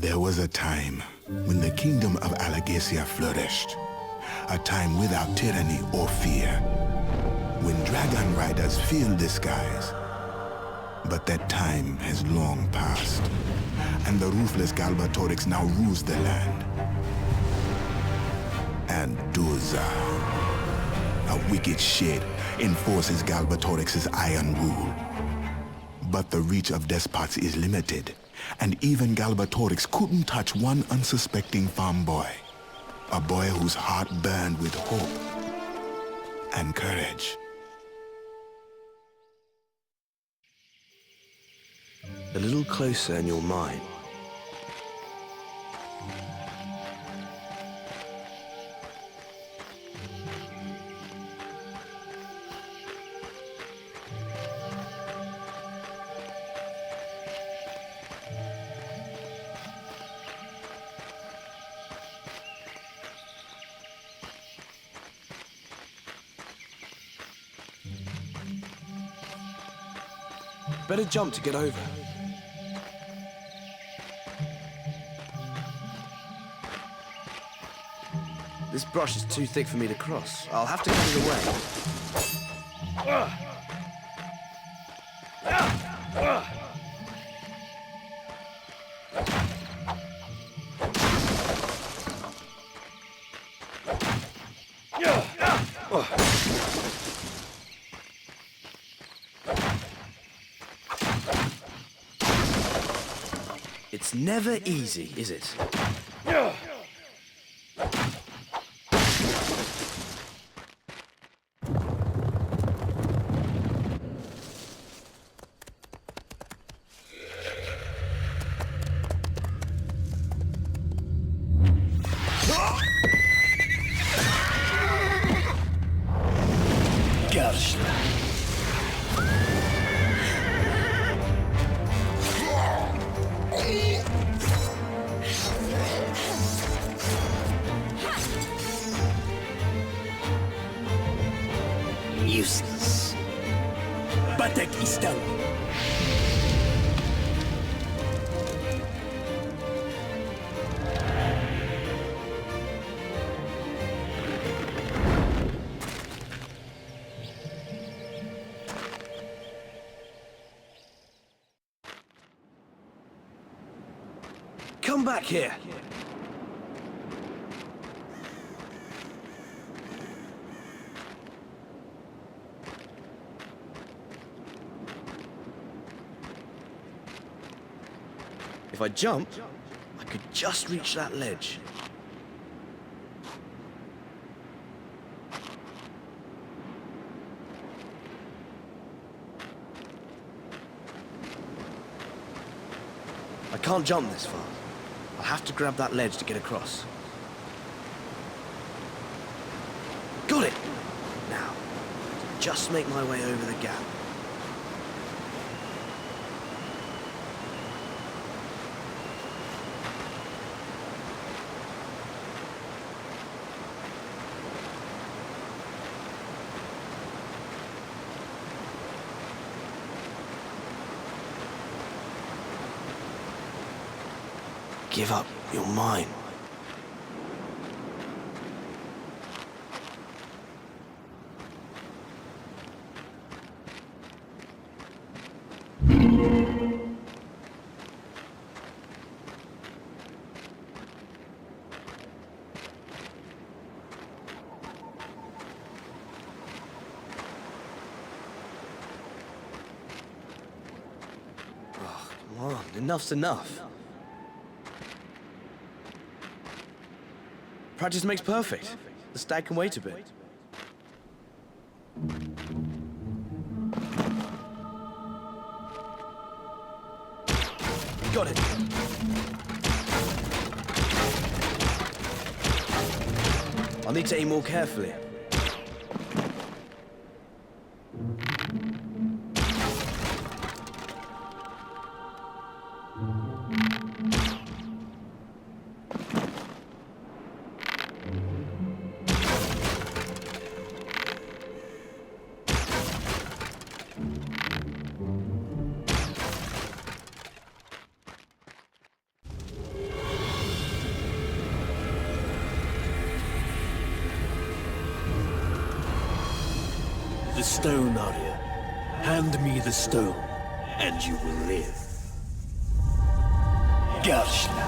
There was a time when the kingdom of Alagacia flourished. A time without tyranny or fear. When dragon riders filled the skies. But that time has long passed. And the ruthless Galbatorix now rules the land. And Duza, a wicked shit, enforces Galbatorix's iron rule. But the reach of despots is limited. And even Galbatorix couldn't touch one unsuspecting farm boy. A boy whose heart burned with hope and courage. A little closer in your mind. Better jump to get over. This brush is too thick for me to cross. I'll have to cut it away. It's never easy, is it? Useless. Batek istang. Come back here. If I jump, I could just reach that ledge. I can't jump this far. I'll have to grab that ledge to get across. Got it! Now, just make my way over the gap. Give up, you're mine. Oh, come on, enough's enough. Practice makes perfect. The stag can wait a bit. Got it. I'll need to aim more carefully. stone, are you? Hand me the stone, and you will live. Garshla.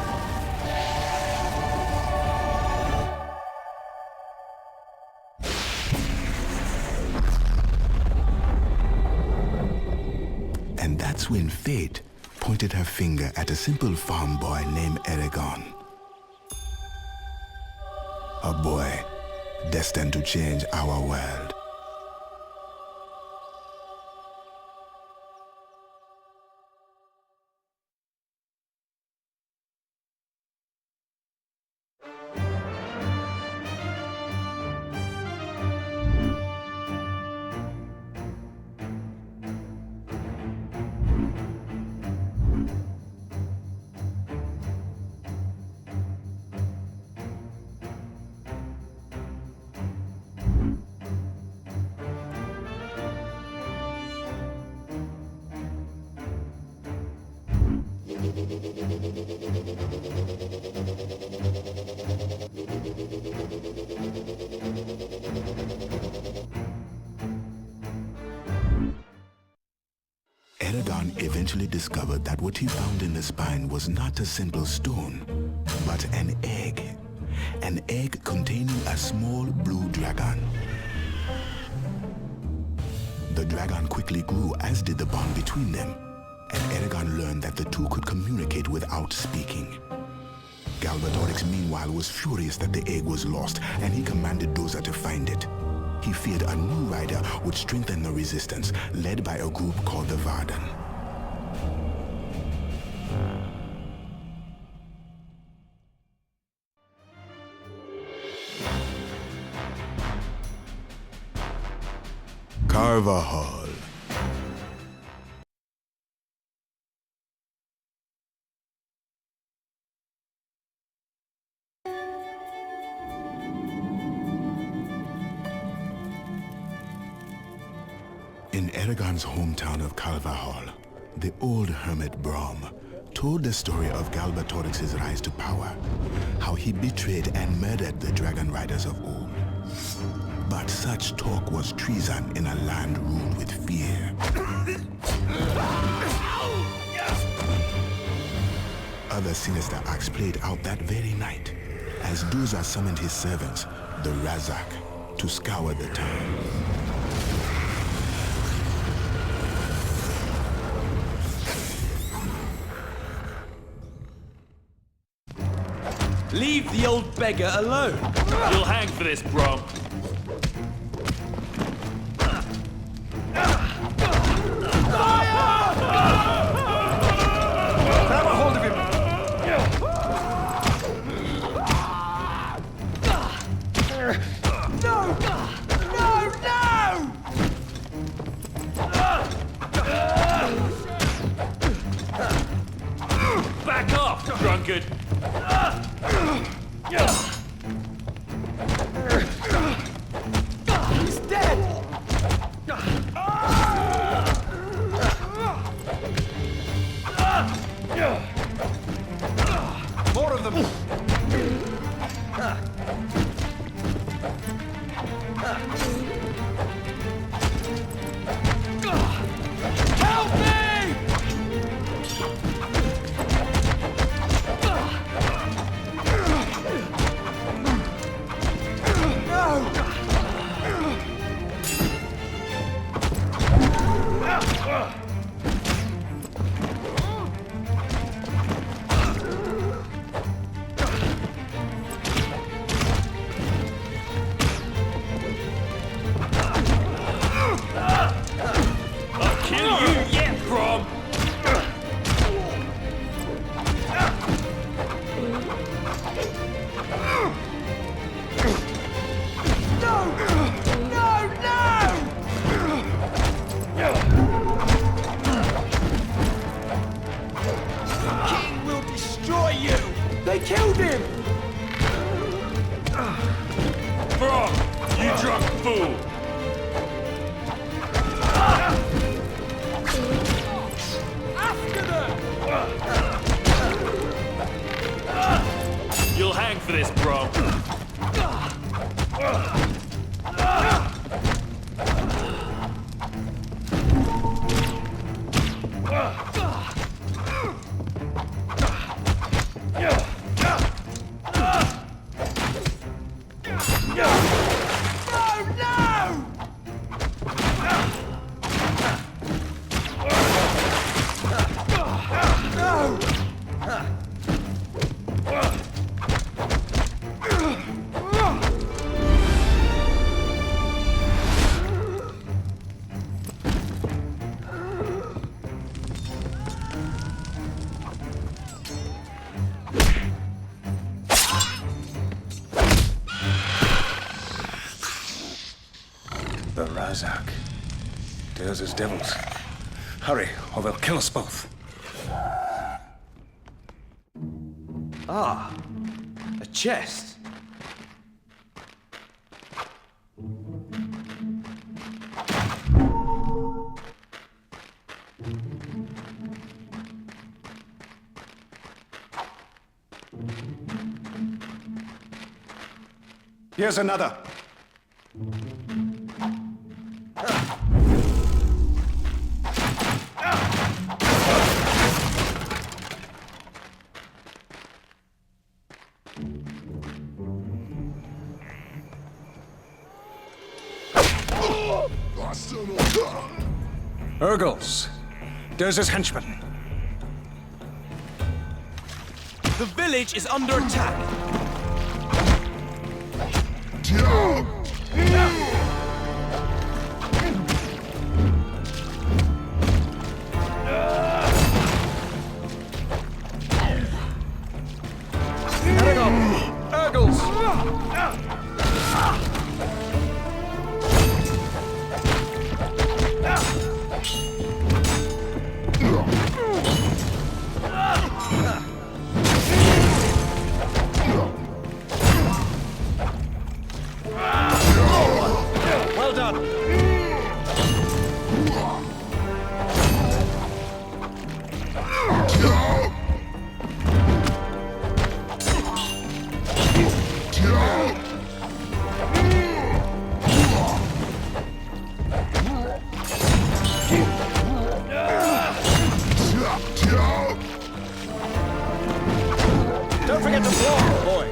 And that's when fate pointed her finger at a simple farm boy named Eragon. A boy destined to change our world. Eragon eventually discovered that what he found in the spine was not a simple stone, but an egg. An egg containing a small blue dragon. The dragon quickly grew, as did the bond between them, and Eragon learned that the two could communicate without speaking. Galbatorix, meanwhile, was furious that the egg was lost, and he commanded Doza to find it. He feared a new rider would strengthen the resistance, led by a group called the Varden. Carvajal. In Eragon's hometown of Carvajal, the old hermit Brom told the story of Galbatorix's rise to power, how he betrayed and murdered the dragon riders of old. But such talk was treason in a land ruled with fear. Other sinister acts played out that very night, as Doza summoned his servants, the Razak, to scour the town. Leave the old beggar alone. You'll hang for this, Brom. Grab a hold of him. No! No! No! Back off, drunkard! He's dead! More of them! Help me! I'll kill you yet, Brom! No! No! No! The king will destroy you! They killed him! Brom, you drunk fool! After them! You'll hang for this, Brom. The Razak. Dares as devils. Hurry, or they'll kill us both. Ah, a chest. Here's another. Urgles, Derz's henchmen. The village is under attack. Eragon, Urgles. Well done. Don't forget to block, boy.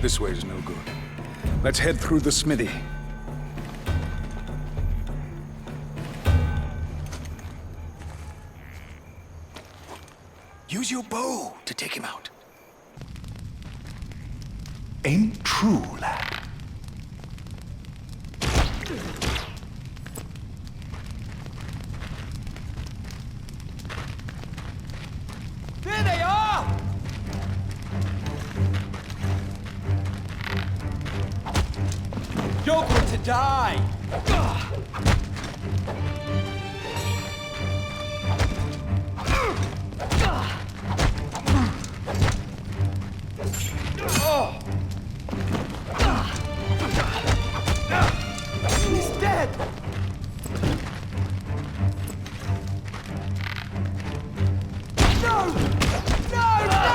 This way's no good. Let's head through the smithy. Use your bow to take him out. Ain't true, lad. There they are! You're going to die! He's dead! No! No! No!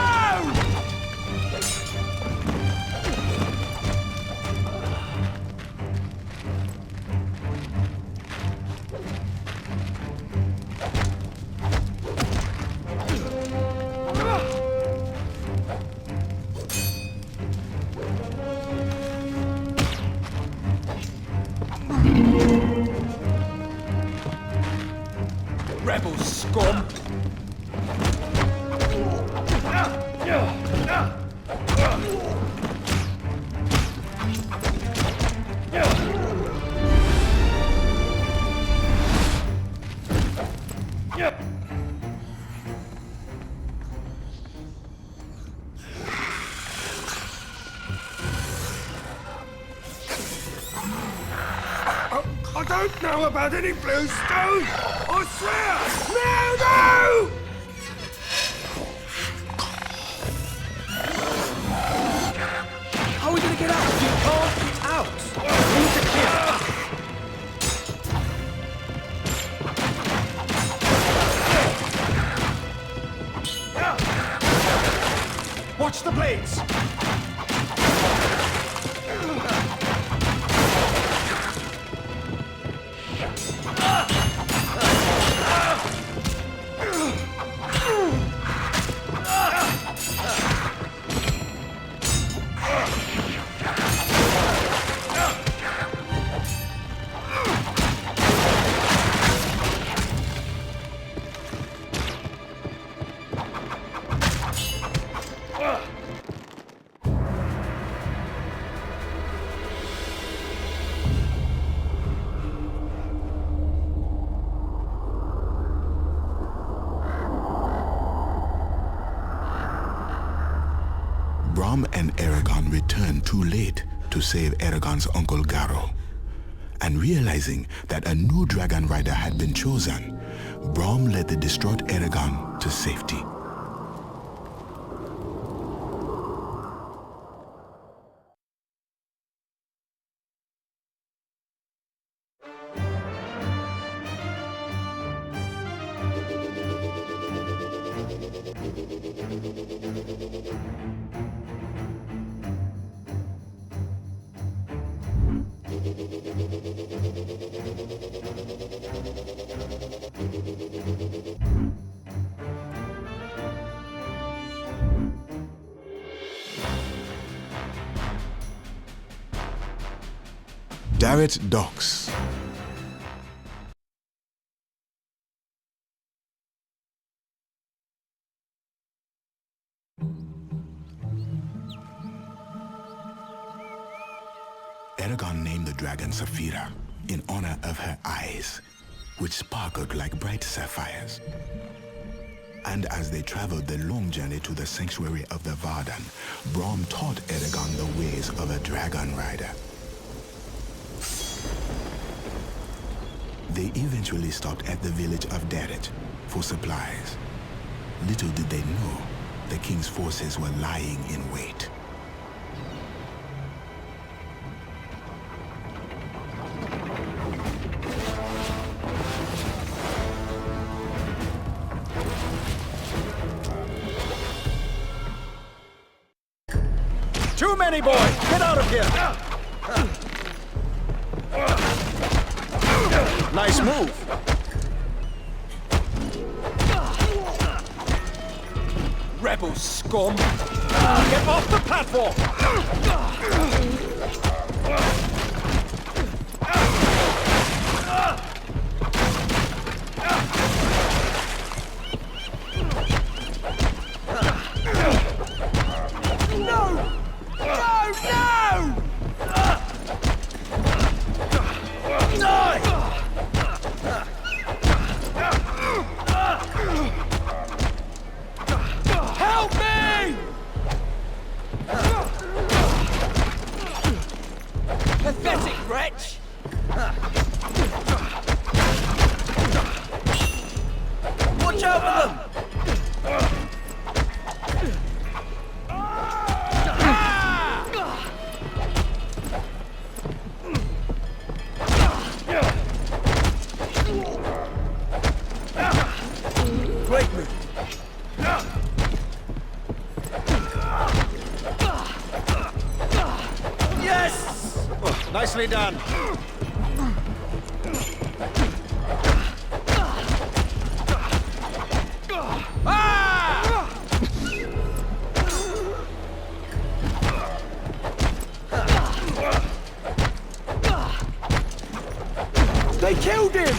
I don't know about any blue stone! I swear! No! How are we gonna get out? You can't get out! We need to clear. Watch the blades! Brom and Eragon returned too late to save Eragon's uncle Garo. And realizing that a new dragon rider had been chosen, Brom led the distraught Eragon to safety. Daret docks. Eragon named the dragon Saphira in honor of her eyes, which sparkled like bright sapphires. And as they traveled the long journey to the sanctuary of the Varden, Brom taught Eragon the ways of a dragon rider. They eventually stopped at the village of Daret for supplies. Little did they know, the king's forces were lying in wait. Too many, boys! Get out of here! Nice move! Rebel scum! Get off the platform! Watch out for them! Great move. Yes! Oh, nicely done. They killed him!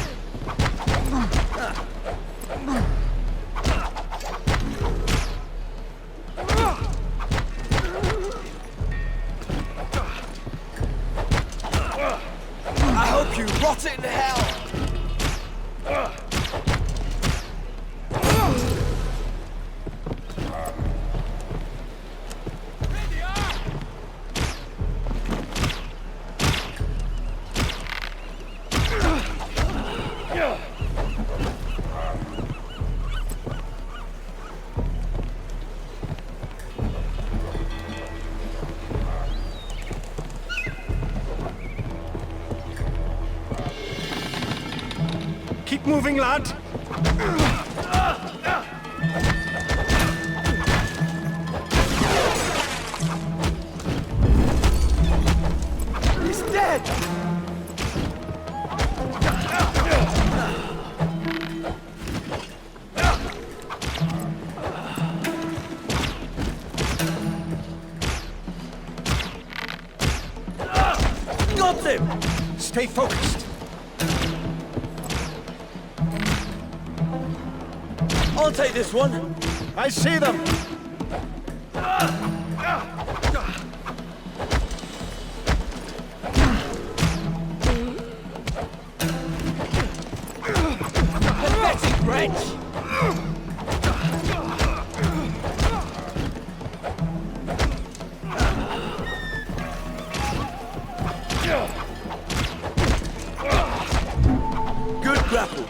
Rot it in hell! Keep moving, lad. He's dead! Got him! Stay focused. I'll take this one. I see them. Pathetic wretch! Good grapple.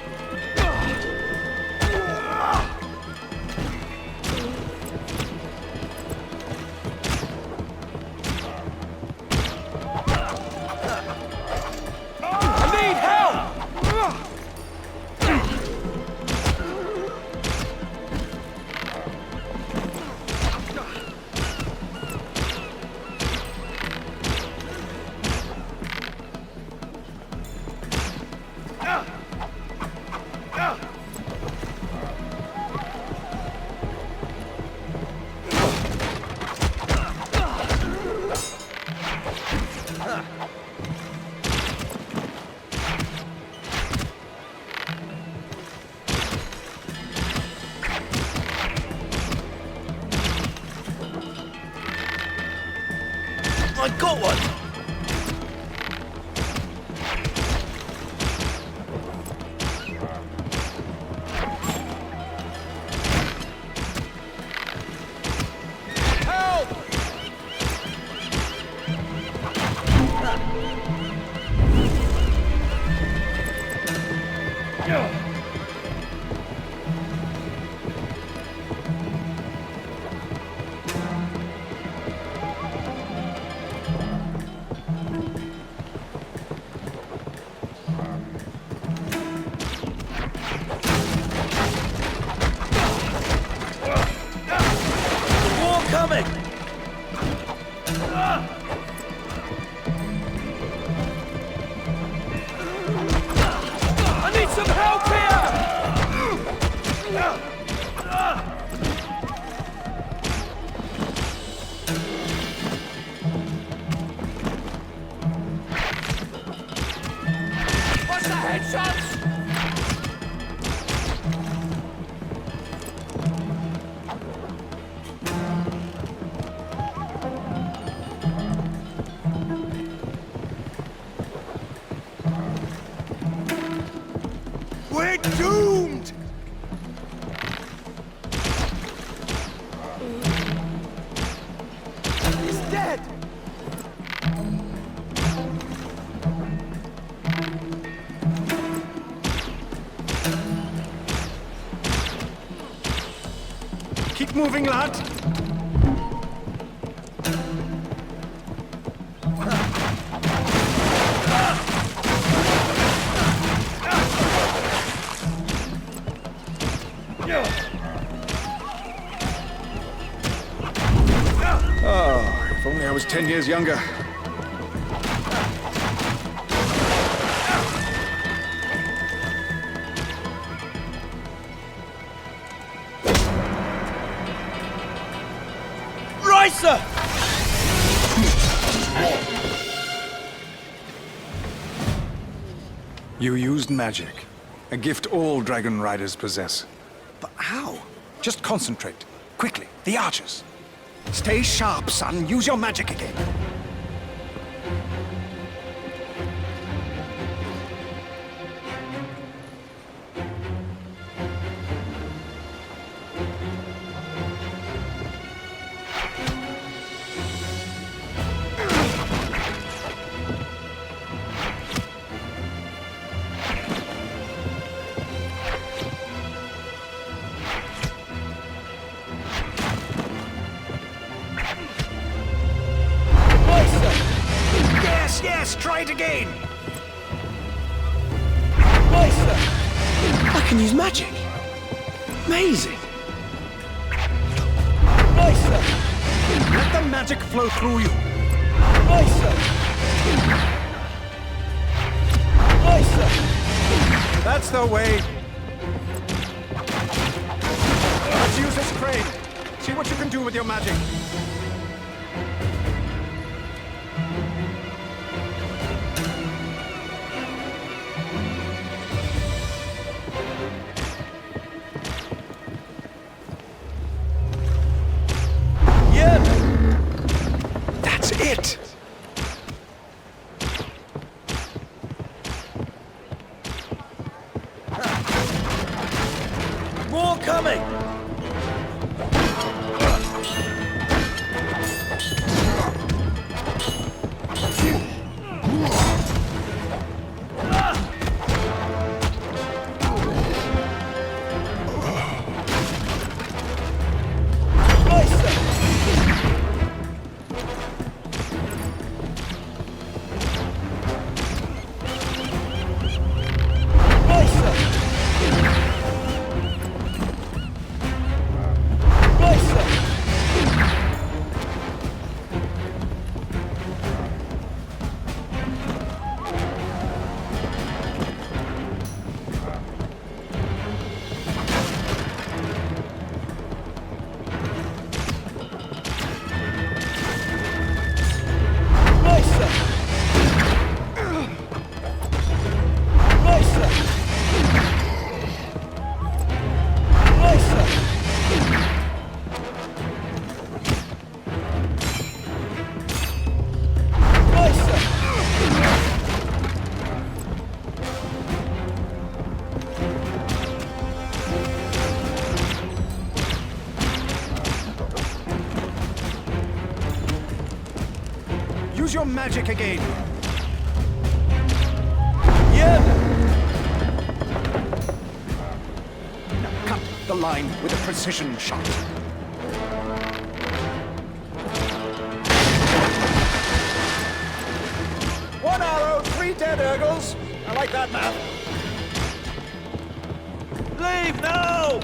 I got one! We're doomed! He's dead! Keep moving, lad. Oh, if only I was 10 years younger. Ricer! You used magic. A gift all dragon riders possess. But how? Just concentrate. Quickly, the archers. Stay sharp, son. Use your magic again. yes! Try it again! I can use magic. Amazing. Let the magic flow through you. That's the way. Let's use this crane. See what you can do with your magic. That's it. More coming. Use your magic again. Now cut the line with a precision shot. One arrow, 3 dead Urgles. I like that math. Leave now.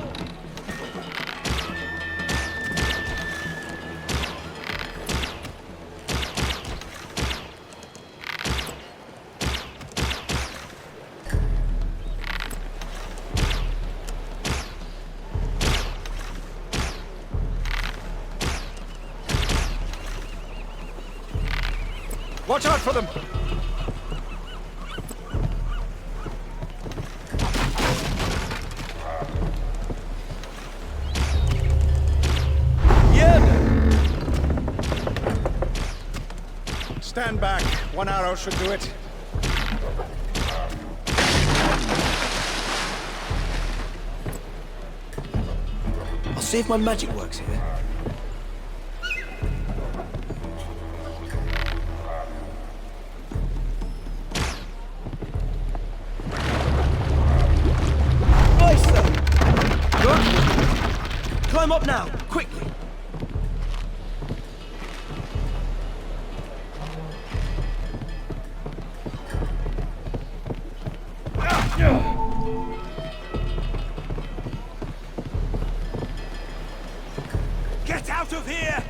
Watch out for them! Stand back. 1 arrow should do it. I'll see if my magic works here. Climb up now, quickly! Get out of here!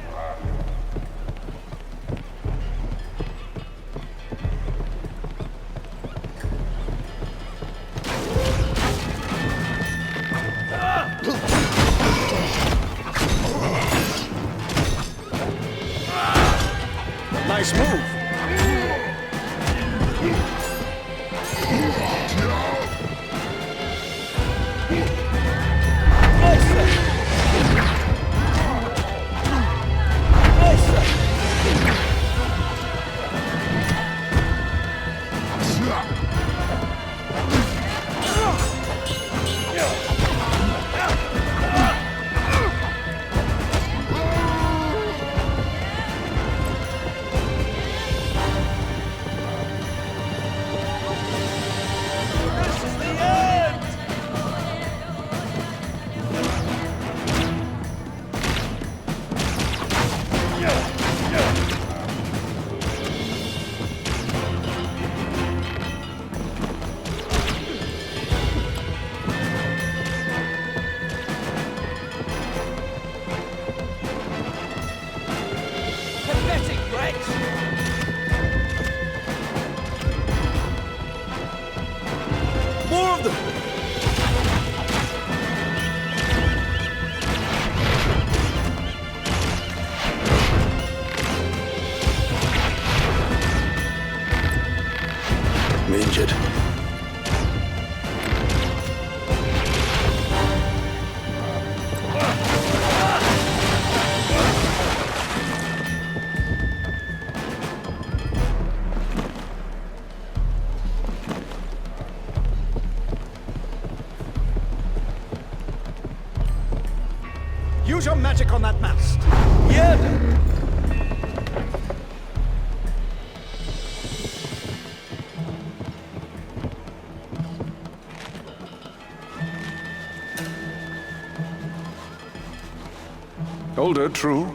Nice move. More of them! I'm injured. Use your magic on that mast. Yeah! Older, true,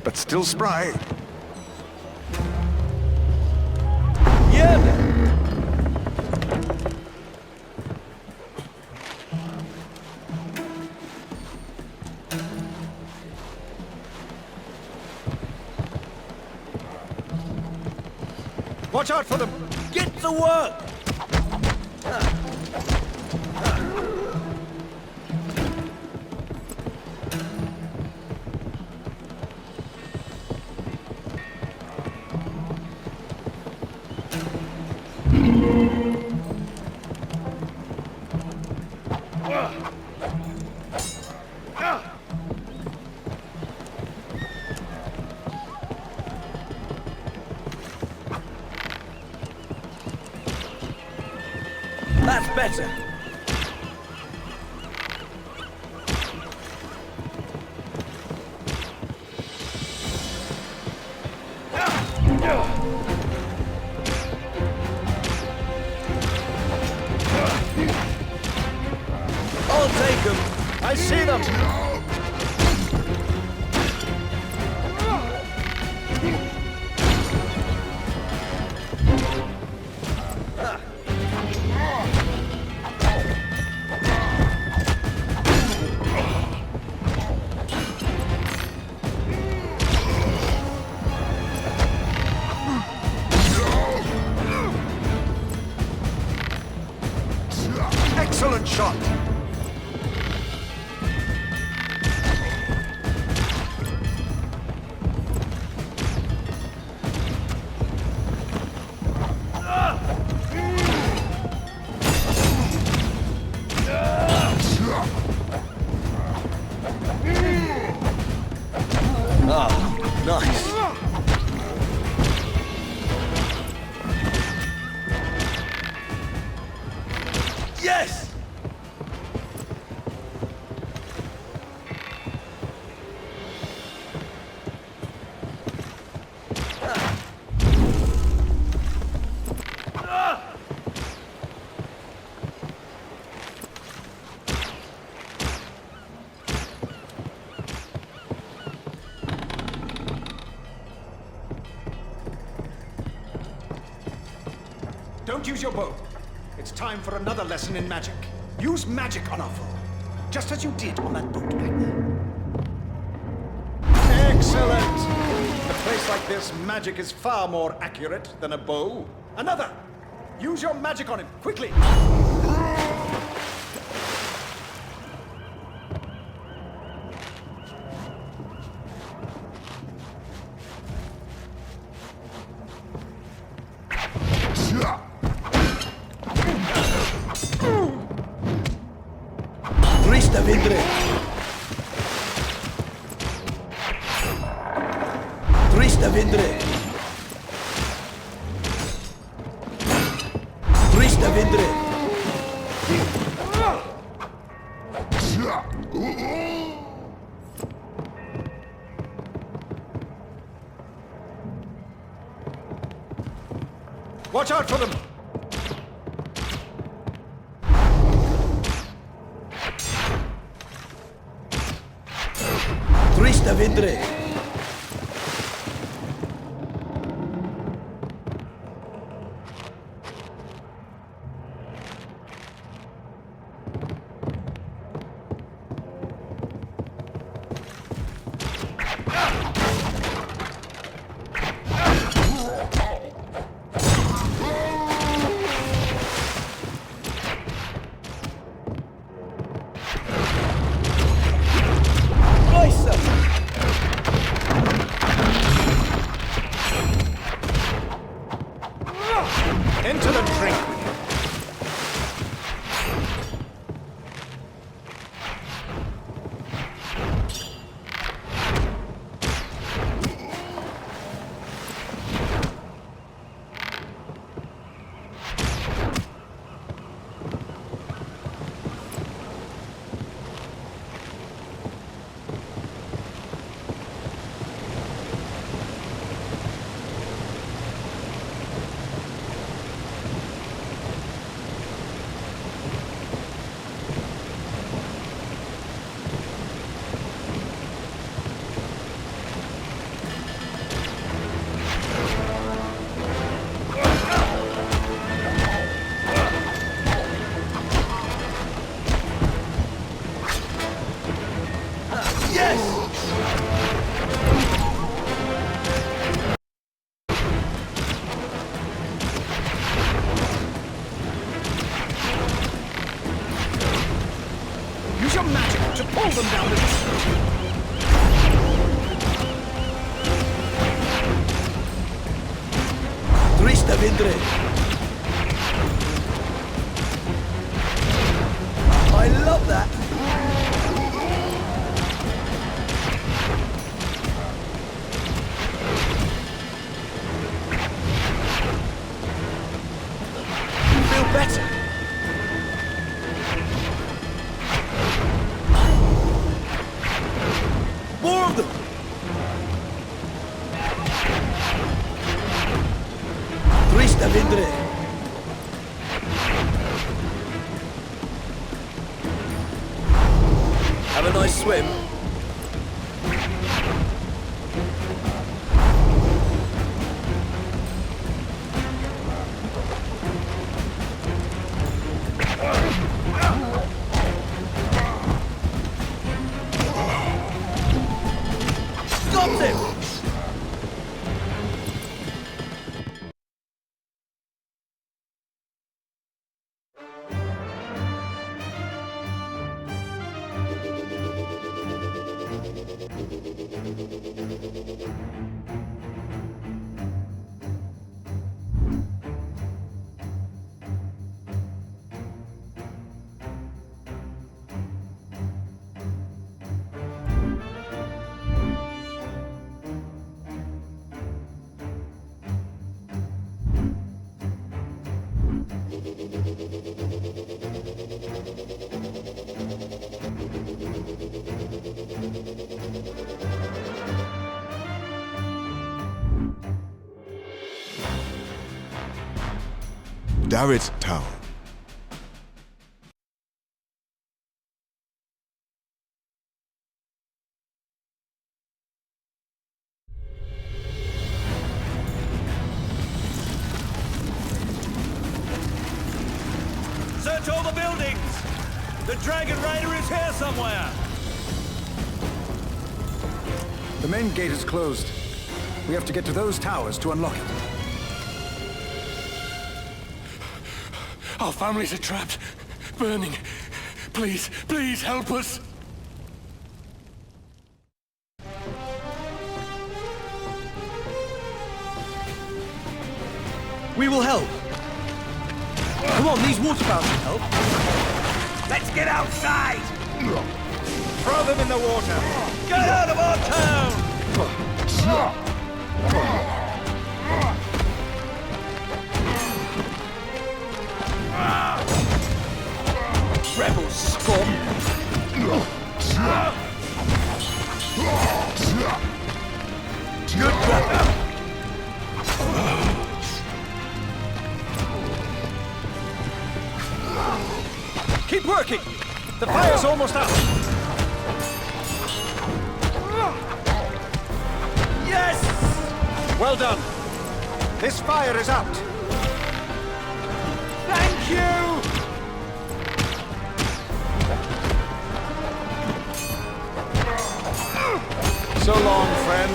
but still spry. Yeah! Watch out for them. Get to work! That's better. I'll take them. I see them. Excellent shot. Nice. Yes! Don't use your bow. It's time for another lesson in magic. Use magic on our foe, just as you did on that boat back there. Excellent! In a place like this, magic is far more accurate than a bow. Another! Use your magic on him, quickly! Trista Vindre. Trista Vindre. Trista Vindre. Watch out for them! Trista Vindre. Stavindre. I love that. Feel better. More of them. Stavindre. Have a nice swim. Stopped him! Daret's town. Search all the buildings! The Dragon Rider is here somewhere! The main gate is closed. We have to get to those towers to unlock it. Our families are trapped, burning. Please, please help us. We will help. Come on, these water fountains help. Let's get outside! Throw them in the water! Get out of our town! Rebel scum! Good brother! Keep working! The fire's almost out! Yes! Well done! This fire is out! Thank you! So long, friend.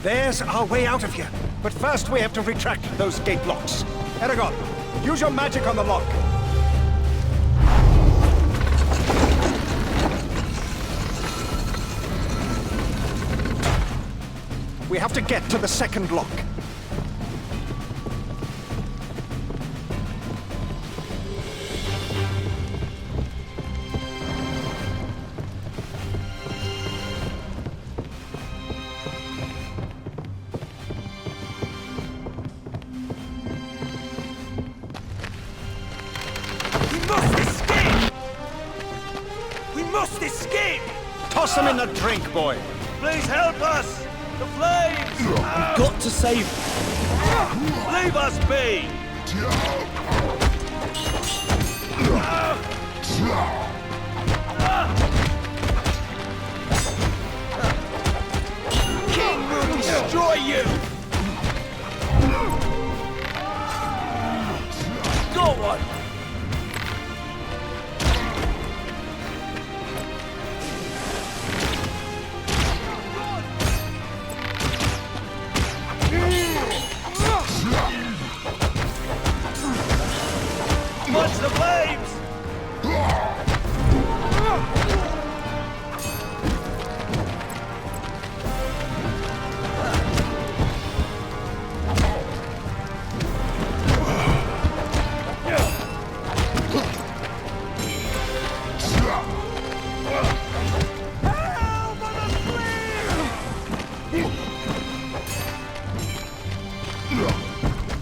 There's our way out of here. But first we have to retract those gate locks. Eragon, use your magic on the lock. We have to get to the second lock. Toss them in the drink, boy. Please help us! The flames! We've got to save them. Leave us be! King will destroy you! Go on! Watch the flames!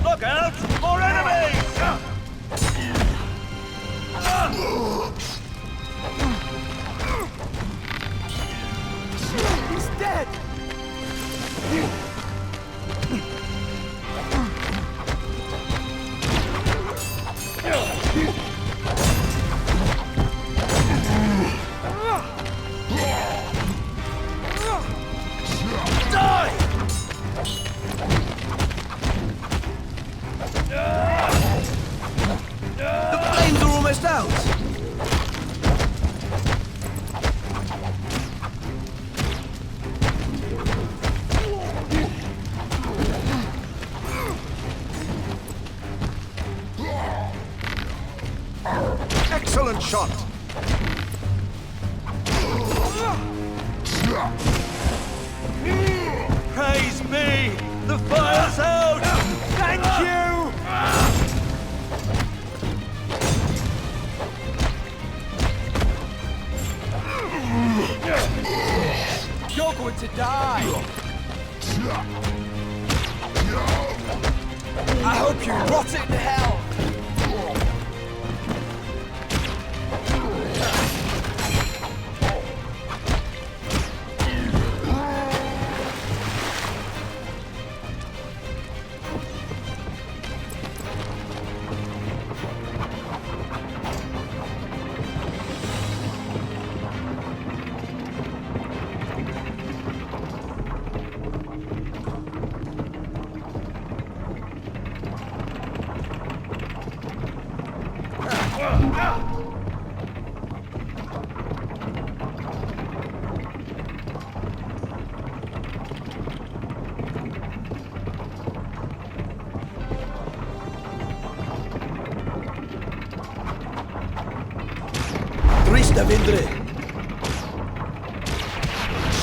Look out! More enemies! He's dead! Die! The flames are almost out! Excellent shot. Praise be! The fire's out! Thank you! You're going to die! I hope you rot in hell!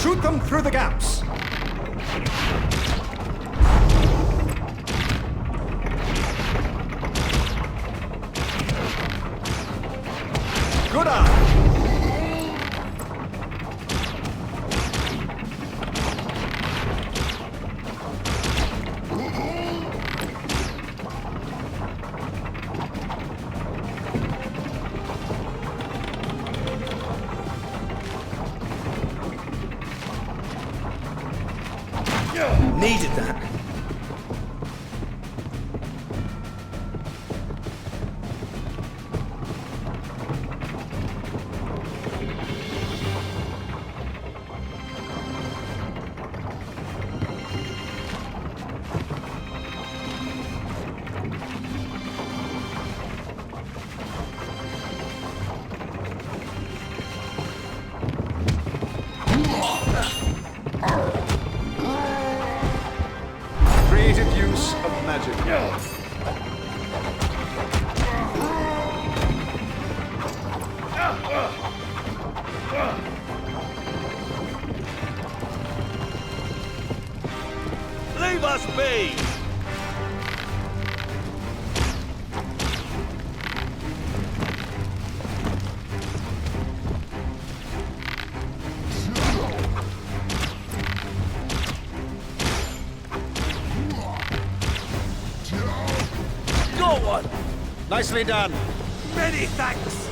Shoot them through the gaps. Good eye. Needed that. Creative use of magic. Leave us be! Go on! Nicely done. Many thanks!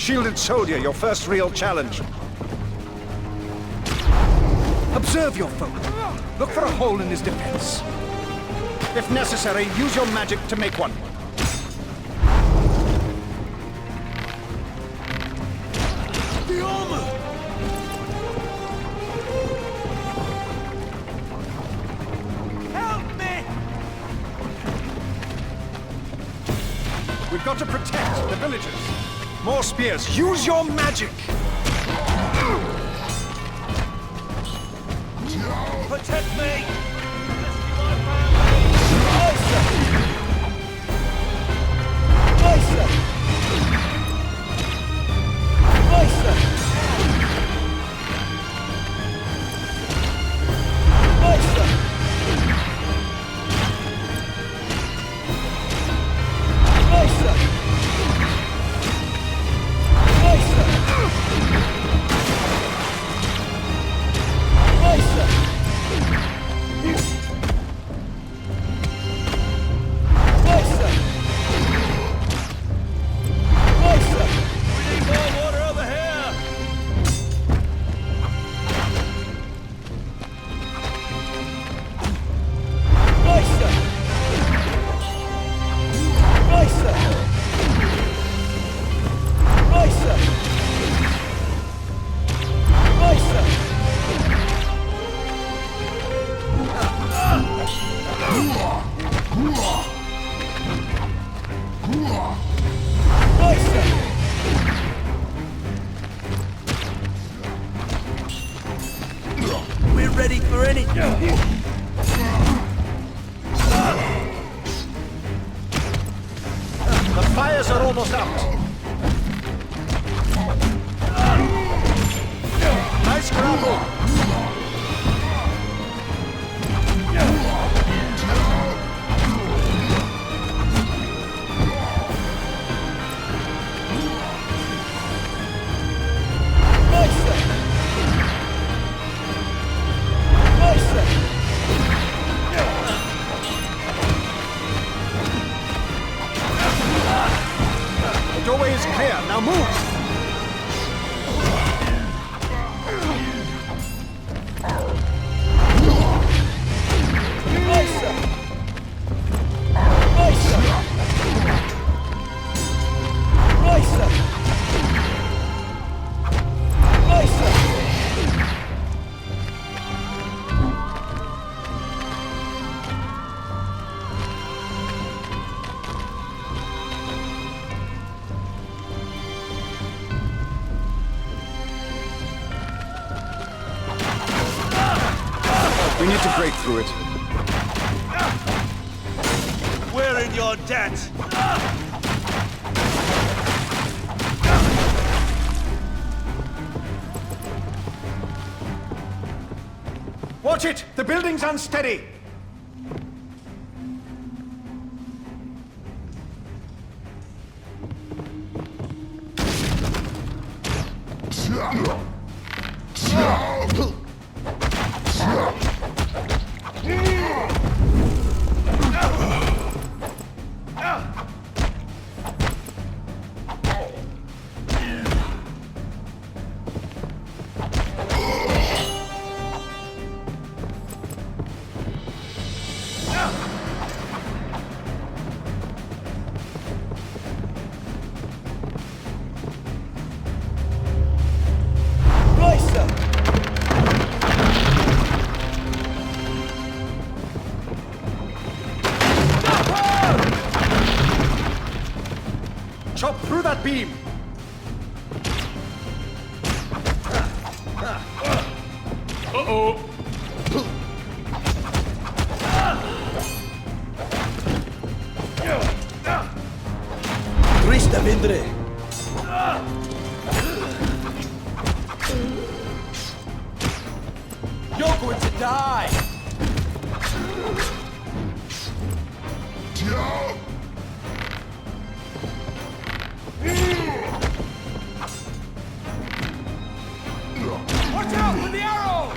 Shielded soldier, your first real challenge. Observe your foe. Look for a hole in his defense. If necessary, use your magic to make one. The armor! Help me! We've got to protect the villagers. More spears. Use your magic! Protect me! We're ready for anything. The fires are almost out. Nice grapple. The doorway is clear. Now move. We need to break through it. We're in your debt! Watch it! The building's unsteady! Chop through that beam! Uh-oh! Krista Vindre! You're going to die! Watch out for the arrow!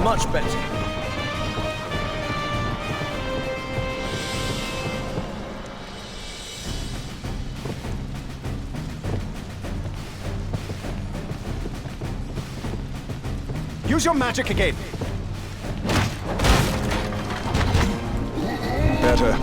much better. Use your magic again. Better.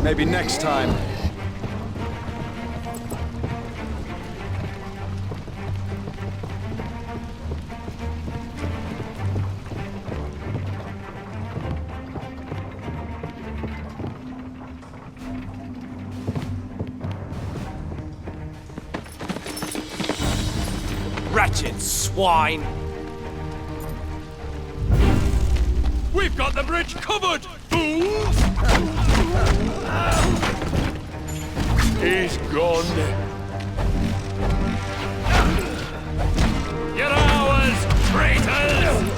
Maybe next time. Wretched swine! We've got the bridge covered, fools! He's gone. You're ours, traitors!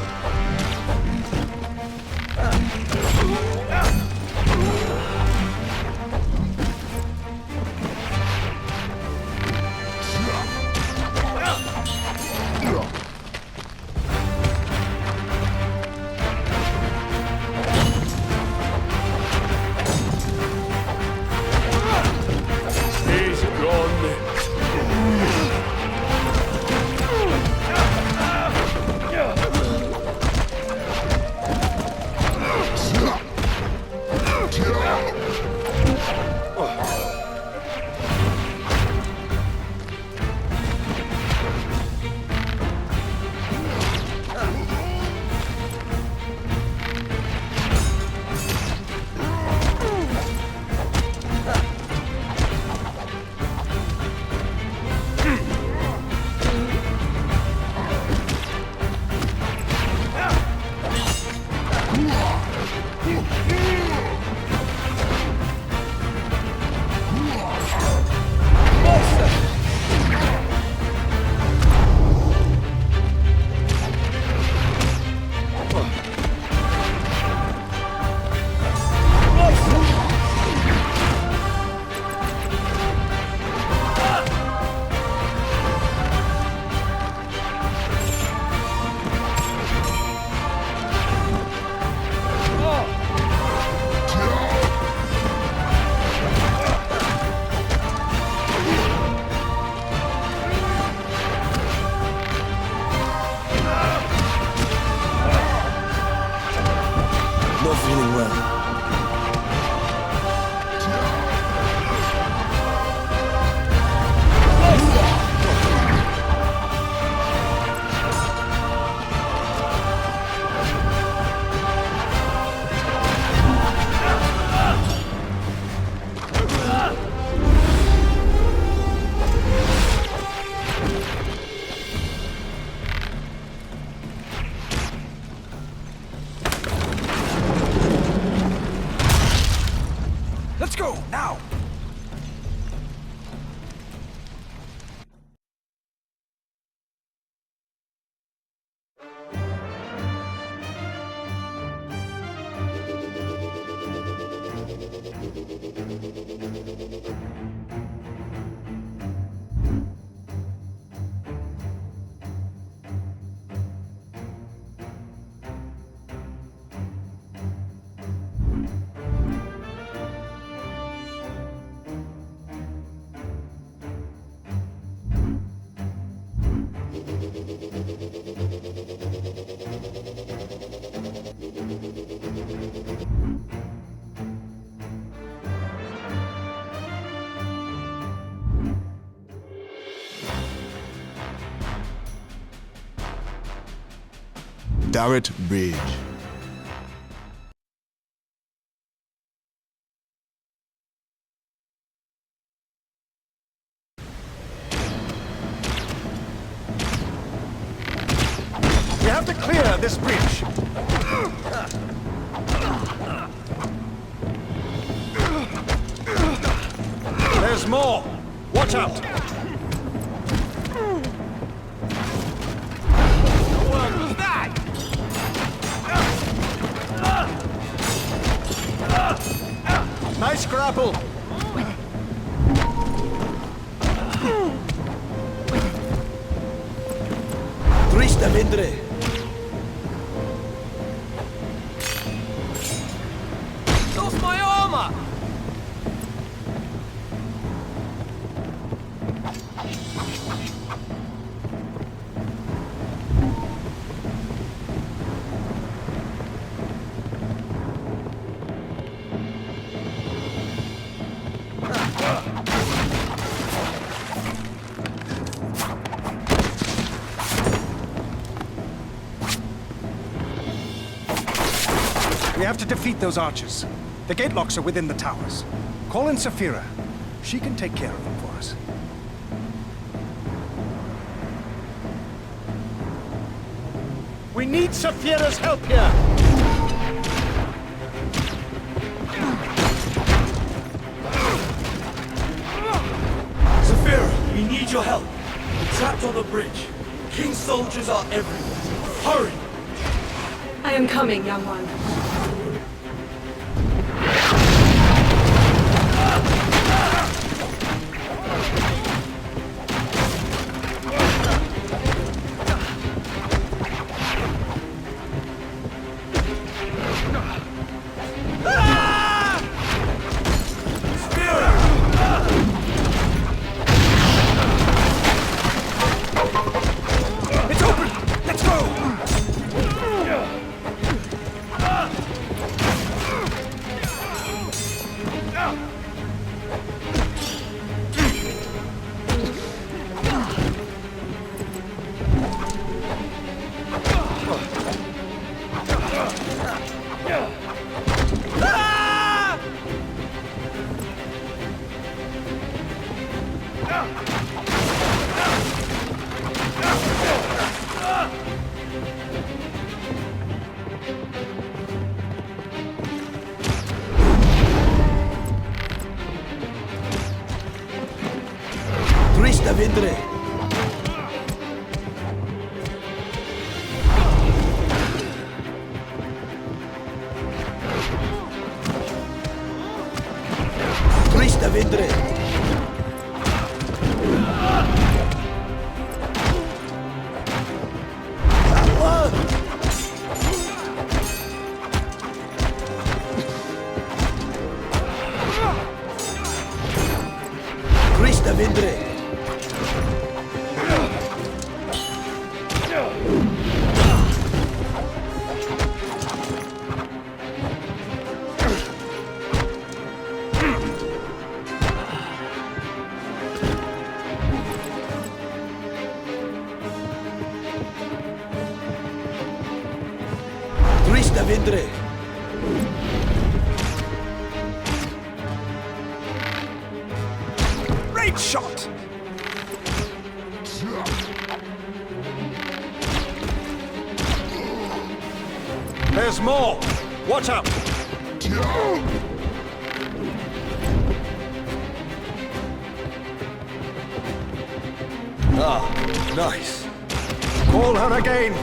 Daret Bridge. We have to clear this bridge. There's more. Watch out. Nice grapple. Trista Vindre. Lost my armor! We have to defeat those archers. The gate locks are within the towers. Call in Saphira. She can take care of them for us. We need Saphira's help here! Saphira, we need your help. We're trapped on the bridge. King's soldiers are everywhere. Hurry! I am coming, young one. It's open! Let's go! Trista Vindre. Trista Vindre. Trista Vindre. Trista Vindre. Great shot! There's more! Watch out! Ah, nice. Call her again!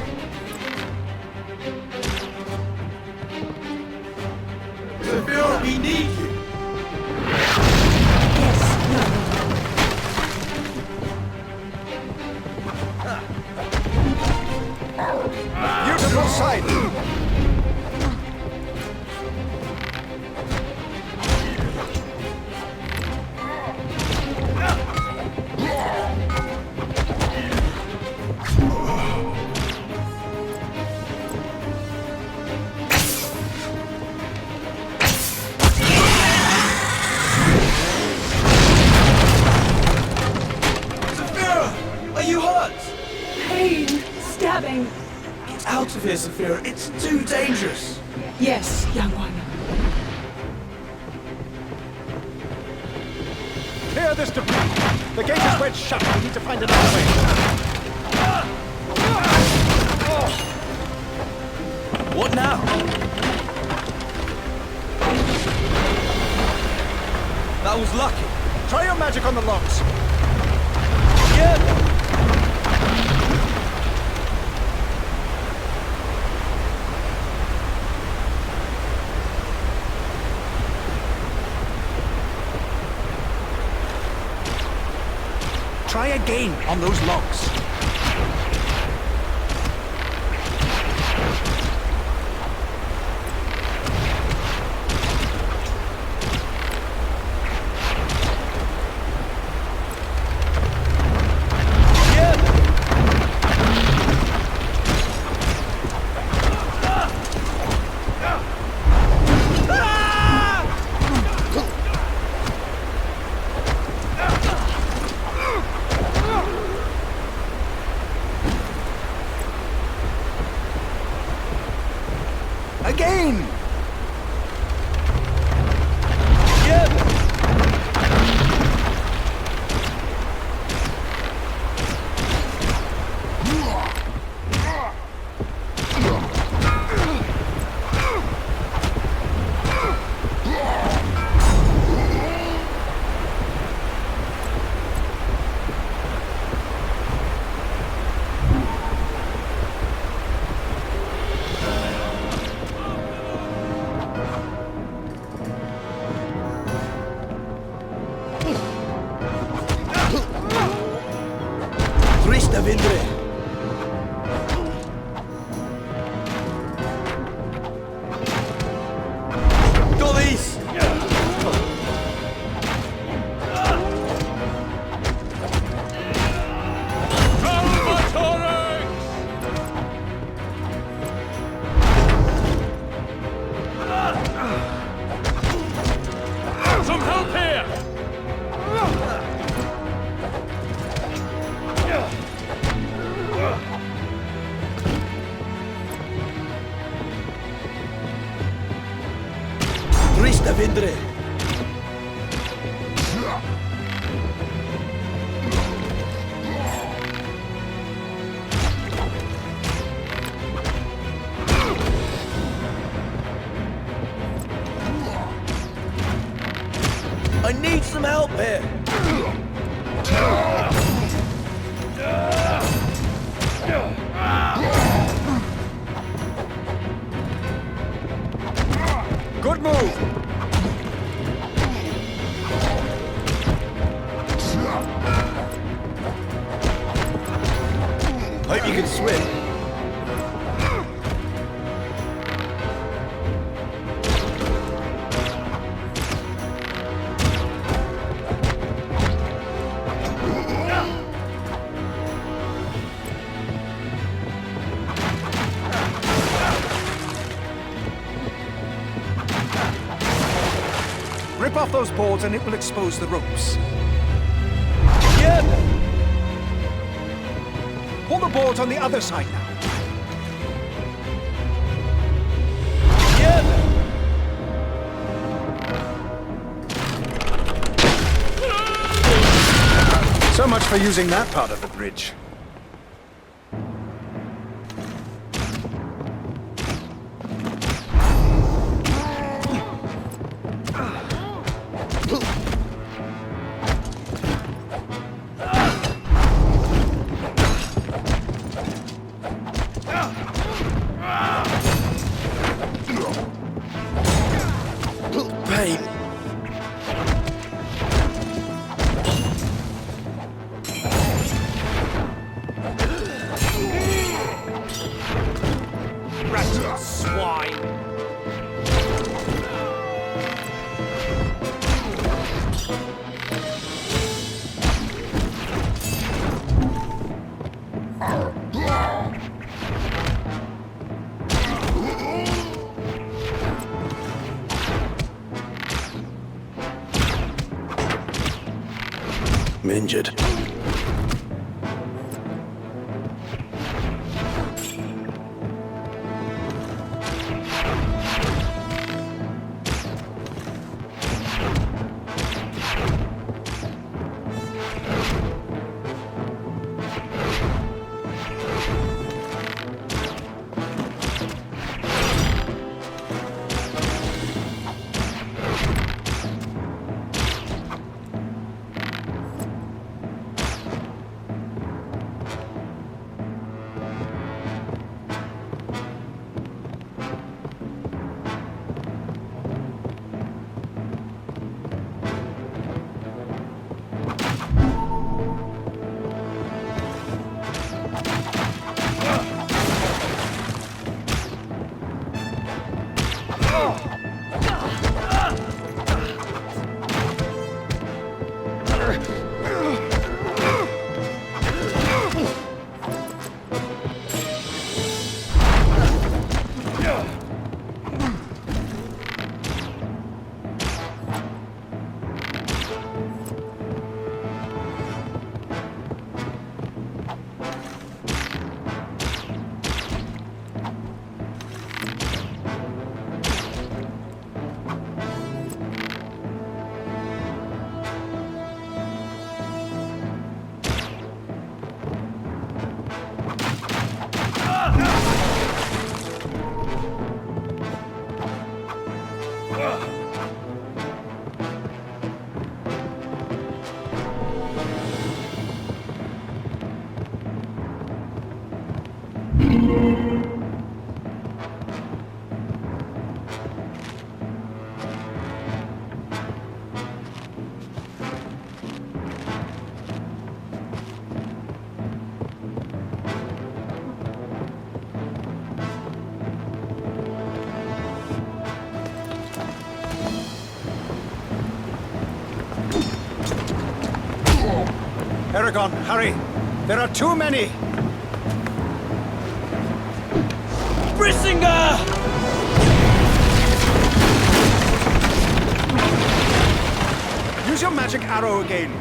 Saphira, we need you! Beautiful sight! here, Saphira. It's too dangerous. Yes, young one. Clear this debris. The gate is wedged shut. We need to find another way. What now? That was lucky. Try your magic on the locks. Yeah. Try again on those logs. Again! I need some help here. Good move. Hope you can swim. Rip off those boards and it will expose the ropes. Yeah. Pull the boards on the other side now. Yeah. So much for using that part of the bridge. Pain. Rat swine. I'm injured. Eragon, hurry! There are too many! Brissinger! Use your magic arrow again.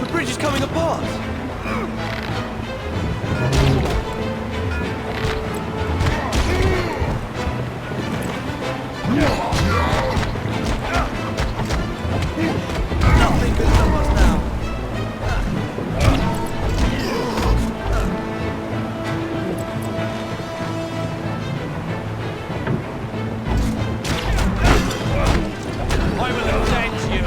The bridge is coming apart! Nothing can stop us now! I will avenge you!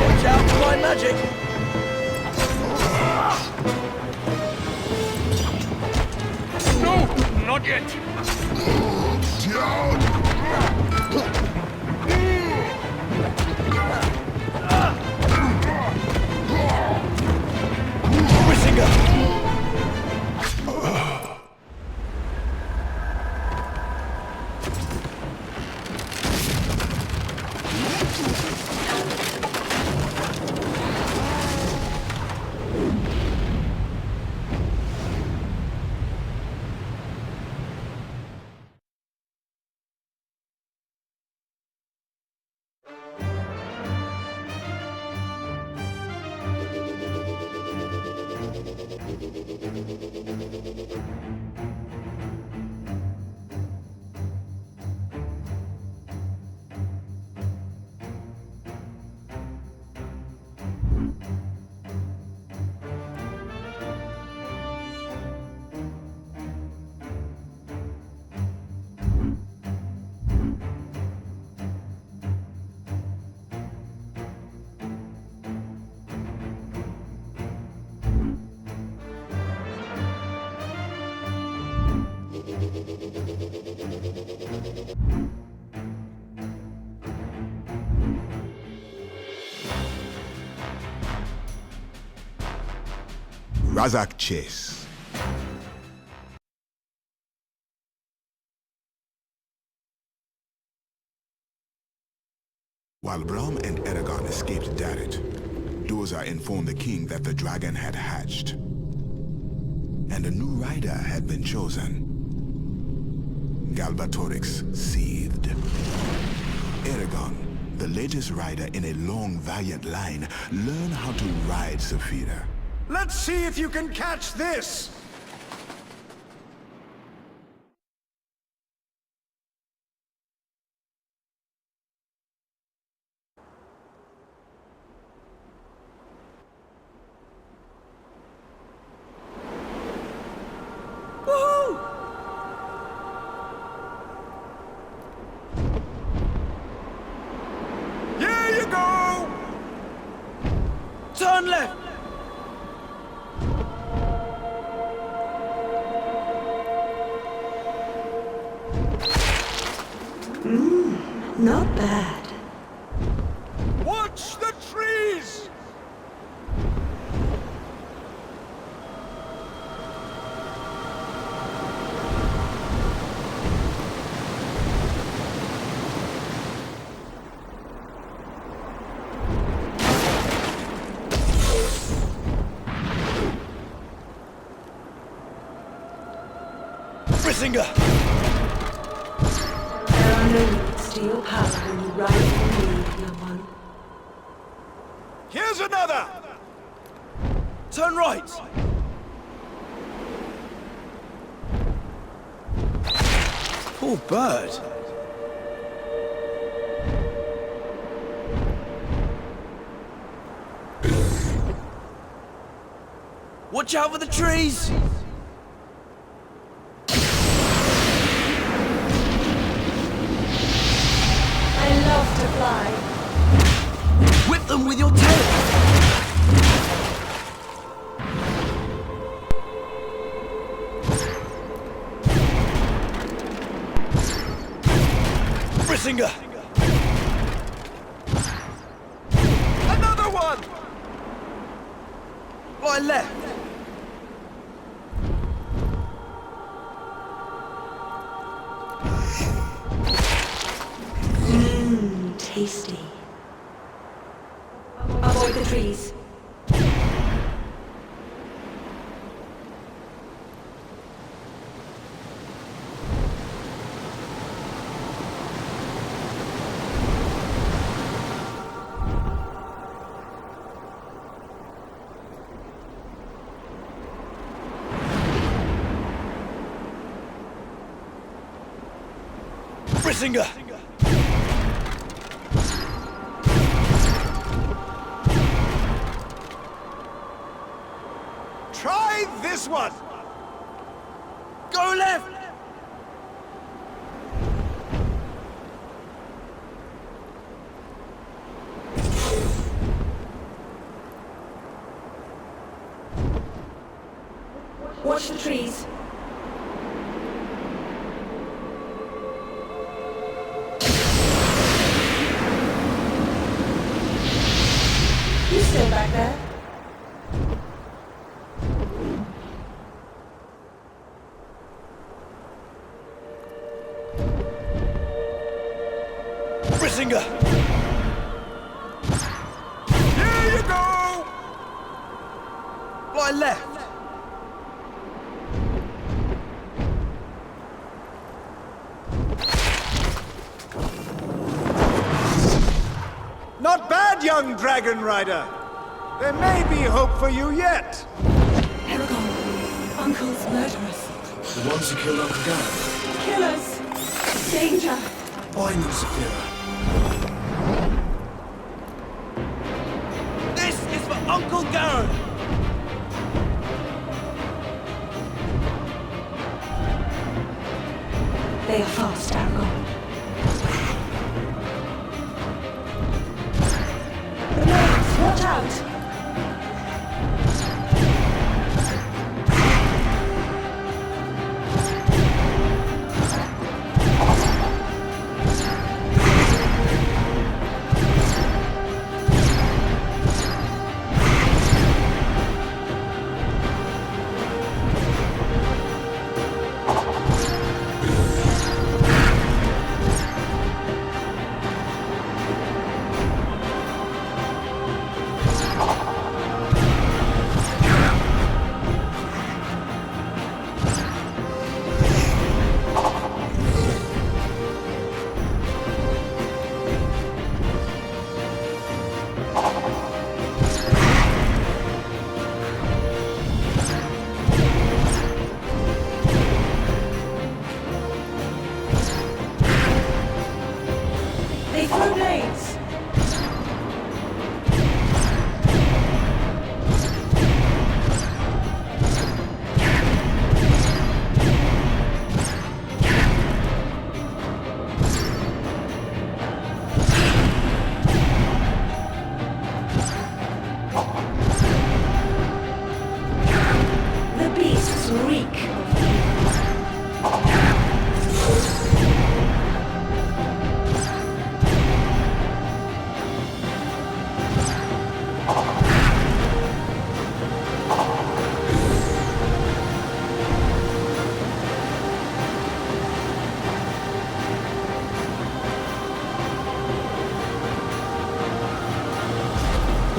Watch out for my magic! No, not yet. Razak Chase. While Braum and Eragon escaped Daret, Doza informed the king that the dragon had hatched, and a new rider had been chosen. Galbatorix seethed. Eragon, the latest rider in a long, valiant line, learned how to ride Saphira. Let's see if you can catch this! Yeah! Turn left! Not bad. Watch the trees! Brissinger! There are no limits to your power when you ride in the lead, young one. Here's another! Turn right! Poor bird. Watch out for the trees! I love to fly. Whip them with your tail! Brissinger! Another one! Fly left! Tasty. Avoid the trees. Brissinger! Try this one! Go left! Watch the trees. You still back there? Brissinger! Here you go! Fly left! Not bad, young dragon rider. There may be hope for you yet. Eragon, Uncle's murderers. The ones who killed Uncle Daret. Killers! Danger! Find them, Saphira. This is for Uncle Garrett! They are fast, Eragon. Relax, watch out!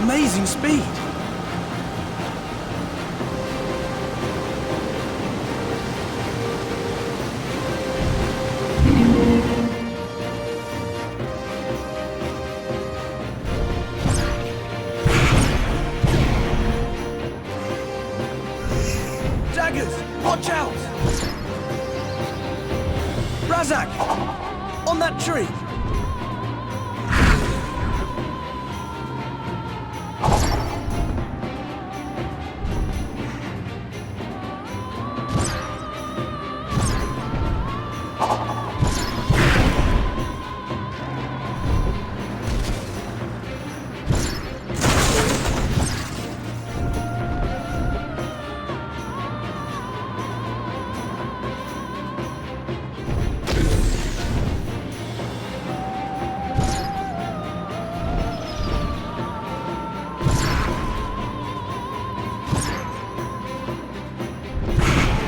amazing speed. Daggers! Watch out! Razak! On that tree!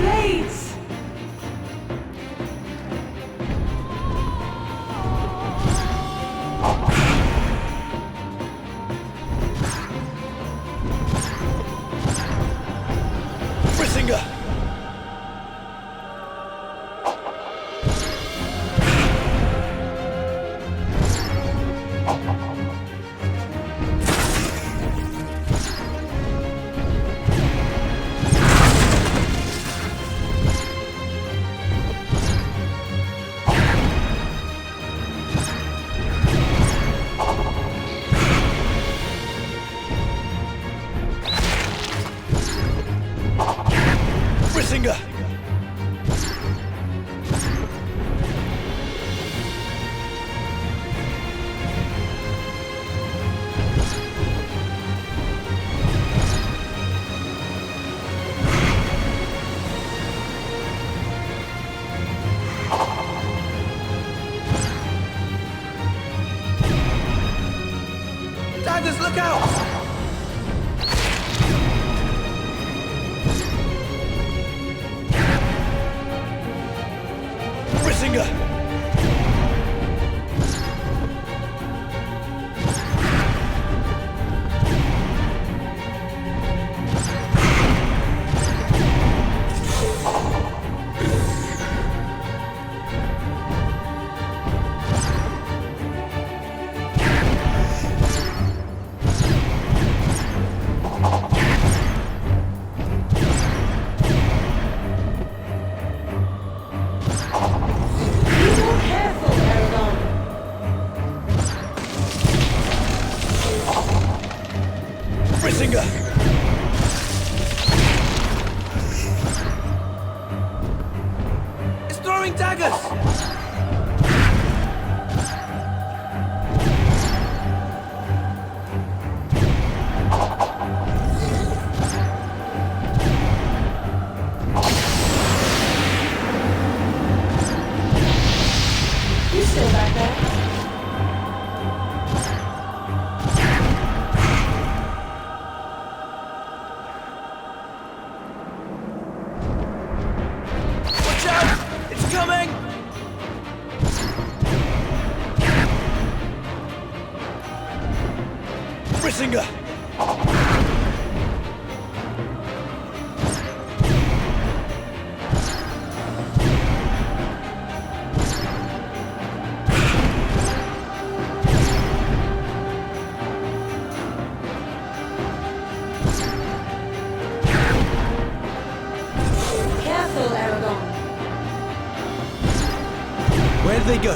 Blades! Brissinger! Brissinger! Daggers, look out! Brissinger! Careful, Eragon. Brissinger! It's throwing daggers! You still back there? Watch out! It's coming! Brissinger! Careful, Eragon. Where'd they go?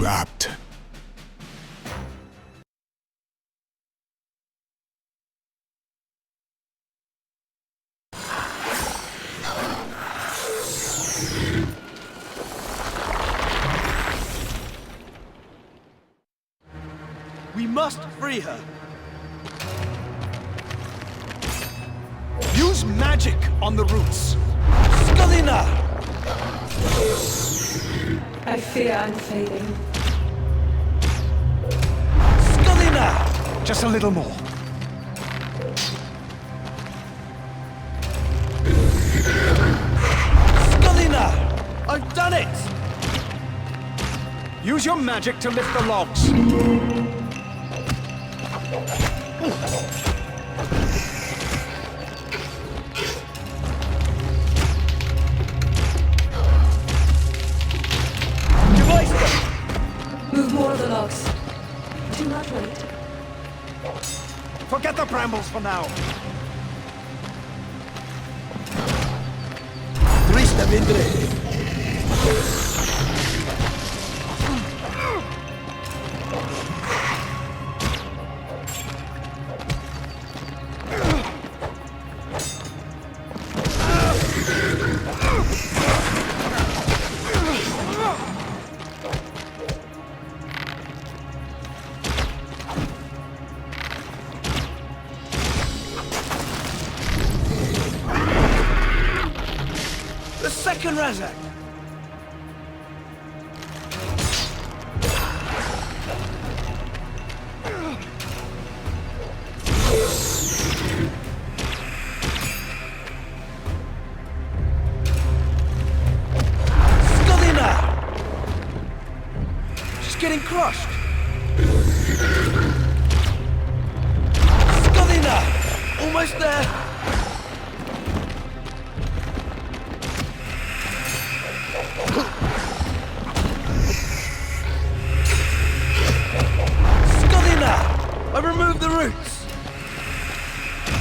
trapped. We must free her. Use magic on the roots. Skalina! I fear I'm fading. Skalina! Just a little more. Skalina! I've done it! Use your magic to lift the logs. Move more of the logs. Do not wait. Forget the brambles for now. Trista Vindre! The second Razak! Skalina! She's getting crushed! Skalina! Almost there! I removed the roots!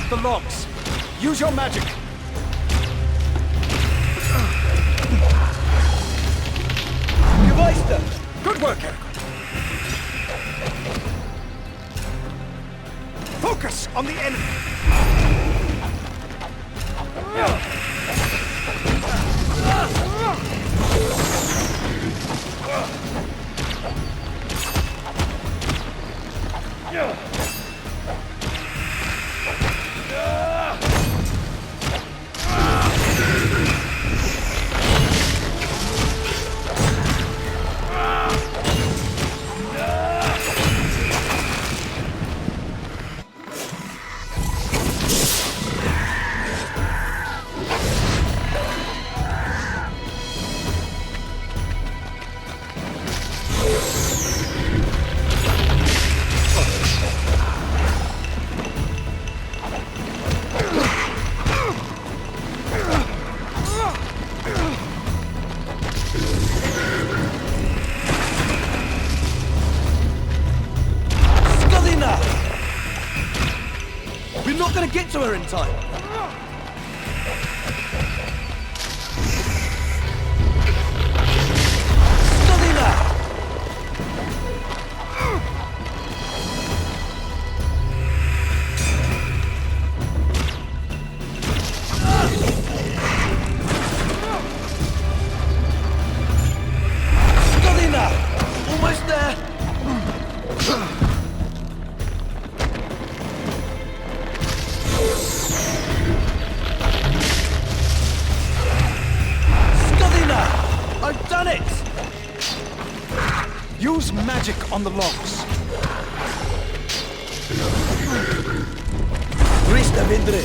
The logs. Use your magic. Geweister! Good work, Eragon. Focus on the enemy. We're not gonna get to her in time! Skalina! Skalina! Almost there! I've done it! Use magic on the logs. Trista Vindre!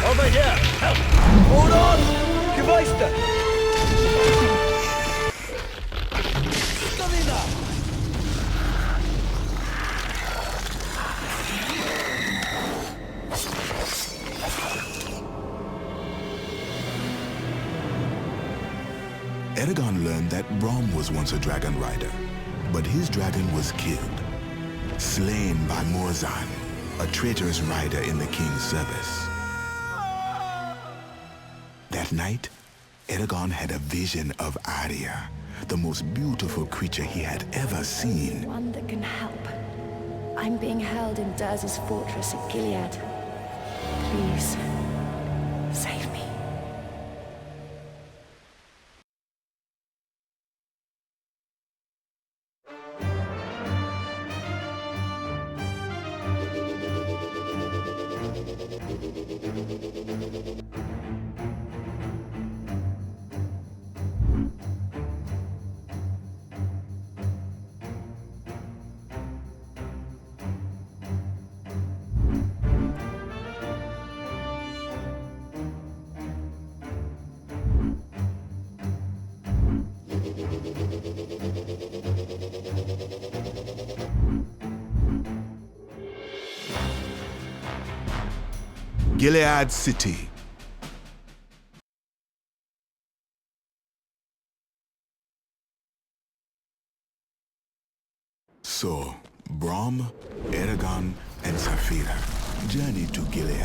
Over here! Help! Hold on! Geweister! Skalina! Eragon learned that Braum was once a dragon rider, But his dragon was killed, slain by Morzan, a traitorous rider in the king's service. That night, Eragon had a vision of Arya, the most beautiful creature he had ever seen. One that can help. I'm being held in Durz's fortress at Gilead. Please, save me. Gilead City. So, Braum, Eragon, and Saphira journeyed to Gilead,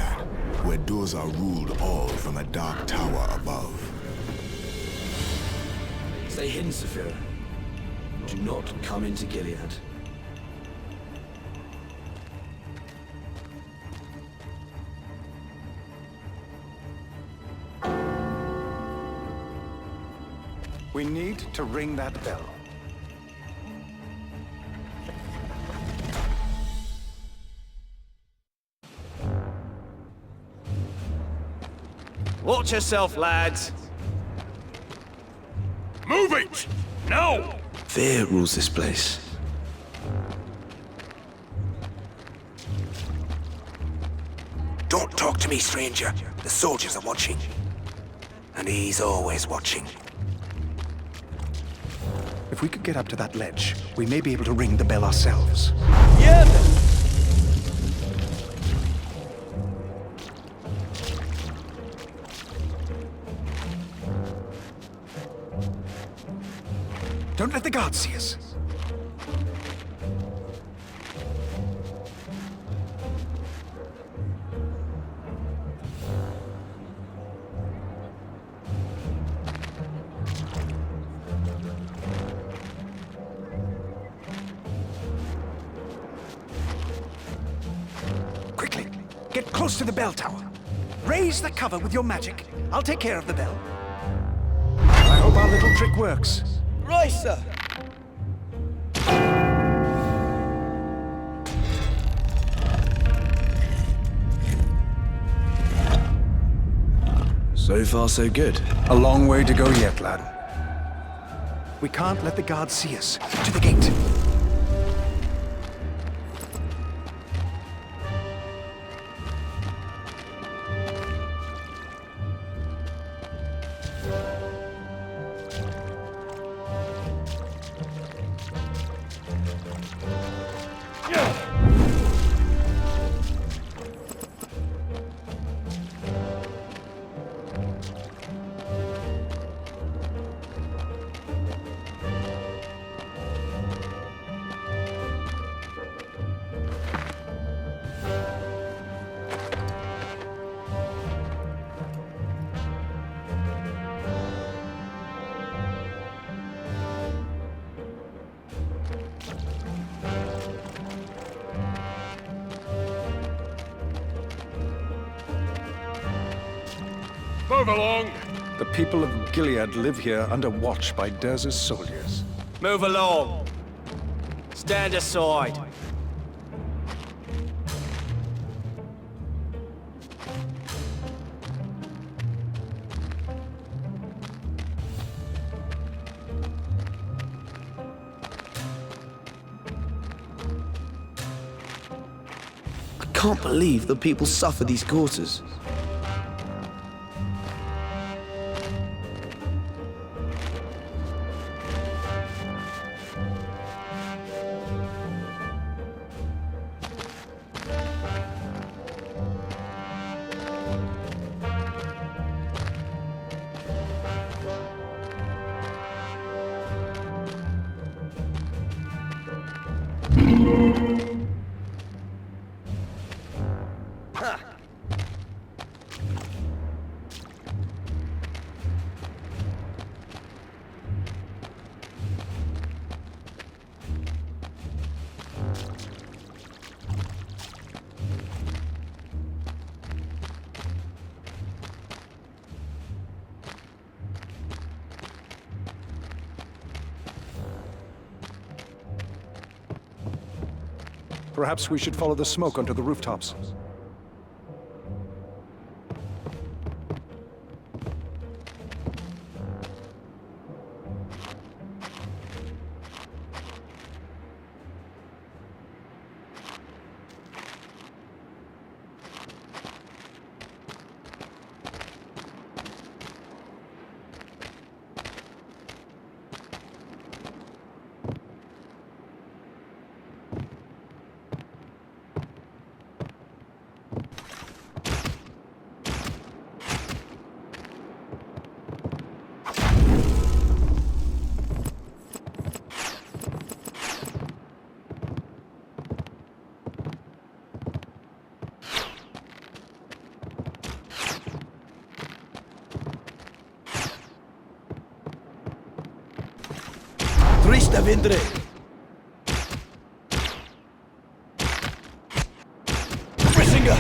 where Doza ruled all from a dark tower above. Stay hidden, Saphira. Do not come into Gilead. We need to ring that bell. Watch yourself, lads. Move it! Now! Fear rules this place. Don't talk to me, stranger. The soldiers are watching. And he's always watching. If we could get up to that ledge, we may be able to ring the bell ourselves. Yeah, then. Don't let the guards see us. Quickly, get close to the bell tower. Raise the cover with your magic. I'll take care of the bell. I hope our little trick works. Right, sir. So far, so good. A long way to go yet, lad. We can't let the guards see us. To the gate. Move along! The people of Gilead live here under watch by Durz's soldiers. Move along. Stand aside. I can't believe the people suffer these quarters. Perhaps we should follow the smoke onto the rooftops. Trista vindre! Brissinger!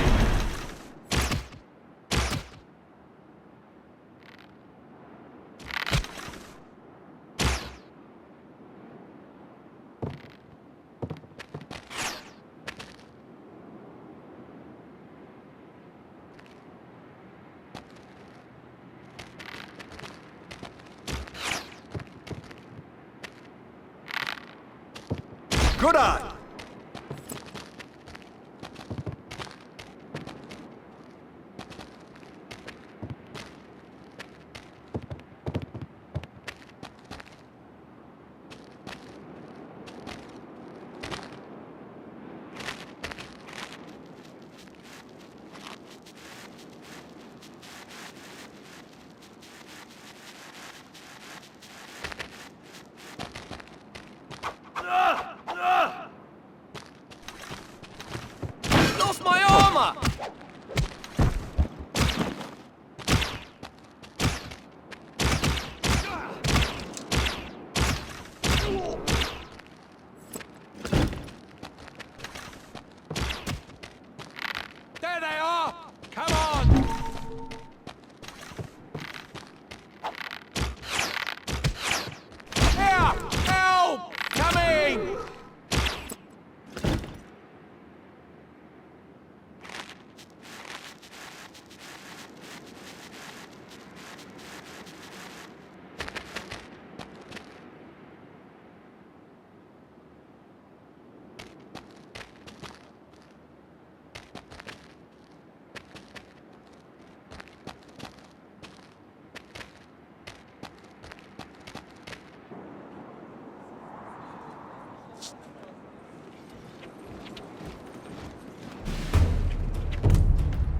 Good eye! Lost my armor! There they are! Come on! Here! Help! Coming!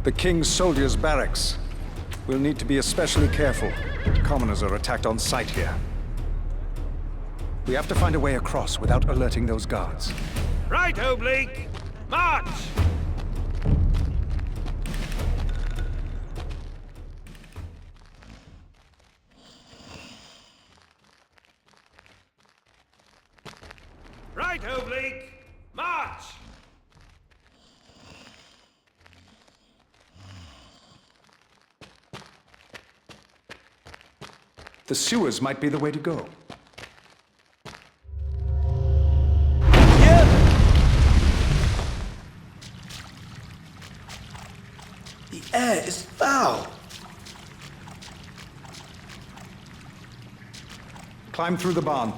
The King's soldiers' barracks. We'll need to be especially careful. Commoners are attacked on sight here. We have to find a way across without alerting those guards. Right, Oblique! March! Right, Oblique! March! The sewers might be the way to go. The air is foul! Climb through the barn.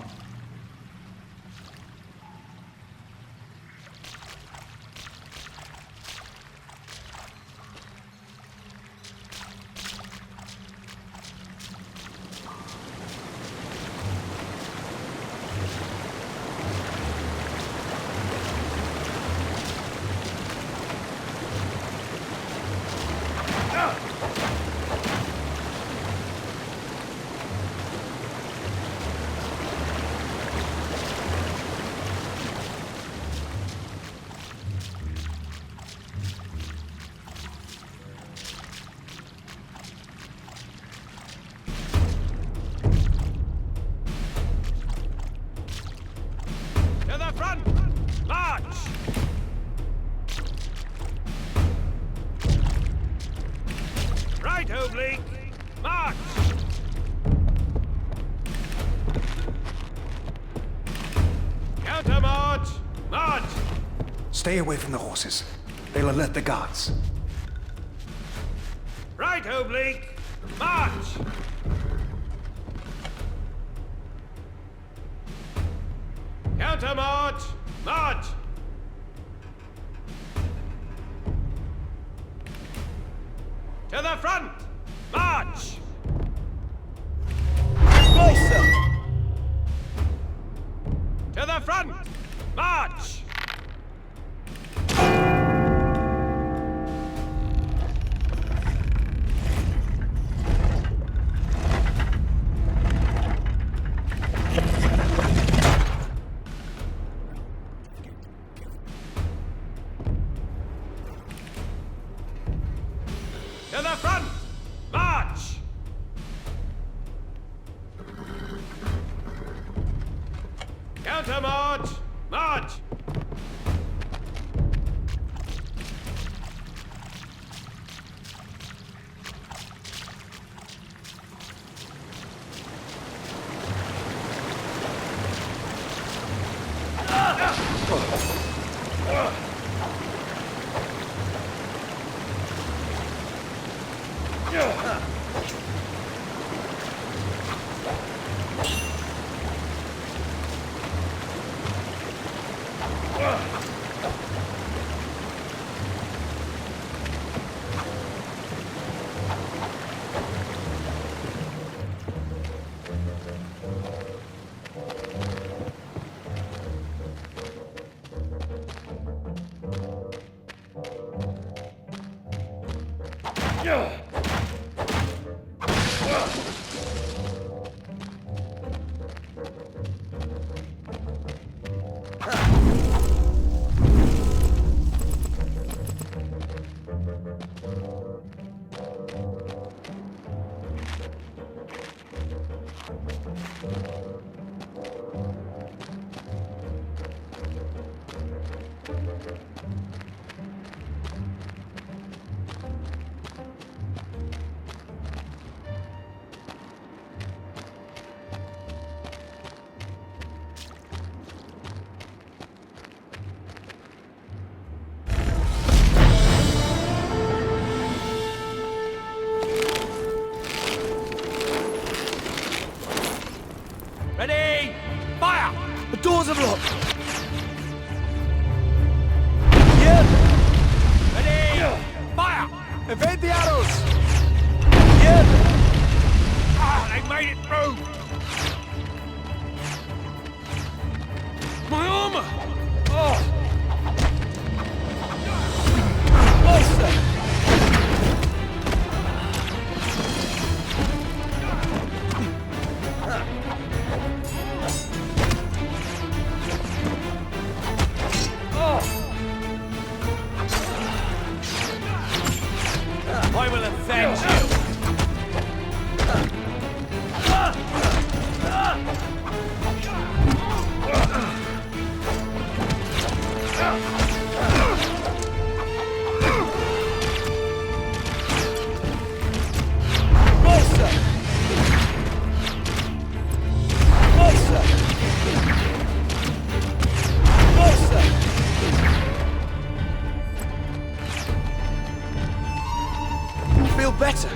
Right, oblique! March! Counter march! March! Stay away from the horses. They'll alert the guards. Right, oblique! March! Counter march! March! To the front! March! Closer! To the front! March! To the front! March! Counter march! March! Ready! Fire! The doors are locked! Yep! Ready! Fire! Evade the arrows! Yep! Ah, they made it through! My armor! Oh! Closer! I will avenge you! Closer! Closer! Closer! Feel better.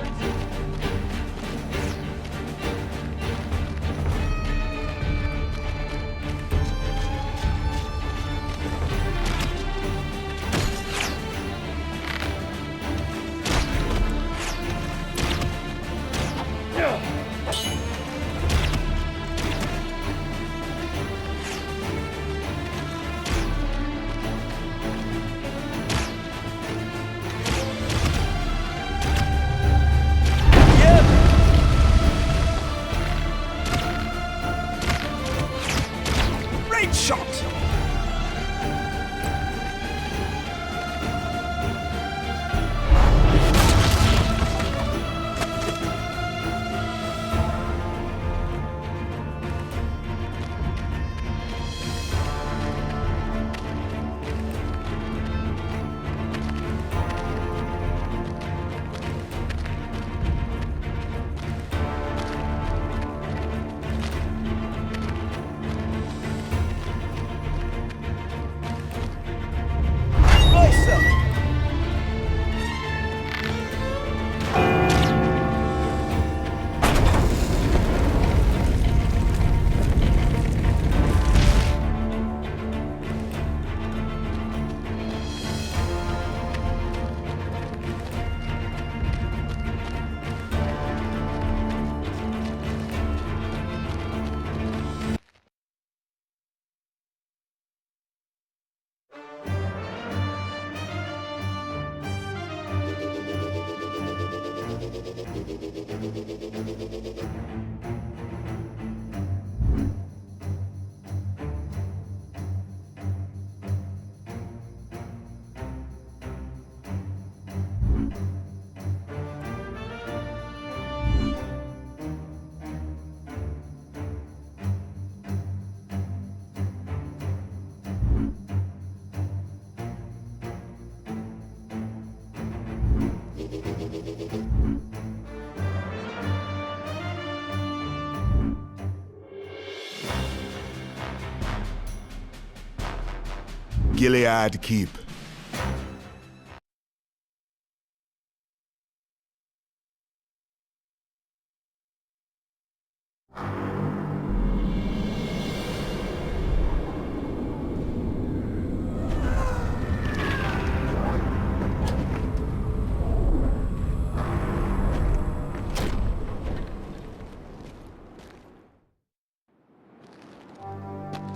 Gilead Keep.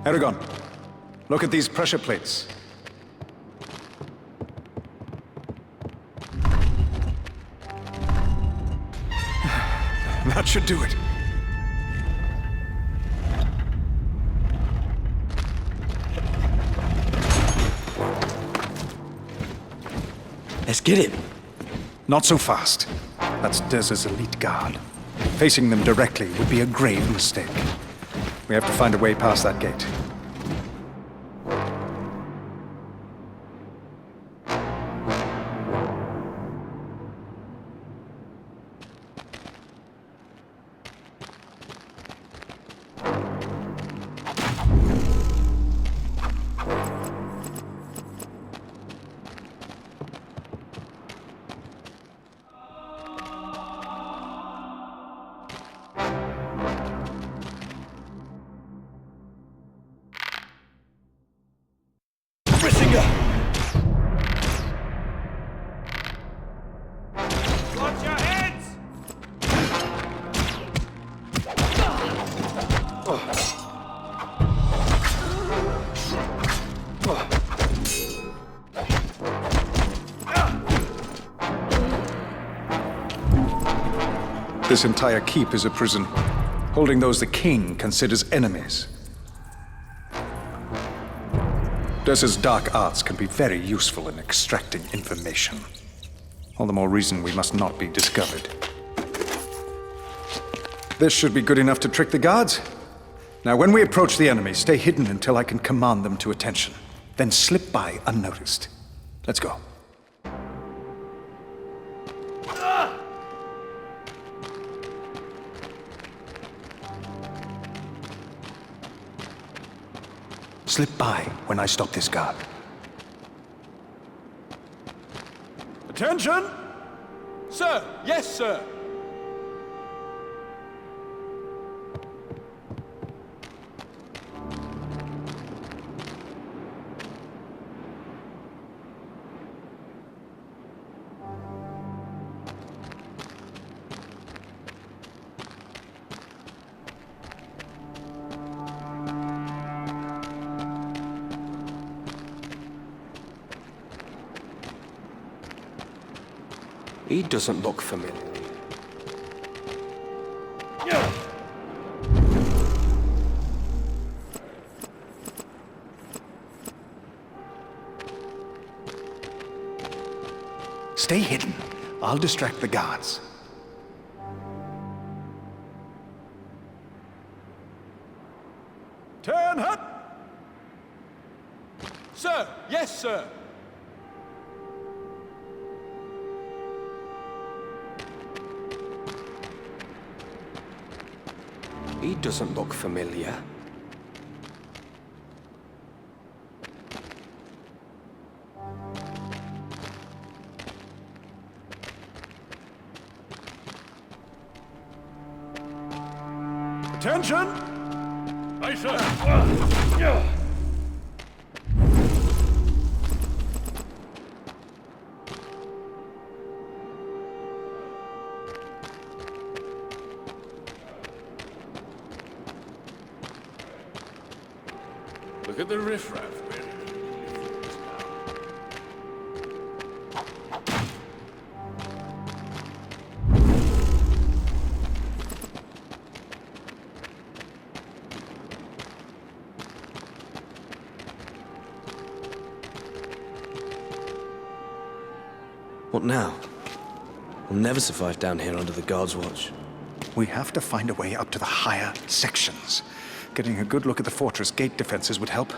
Eragon, look at these pressure plates. That should do it. Let's get him. Not so fast. That's Dez's elite guard. Facing them directly would be a grave mistake. We have to find a way past that gate. Watch your heads! This entire keep is a prison, holding those the king considers enemies. Dez's dark arts can be very useful in extracting information. All the more reason we must not be discovered. This should be good enough to trick the guards. Now, when we approach the enemy, stay hidden until I can command them to attention. Then slip by unnoticed. Let's go. Slip by when I stop this guard. Attention! Sir! Yes, sir! He doesn't look familiar. Stay hidden. I'll distract the guards. Turn hut! Sir! Yes, sir! He doesn't look familiar. Attention! Aye, sir. Look at the riffraff. What now? We'll never survive down here under the guard's watch. We have to find a way up to the higher sections. Getting a good look at the fortress gate defenses would help.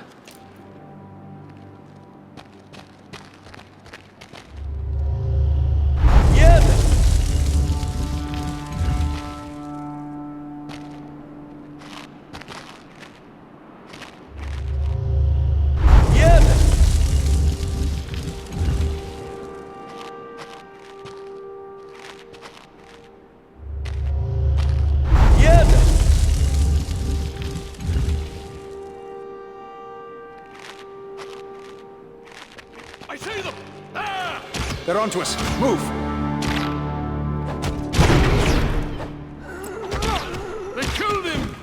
They're onto us. Move! They killed him!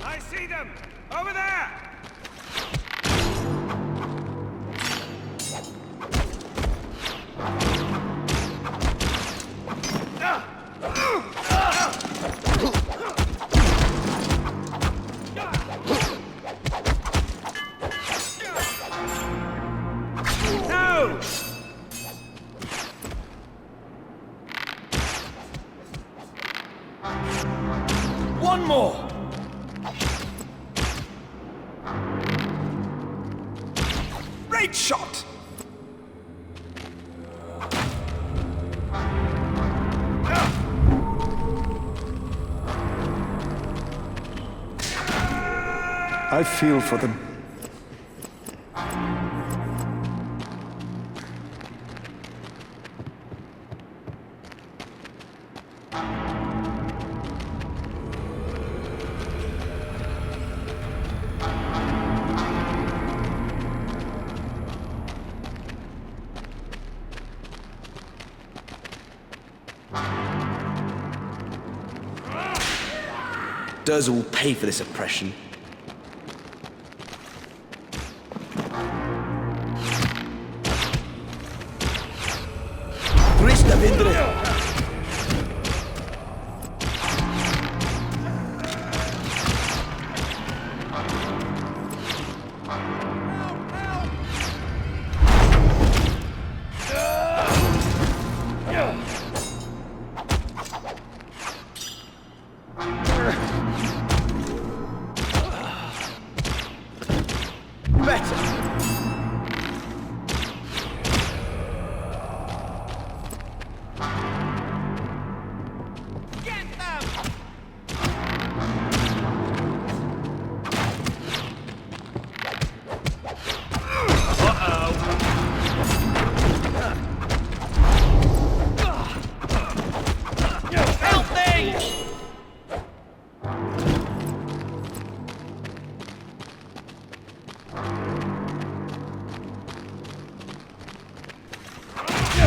I see them! Over there! No! One more! Great shot! I feel for them. Durza will pay for this oppression. Krishna Vindra!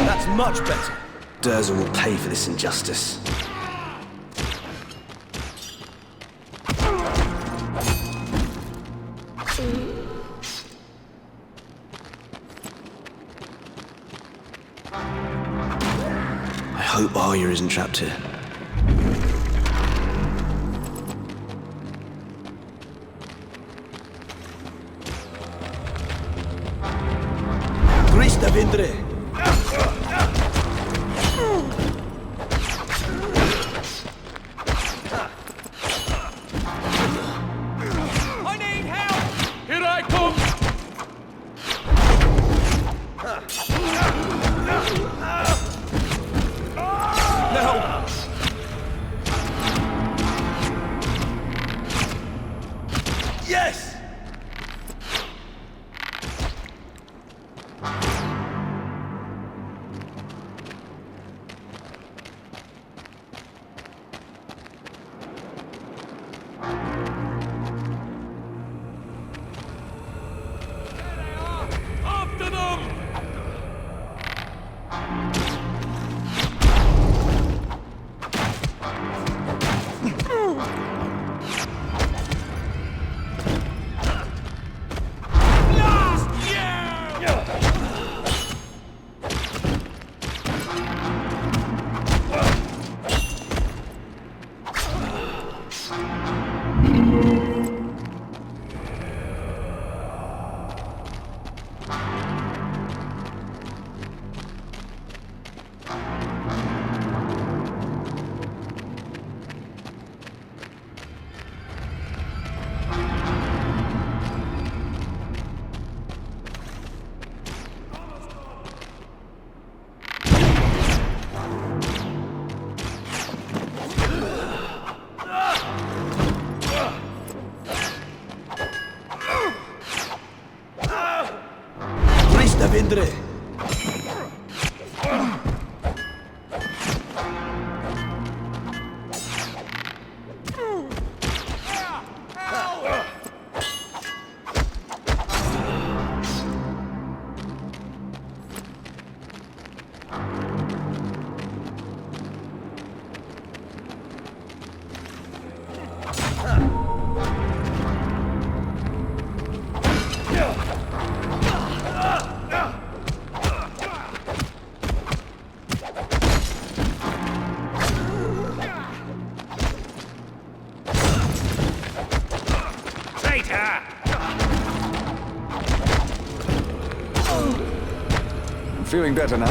That's much better. Durza will pay for this injustice. I hope Arya isn't trapped here. Triste vindre. I need help! Here I come! No! Yes! After them! Triste vindre. I'm feeling better now.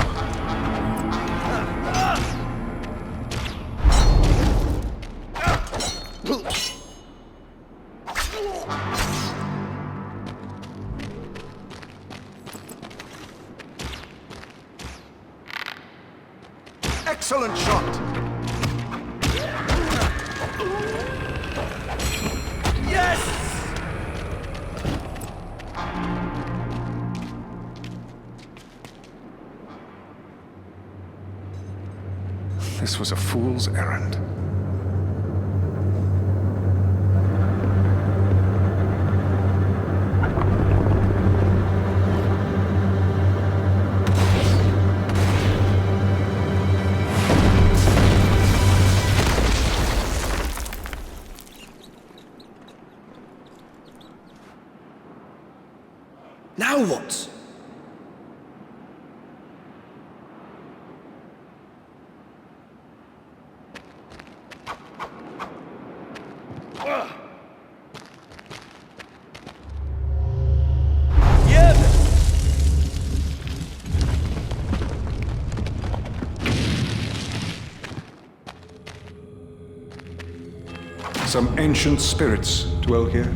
Excellent shot! Yes! This was a fool's errand. Now what? Some ancient spirits dwell here.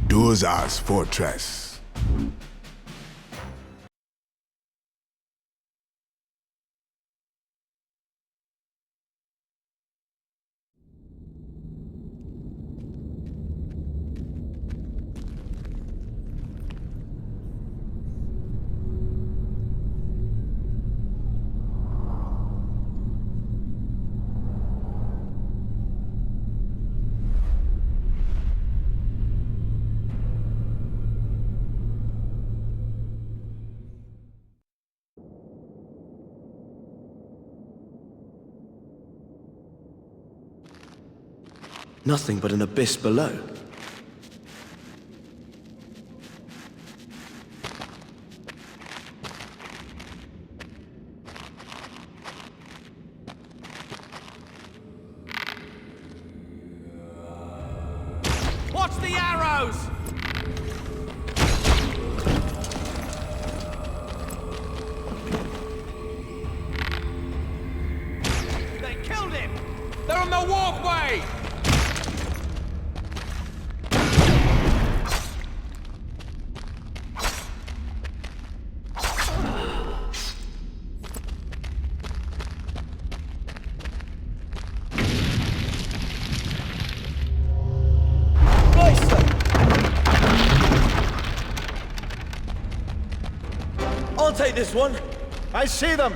Durza's fortress. Nothing but an abyss below. Watch the arrows! They killed him! They're on the walkway! I'll take this one. I see them!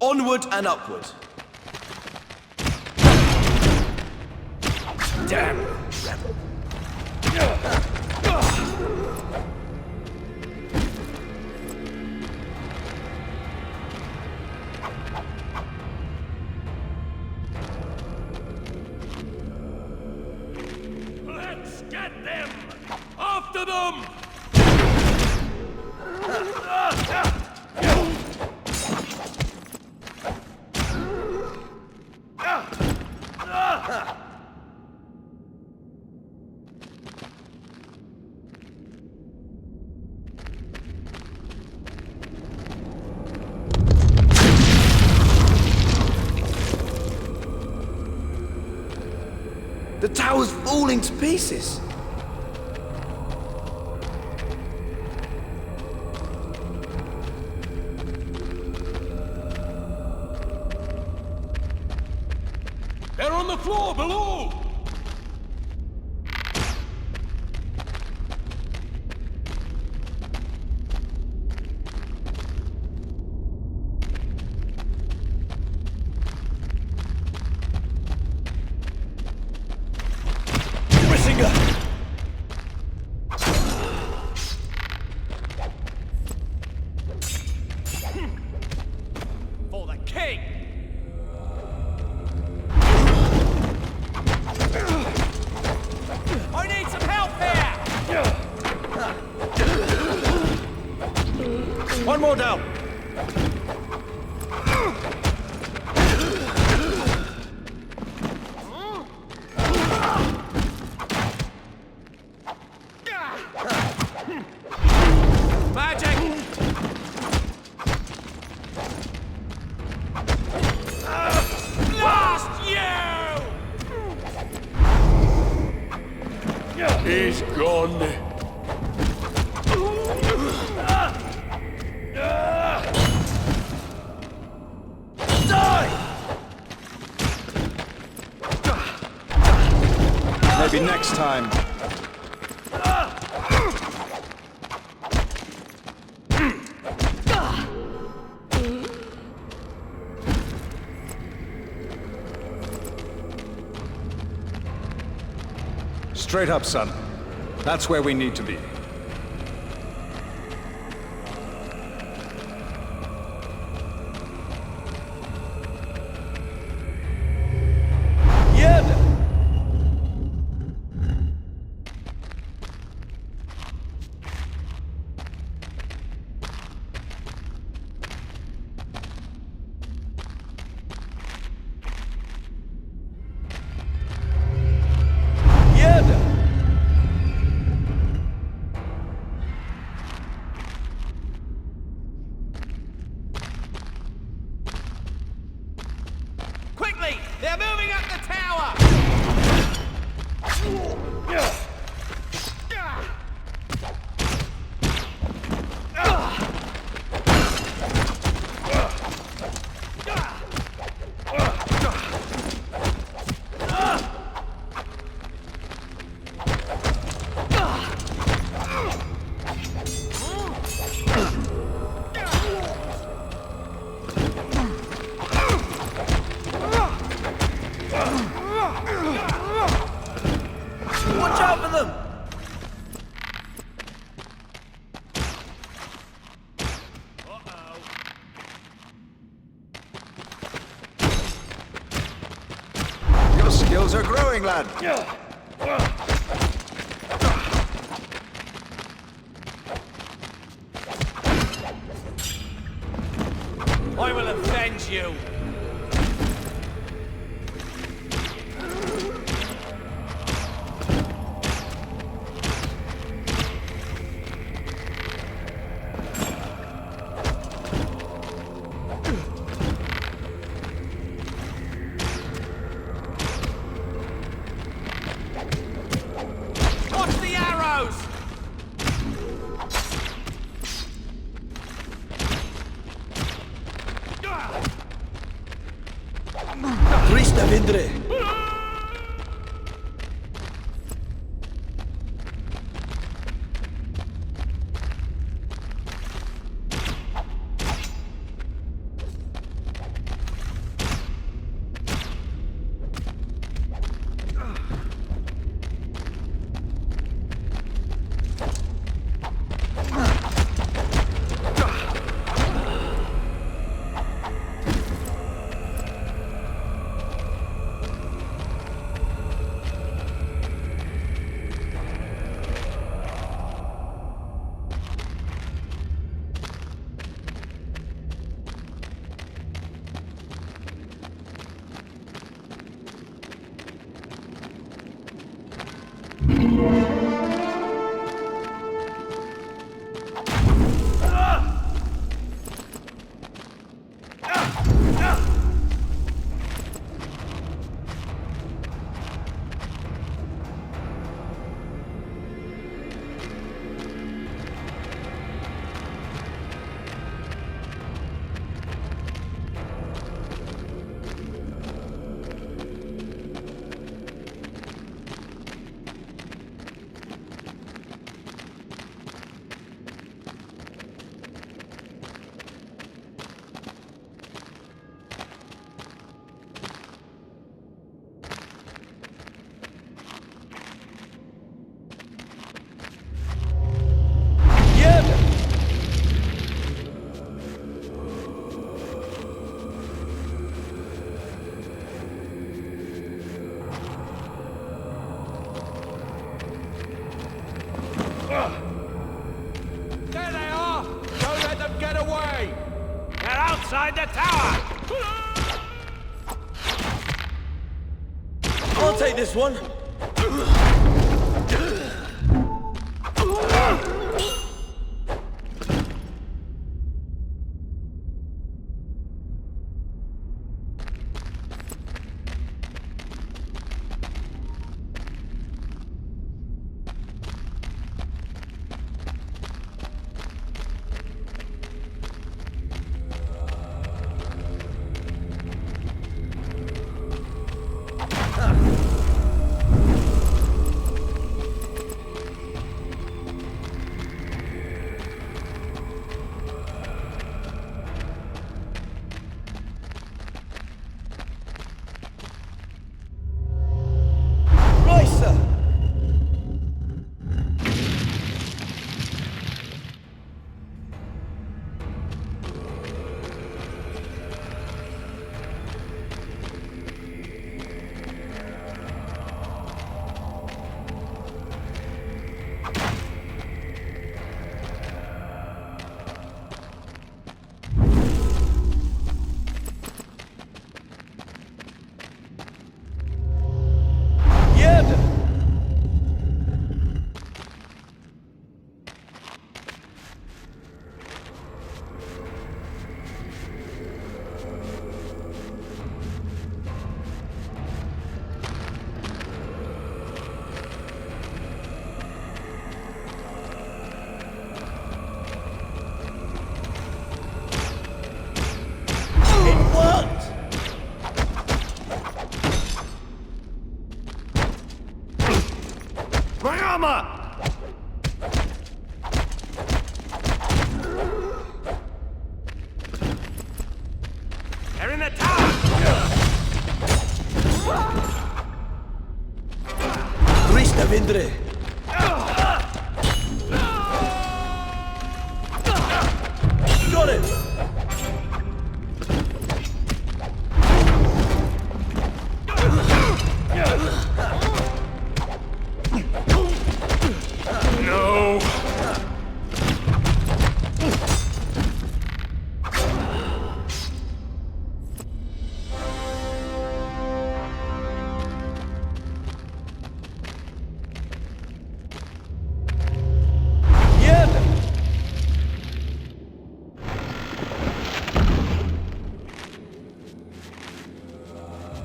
Onward and upward. Damn. Let's get them! After them! The tower's falling to pieces. They're on the floor below! For the king! I need some help here! One more down! Magic! Blast you! He's gone. Maybe next time. Straight up, son. That's where we need to be. Quickly! They're moving up the tower! Fires are growing, lad. I will avenge you! Watch the arrows! Krista Vindre! There they are! Don't let them get away! They're outside the tower! I'll take this one. They're in the tower! Krista Vindre! Got him!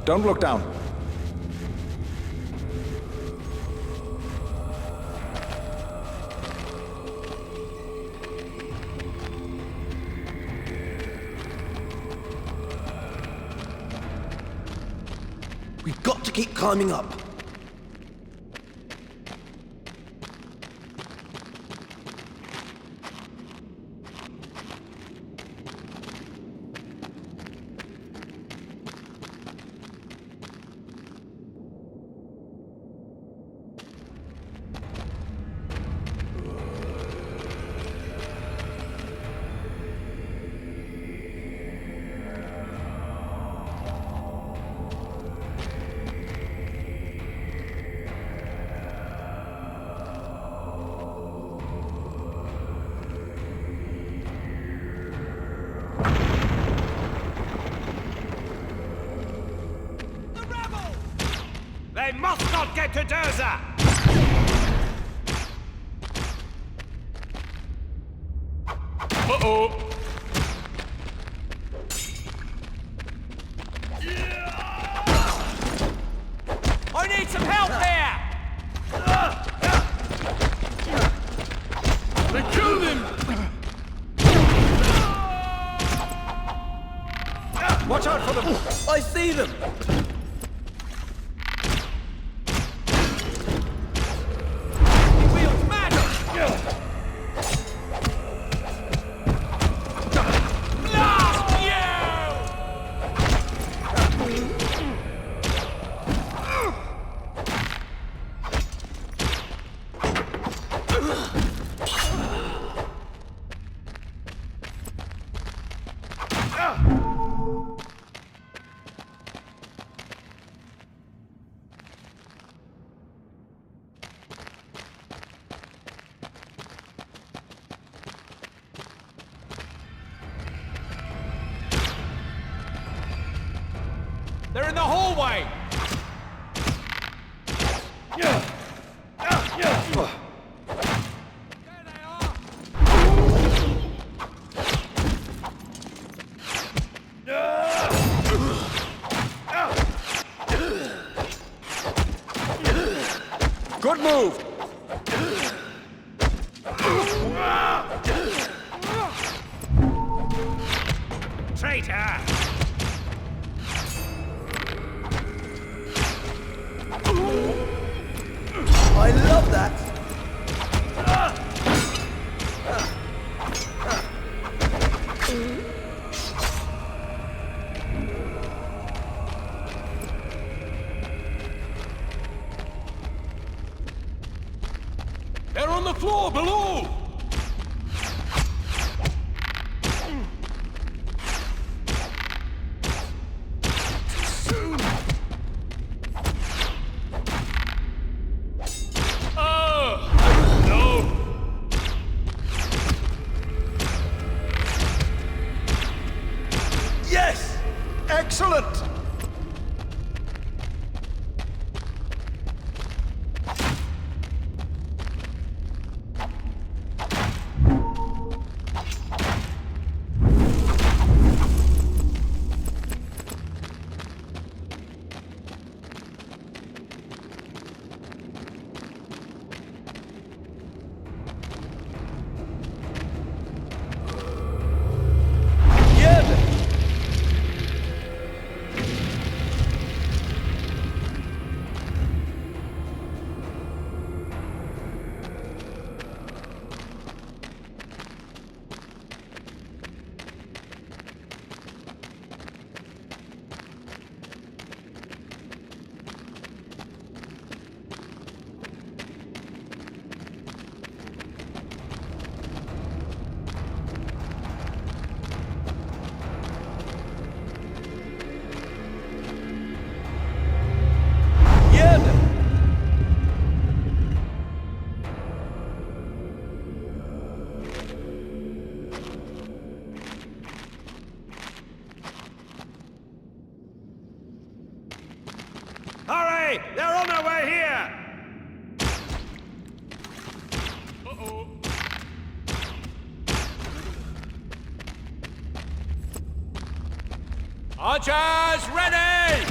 Don't look down. We've got to keep climbing up. They must not get to Durza! Uh-oh! I need some help here! They killed him! Watch out for them! I see them! They're in the hallway! Good move! Traitor! I love that! They're on the floor below! Yes! Excellent! Hurry! They're on their way here! Uh-oh! Archers, ready!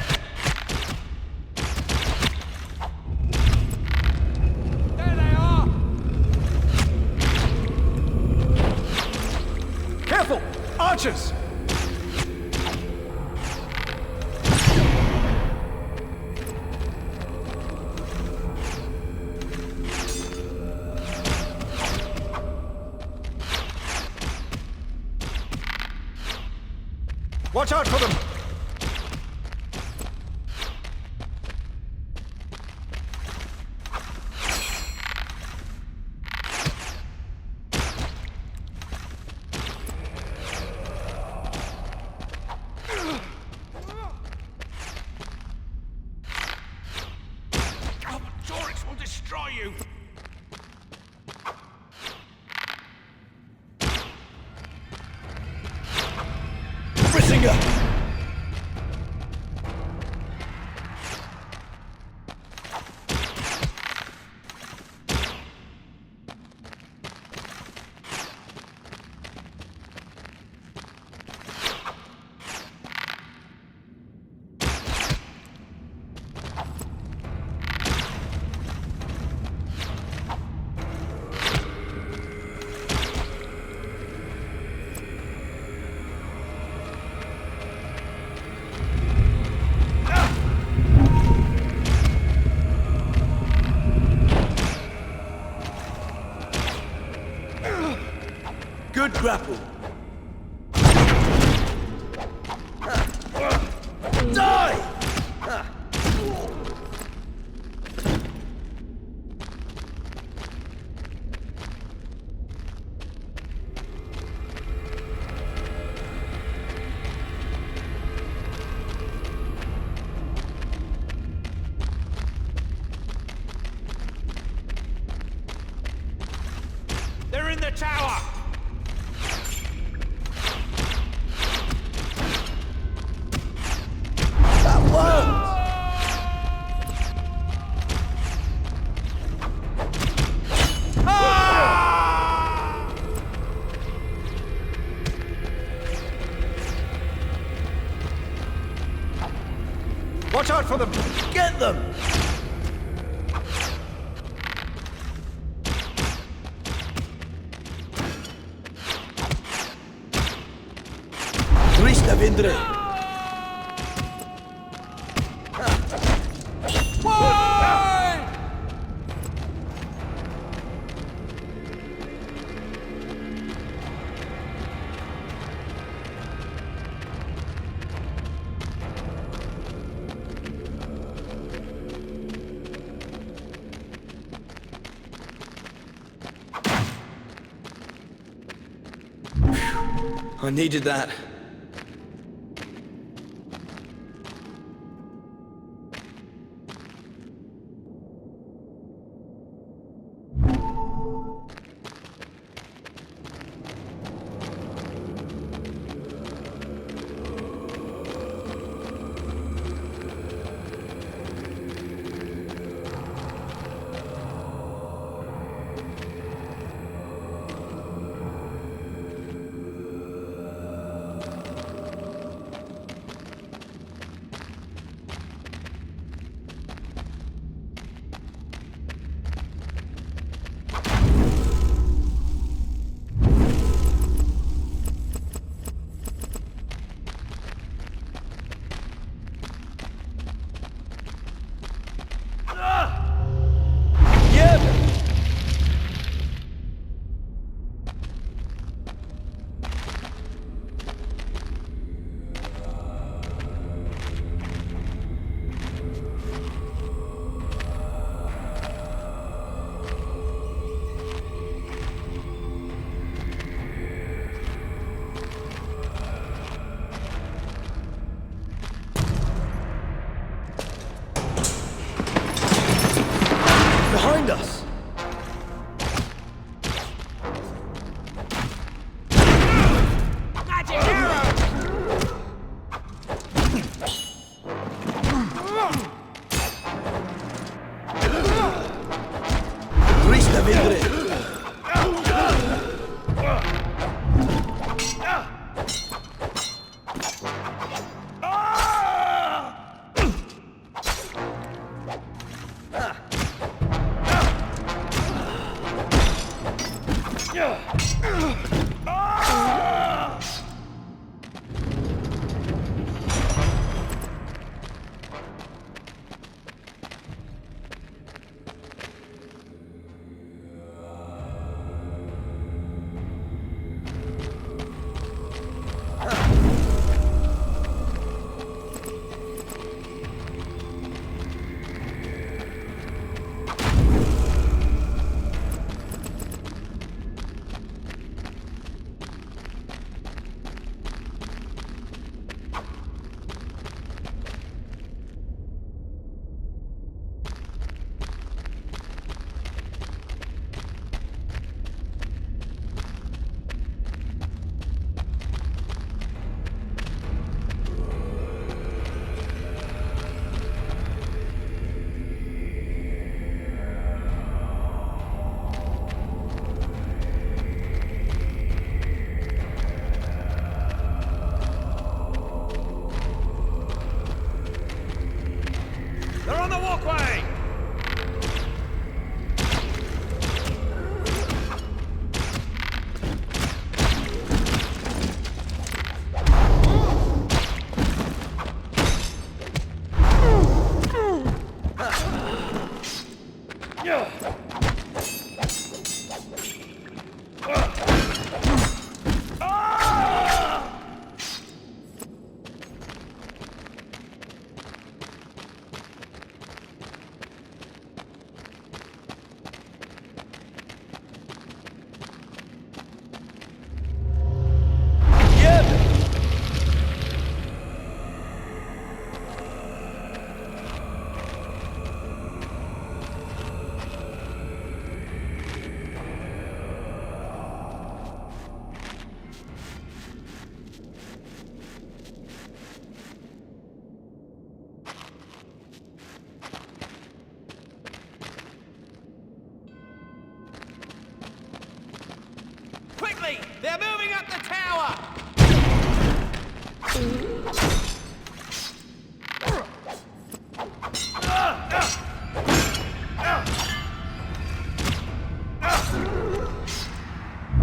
Archers! Watch out for them! Galbatorix will destroy you! Good grapple. Die! They're in the tower! Watch out for them! Get them! Trista Vindre! I needed that. Behind us! Magic arrow! Trista Vindre! They're moving up the tower!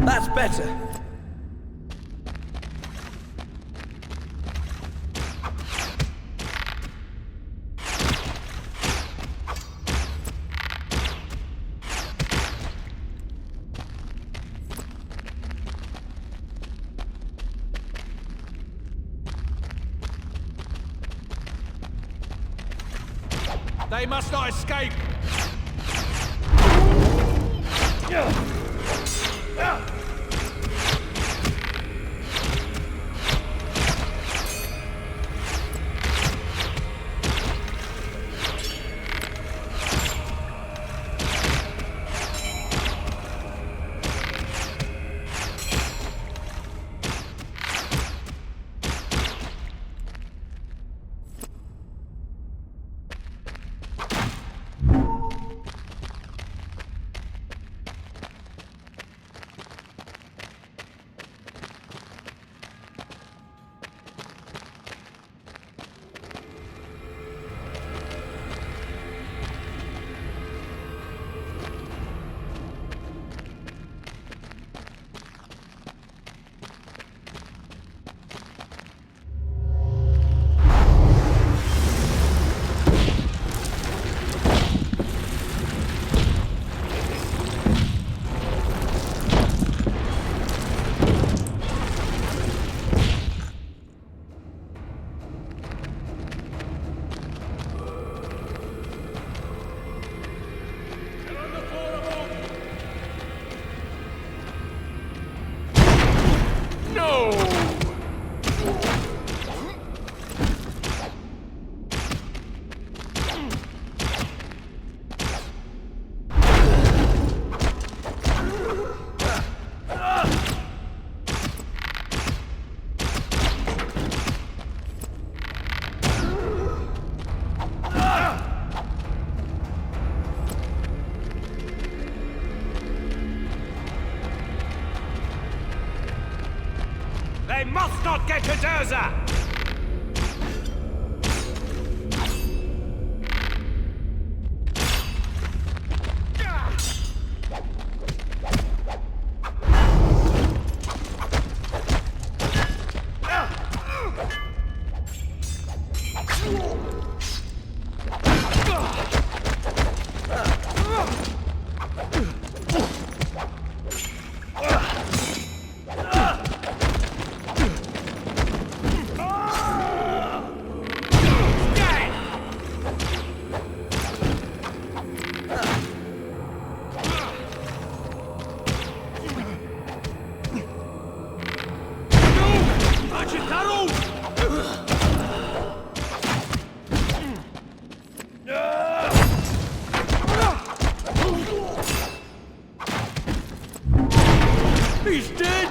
That's better. They must not escape! They must not get to Durza! He's dead!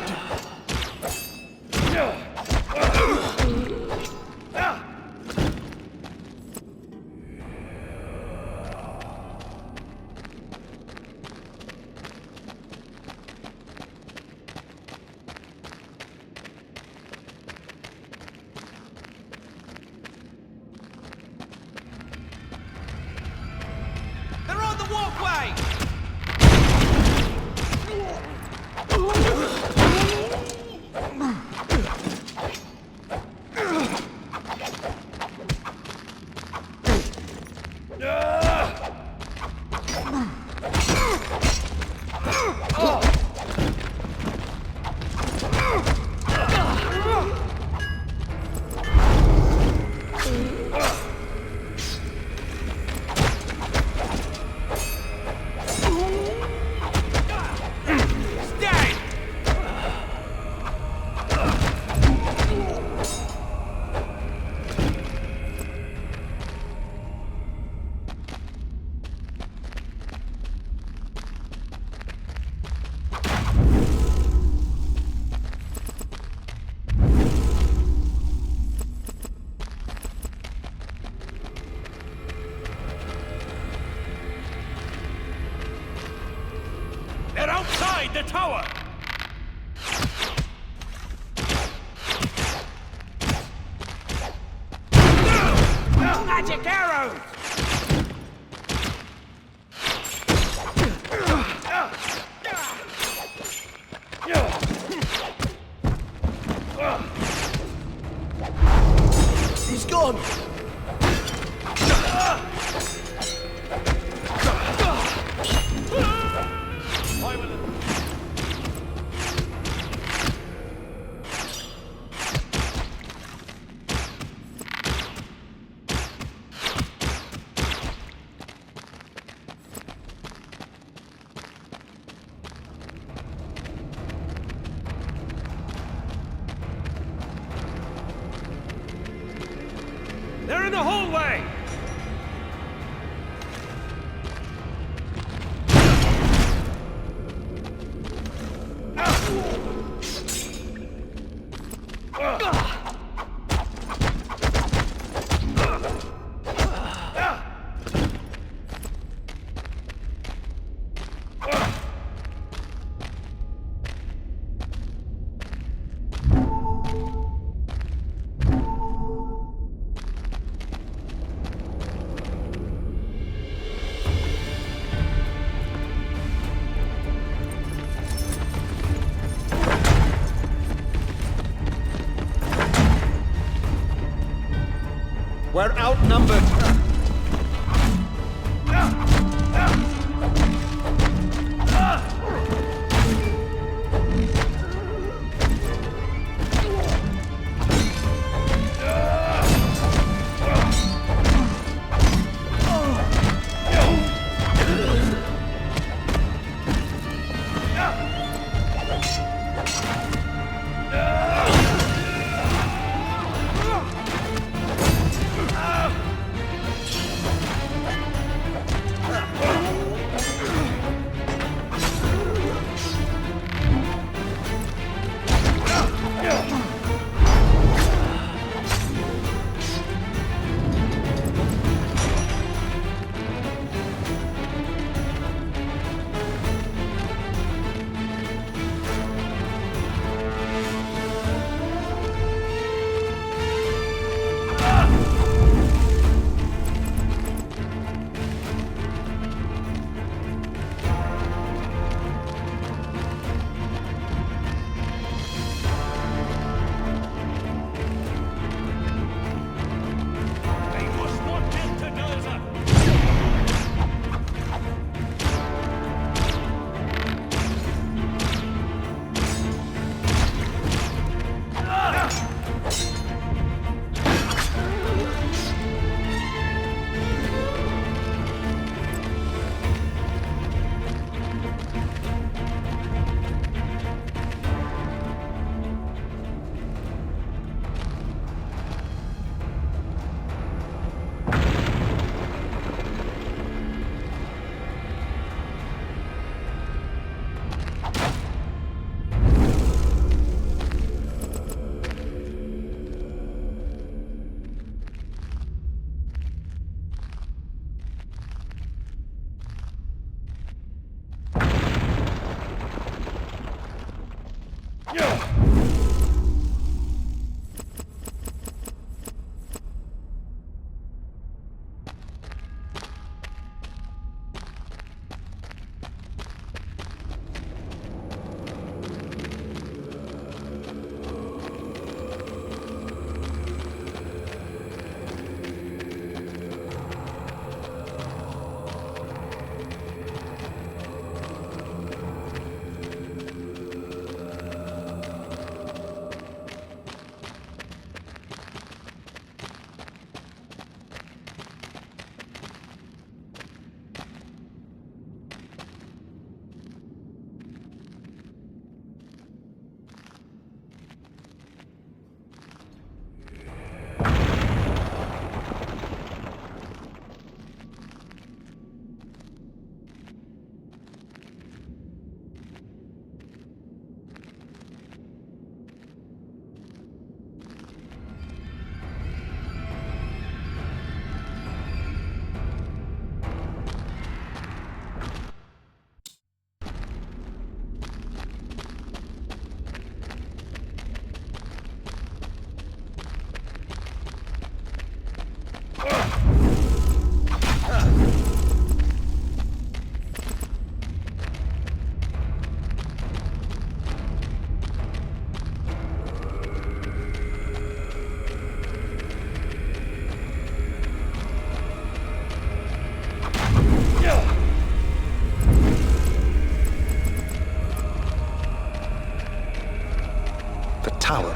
They're on the walkway! They're outside the tower! magic arrows! He's gone! They're in the hallway! We're outnumbered.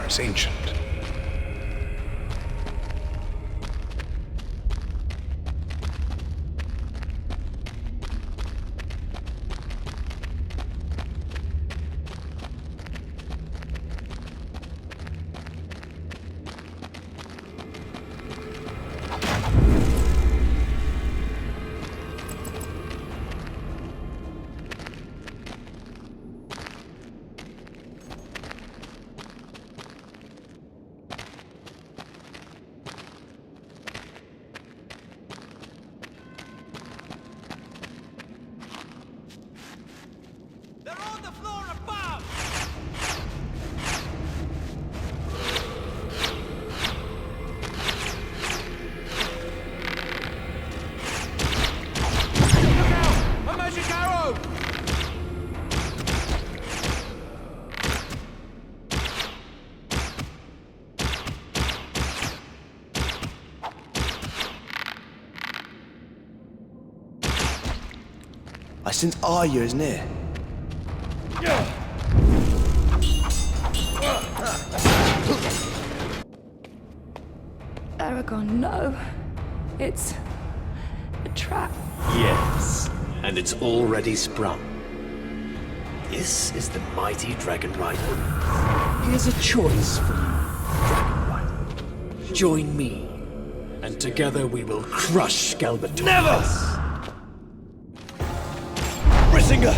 is ancient. I sense Arya is near. Eragon, no. It's a trap. Yes, and it's already sprung. This is the mighty Dragon Rider. Here's a choice for you, Dragon Rider. Join me, and together we will crush Galbatorix. Never! Brisinga!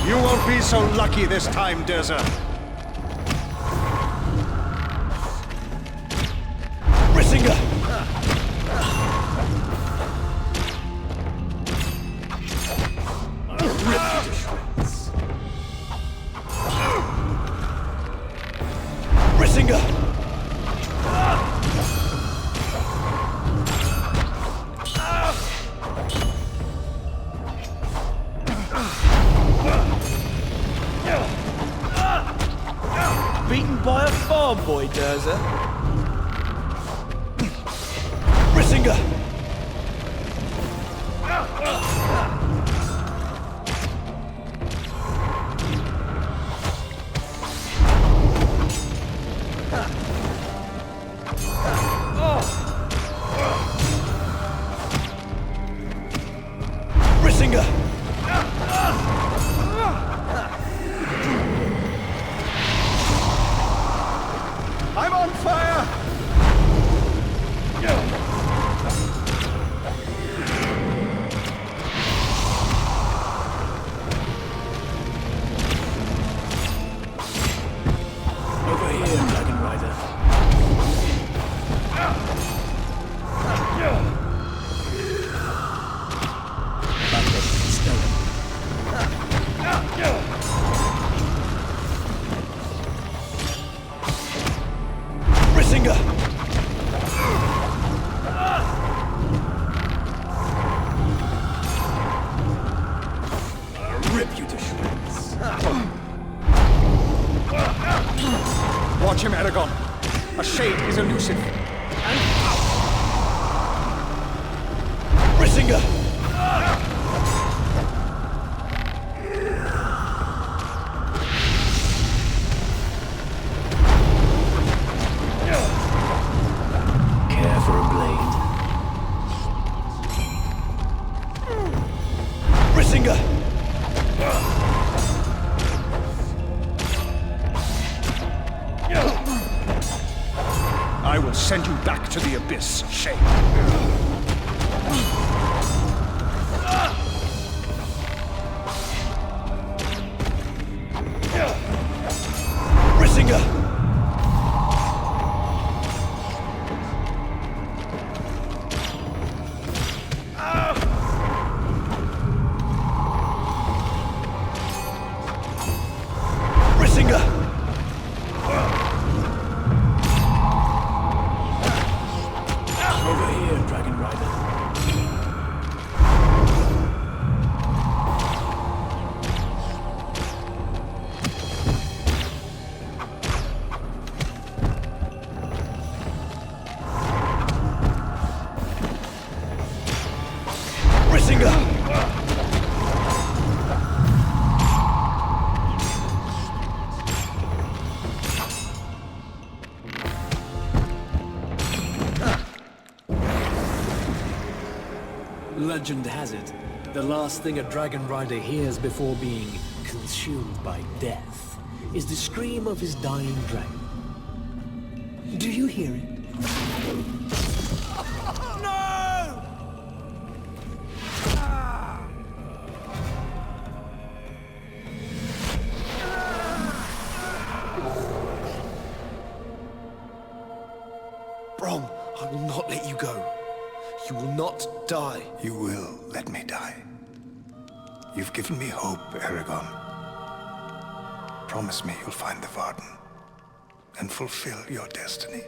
You won't be so lucky this time, Durza. Brisinga! Brisinga! Beaten by a farm boy, Durza. Brisinga! Brisinga! I'm on fire! Over here, Dragon Rider. Brisinga! I'll rip you to shreds. Watch him, Eragon. A shade is elusive. Brisinga! Care for a blade. Brisinga! I will send you back to the abyss, Shade. Brisinga! Brisinga! Over here, Dragon Legend has it, the last thing a dragon rider hears before being consumed by death is the scream of his dying dragon. Do you hear it? Brom, I will not let you go. You will not die. You will let me die. You've given me hope, Eragon. Promise me you'll find the Varden and fulfill your destiny.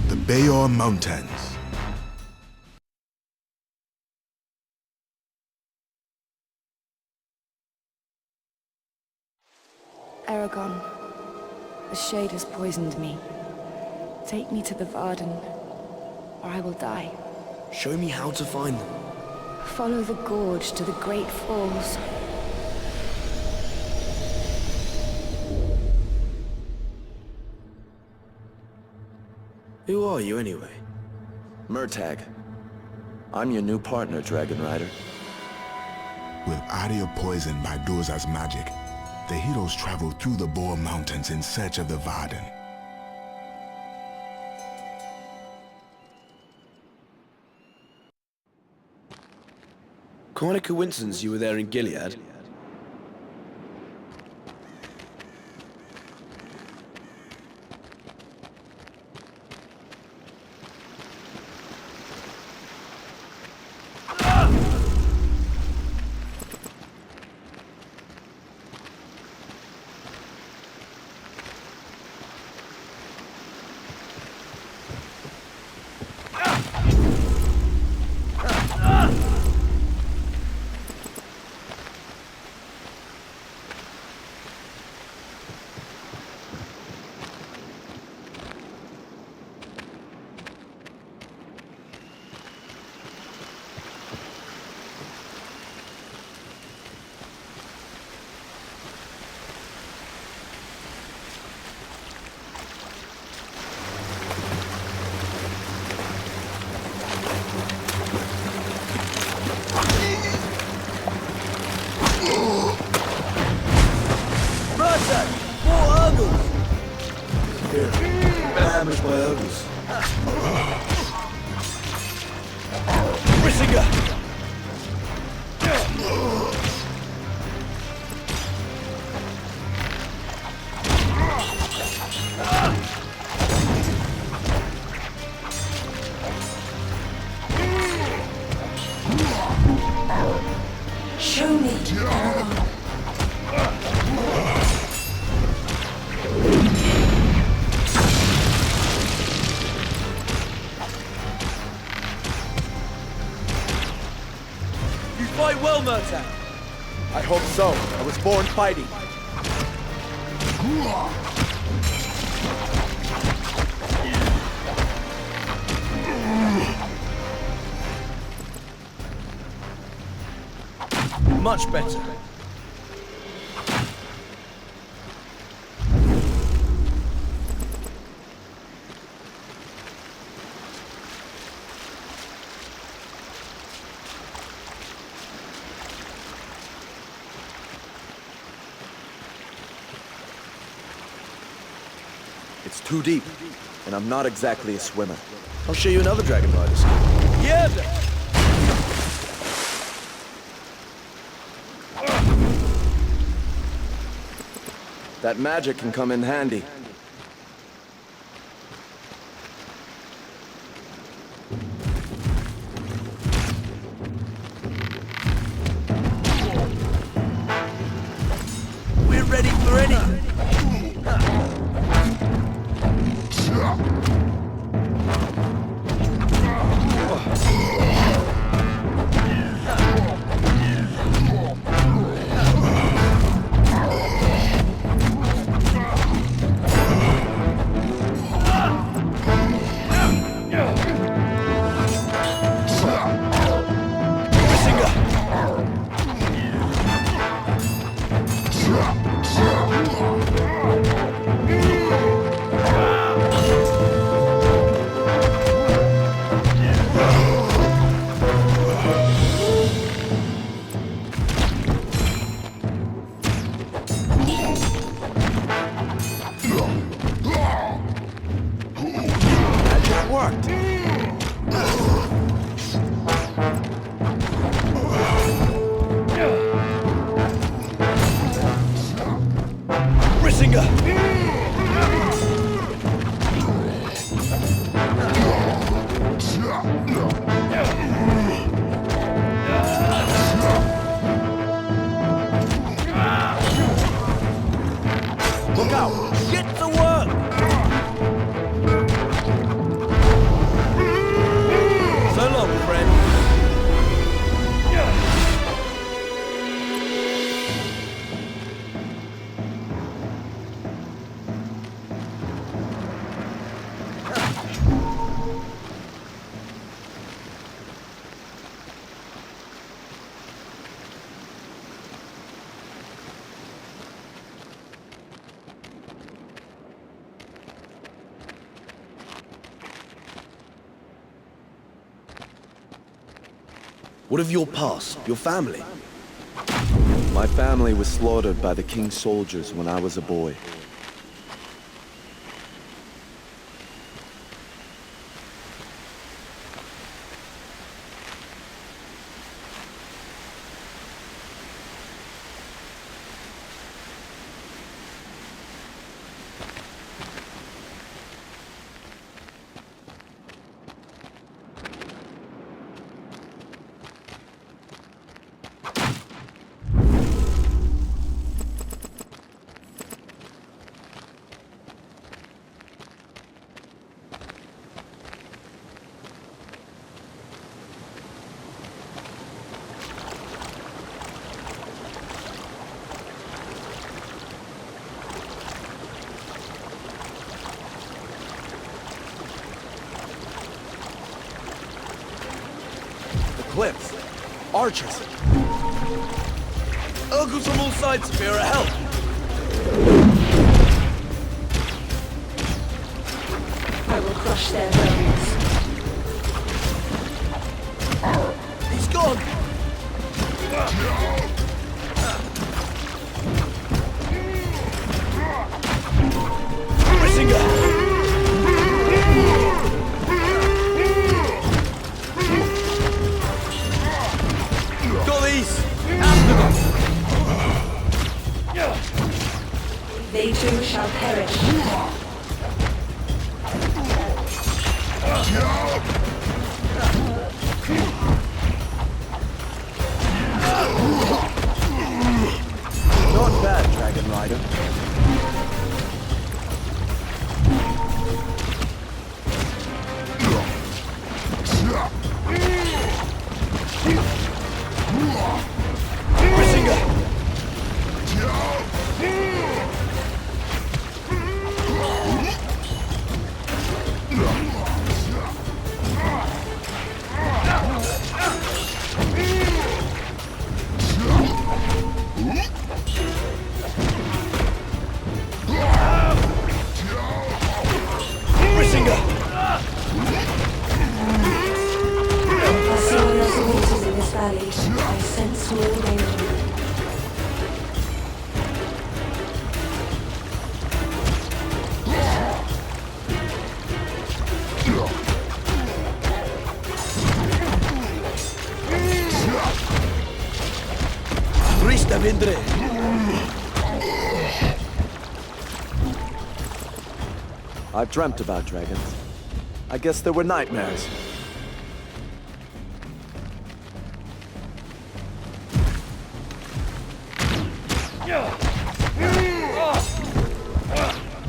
The Bayor Mountains. Eragon, the shade has poisoned me. Take me to the Varden, or I will die. Show me how to find them. Follow the gorge to the Great Falls. Who are you, anyway? Murtagh. I'm your new partner, Dragon Rider. With Aria poisoned by Durza's magic, the heroes travel through the Bayor Mountains in search of the Varden. Quite a coincidence you were there in Gilead. Damaged by others. Show me, Eragon. You fight well, Murtagh. I hope so. I was born fighting. Much better. It's too deep, and I'm not exactly a swimmer. I'll show you another Dragon Rider skill. Yeah! That magic can come in handy. We're ready for anything. What of your past, your family? My family was slaughtered by the king's soldiers when I was a boy. Cliffs. Archers. Urgles from all sides of me are a help. I will crush their bones. He's gone. They too shall perish. Not bad, Dragon Rider. valley. I sense no danger. Rista Vindre! I've dreamt about dragons. I guess they were nightmares.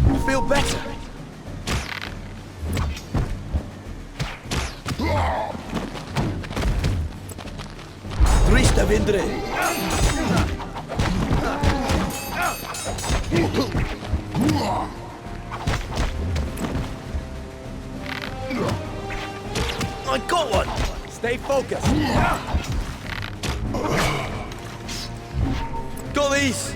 I feel better. Rista Vindre! I got one! Stay focused! Go these!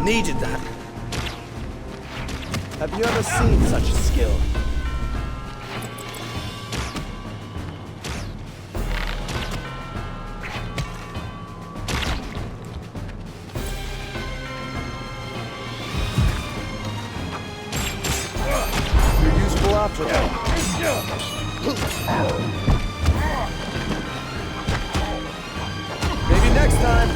Needed that. Have you ever seen such a skill? After all. Maybe next time.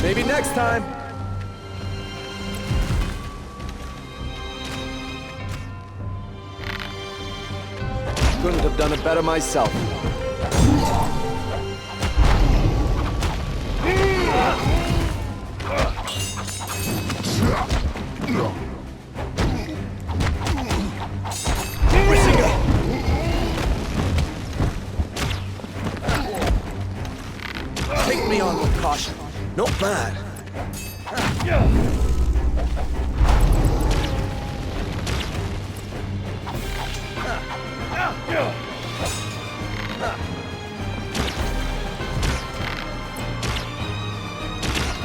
Maybe next time. Couldn't have done it better myself. Take me on with caution. Not bad.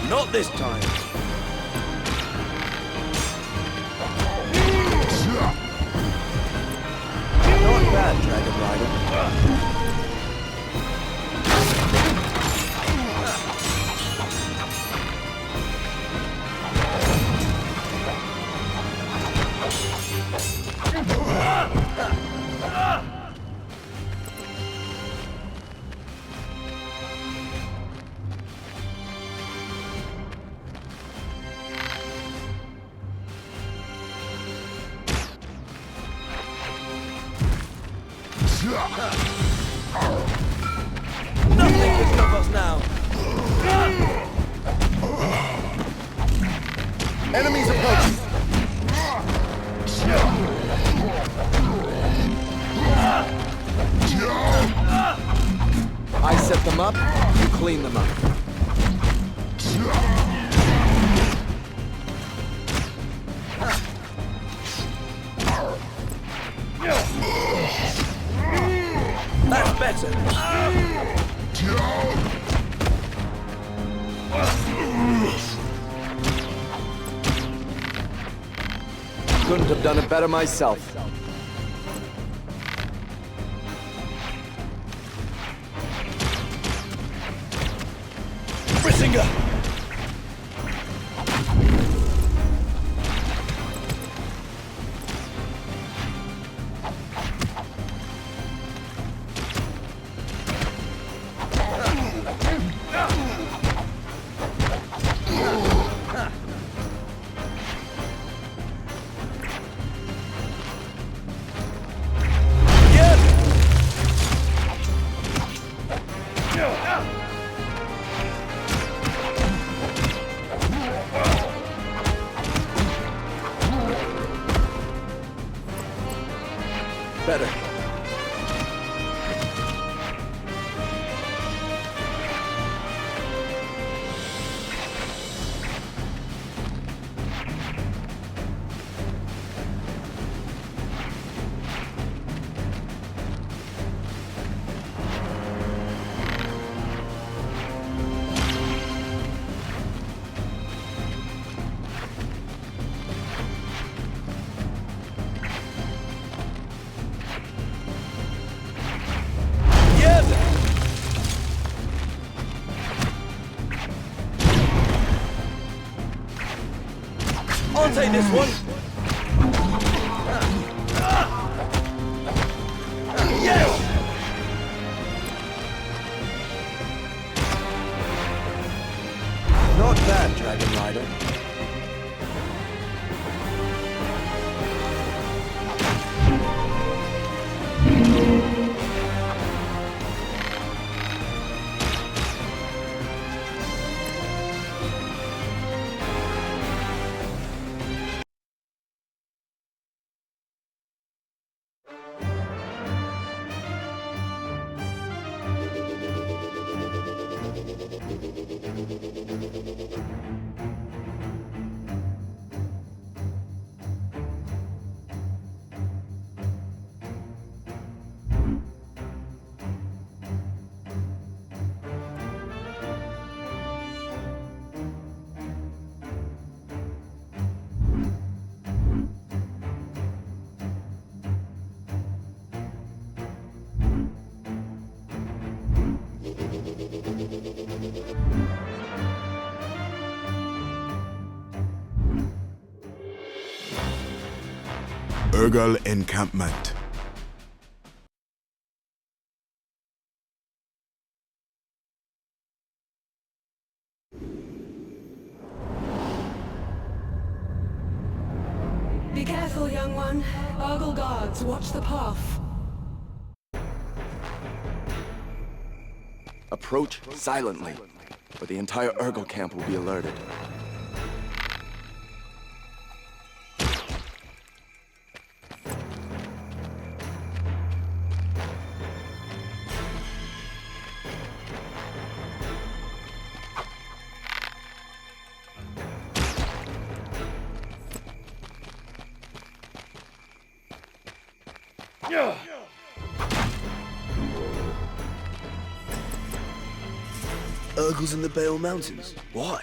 Not this time. Not bad, Dragon Rider. Nothing can stop us now. Enemies approaching. I set them up, you clean them up. That's better. Couldn't have done it better myself. Brissinger! take this one. Yes! Not bad, Dragon Rider. Urgal encampment. Be careful, young one. Urgal guards, watch the path. Approach silently, or the entire Urgal camp will be alerted. Urgals in the Bale Mountains. Why?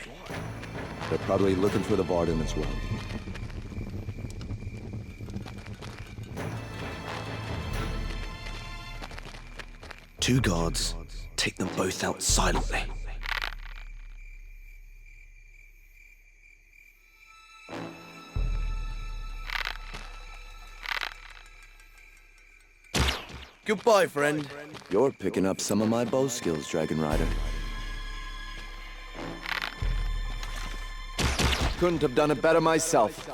They're probably looking for the Varden as well. Two guards. Take them both out silently. Goodbye, friend. You're picking up some of my bow skills, Dragon Rider. Couldn't have done it better myself.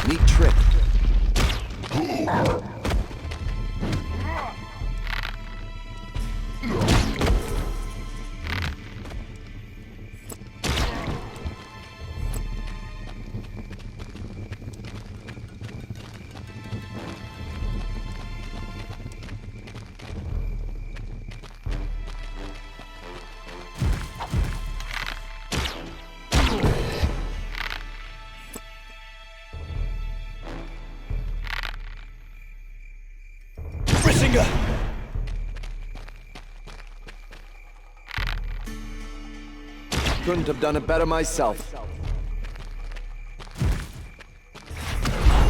Neat trick. Couldn't have done it better myself.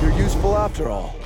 You're useful after all.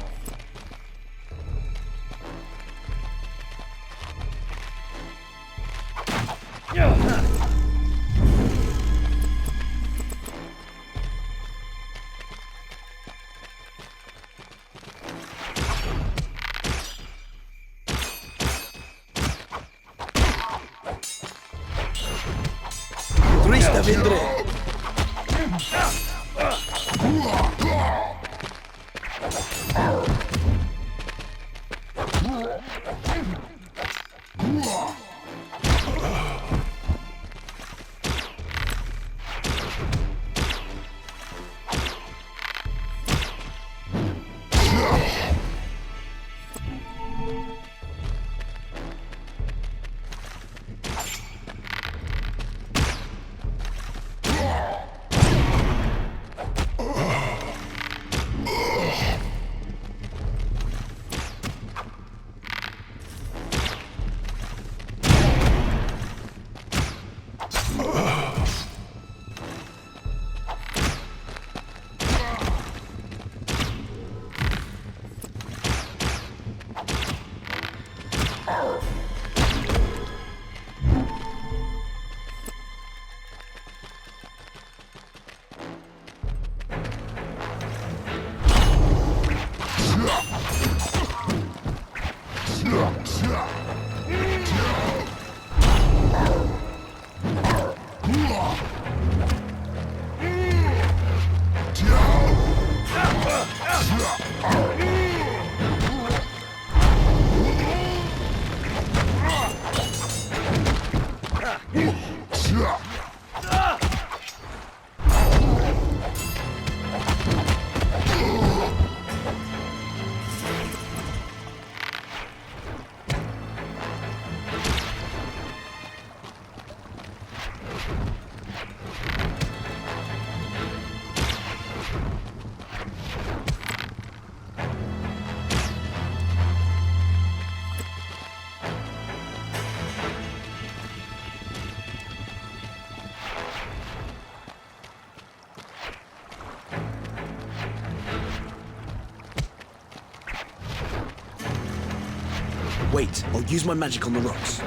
Wait, I'll use my magic on the rocks.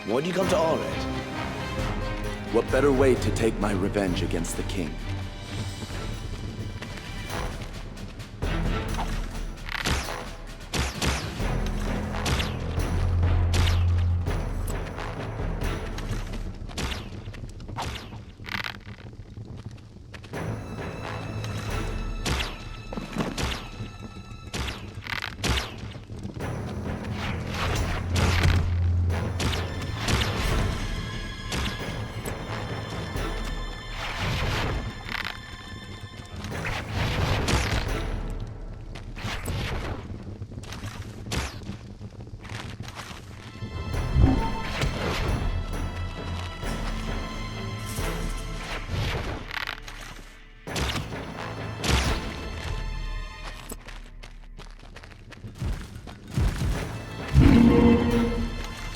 Why'd you come to Daret? What better way to take my revenge against the king?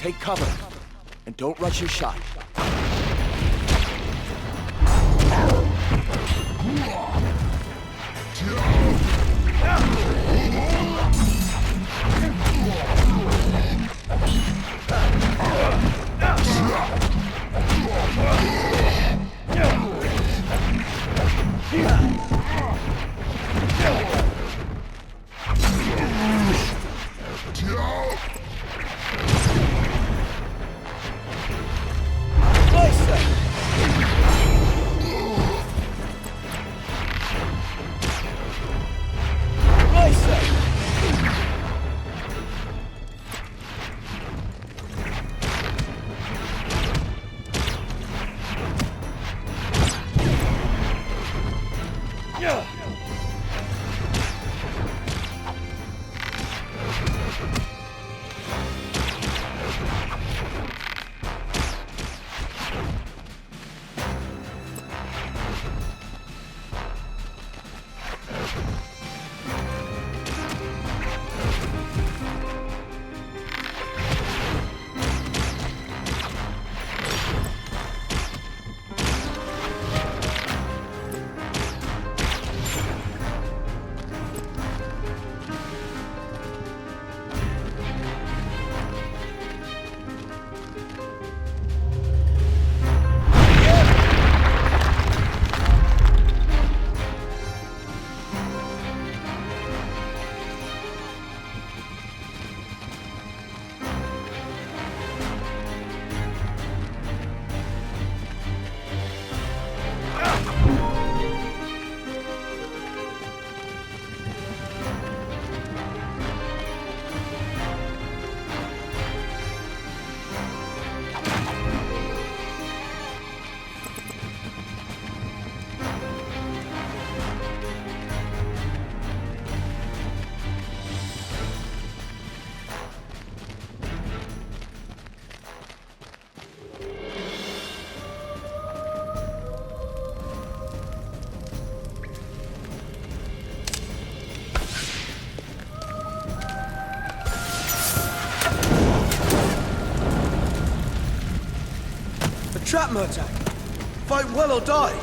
Take cover, and don't rush your shot. Murtagh? Fight well or die!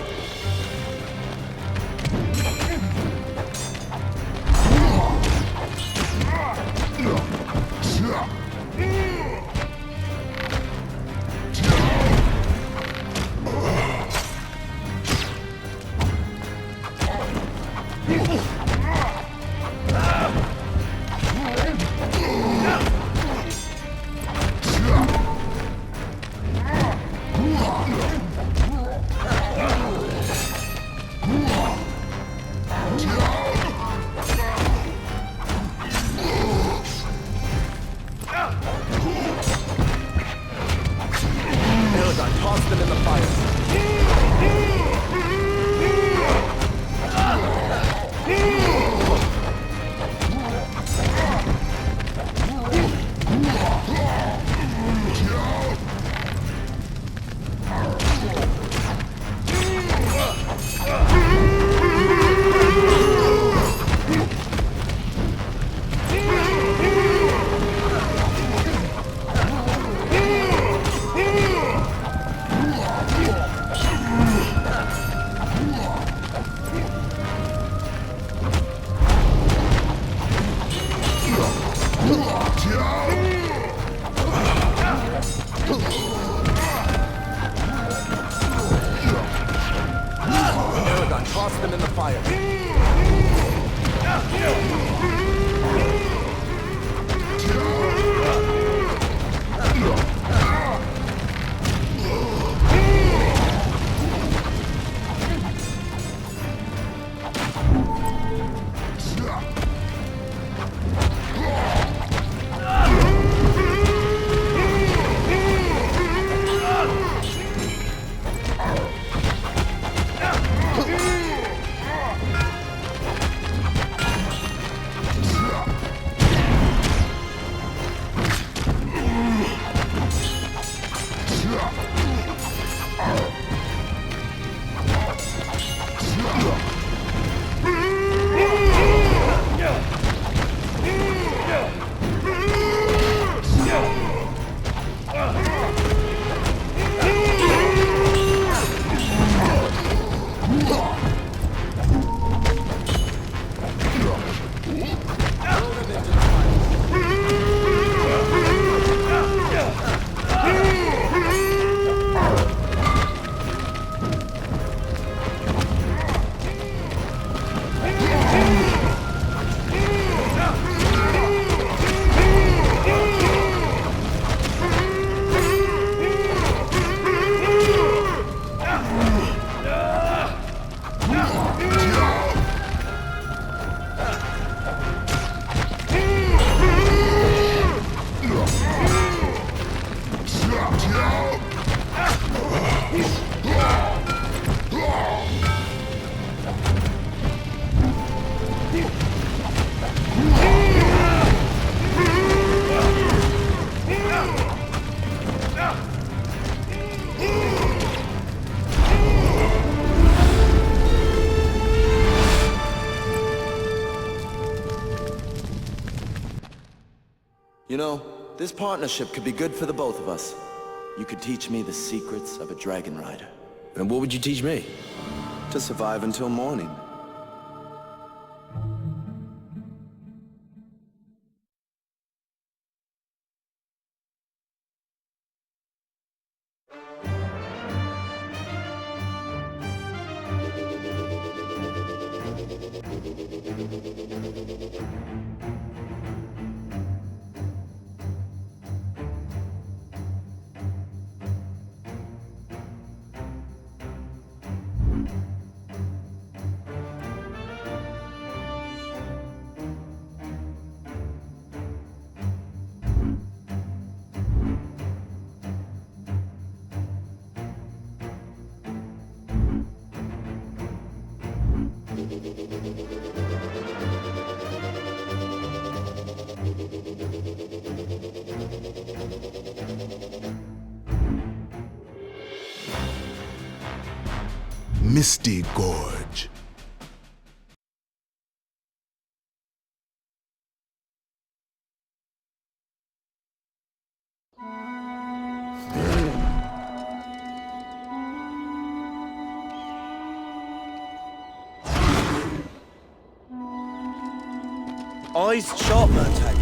Eragon, toss them in the fire. Eragon, toss them in the fire. You know, this partnership could be good for the both of us. You could teach me the secrets of a dragon rider. And what would you teach me? To survive until morning. Misty Gorge. Eyes sharp, man, tag.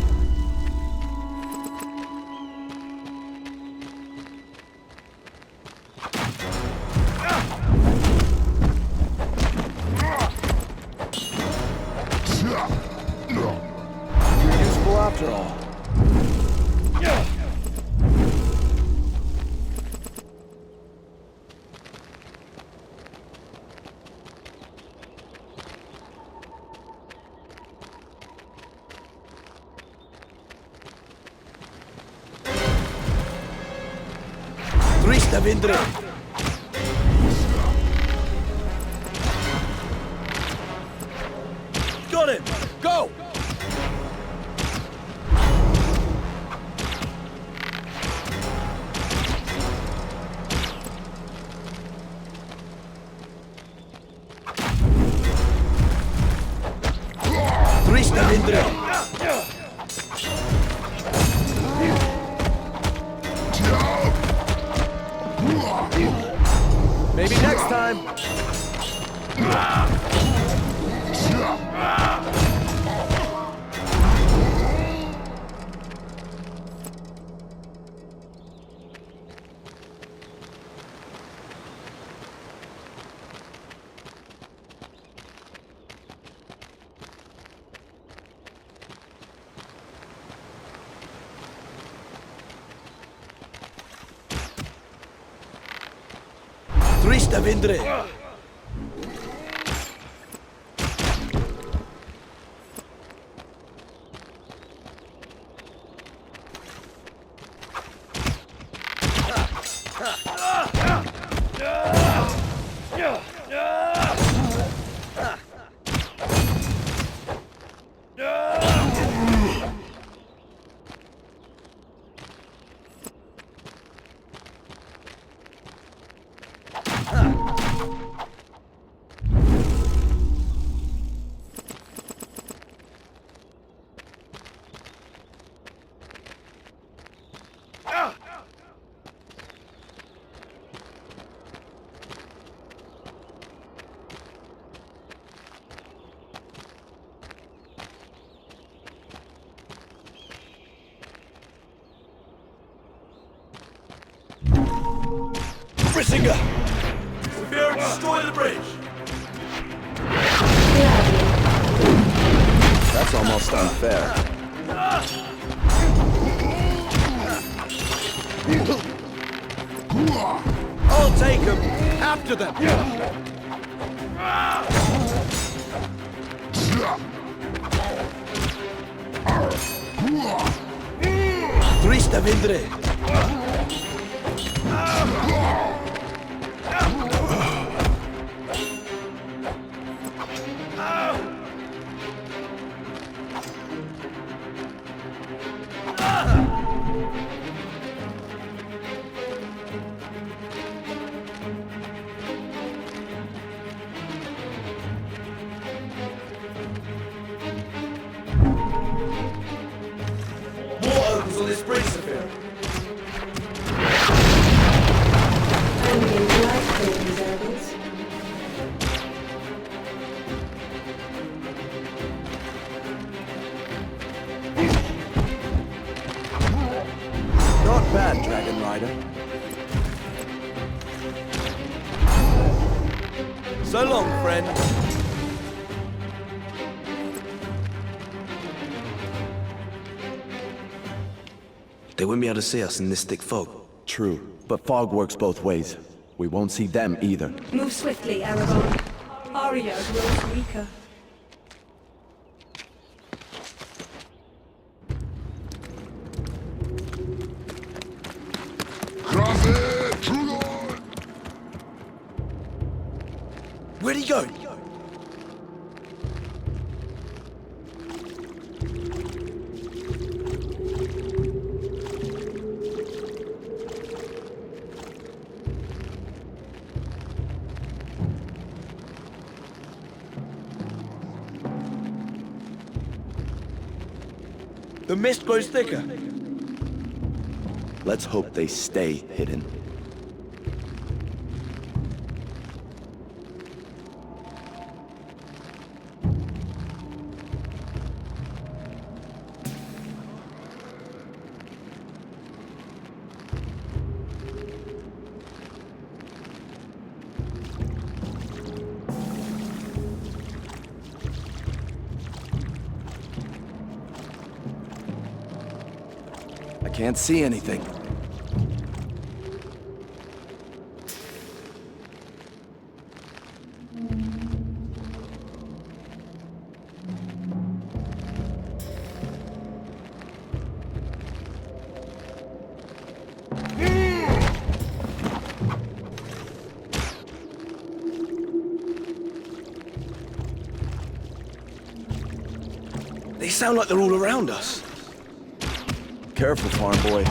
Useful after all. Vindre. Got him! Go! Trista Vindre. Maybe next time. Trista Vindre. Brissinger! Prepare to destroy the bridge! That's almost unfair. I'll take him! After them! Trista Vindre! On this bridge, Sophia. Not bad, Dragon Rider. So long, friend. They wouldn't be able to see us in this thick fog. True, but fog works both ways. We won't see them either. Move swiftly, Eragon. Arya grows weaker. Where'd he go? The mist grows thicker. Let's hope they stay hidden. Can't see anything. They sound like they're all around us. Careful, farm boy.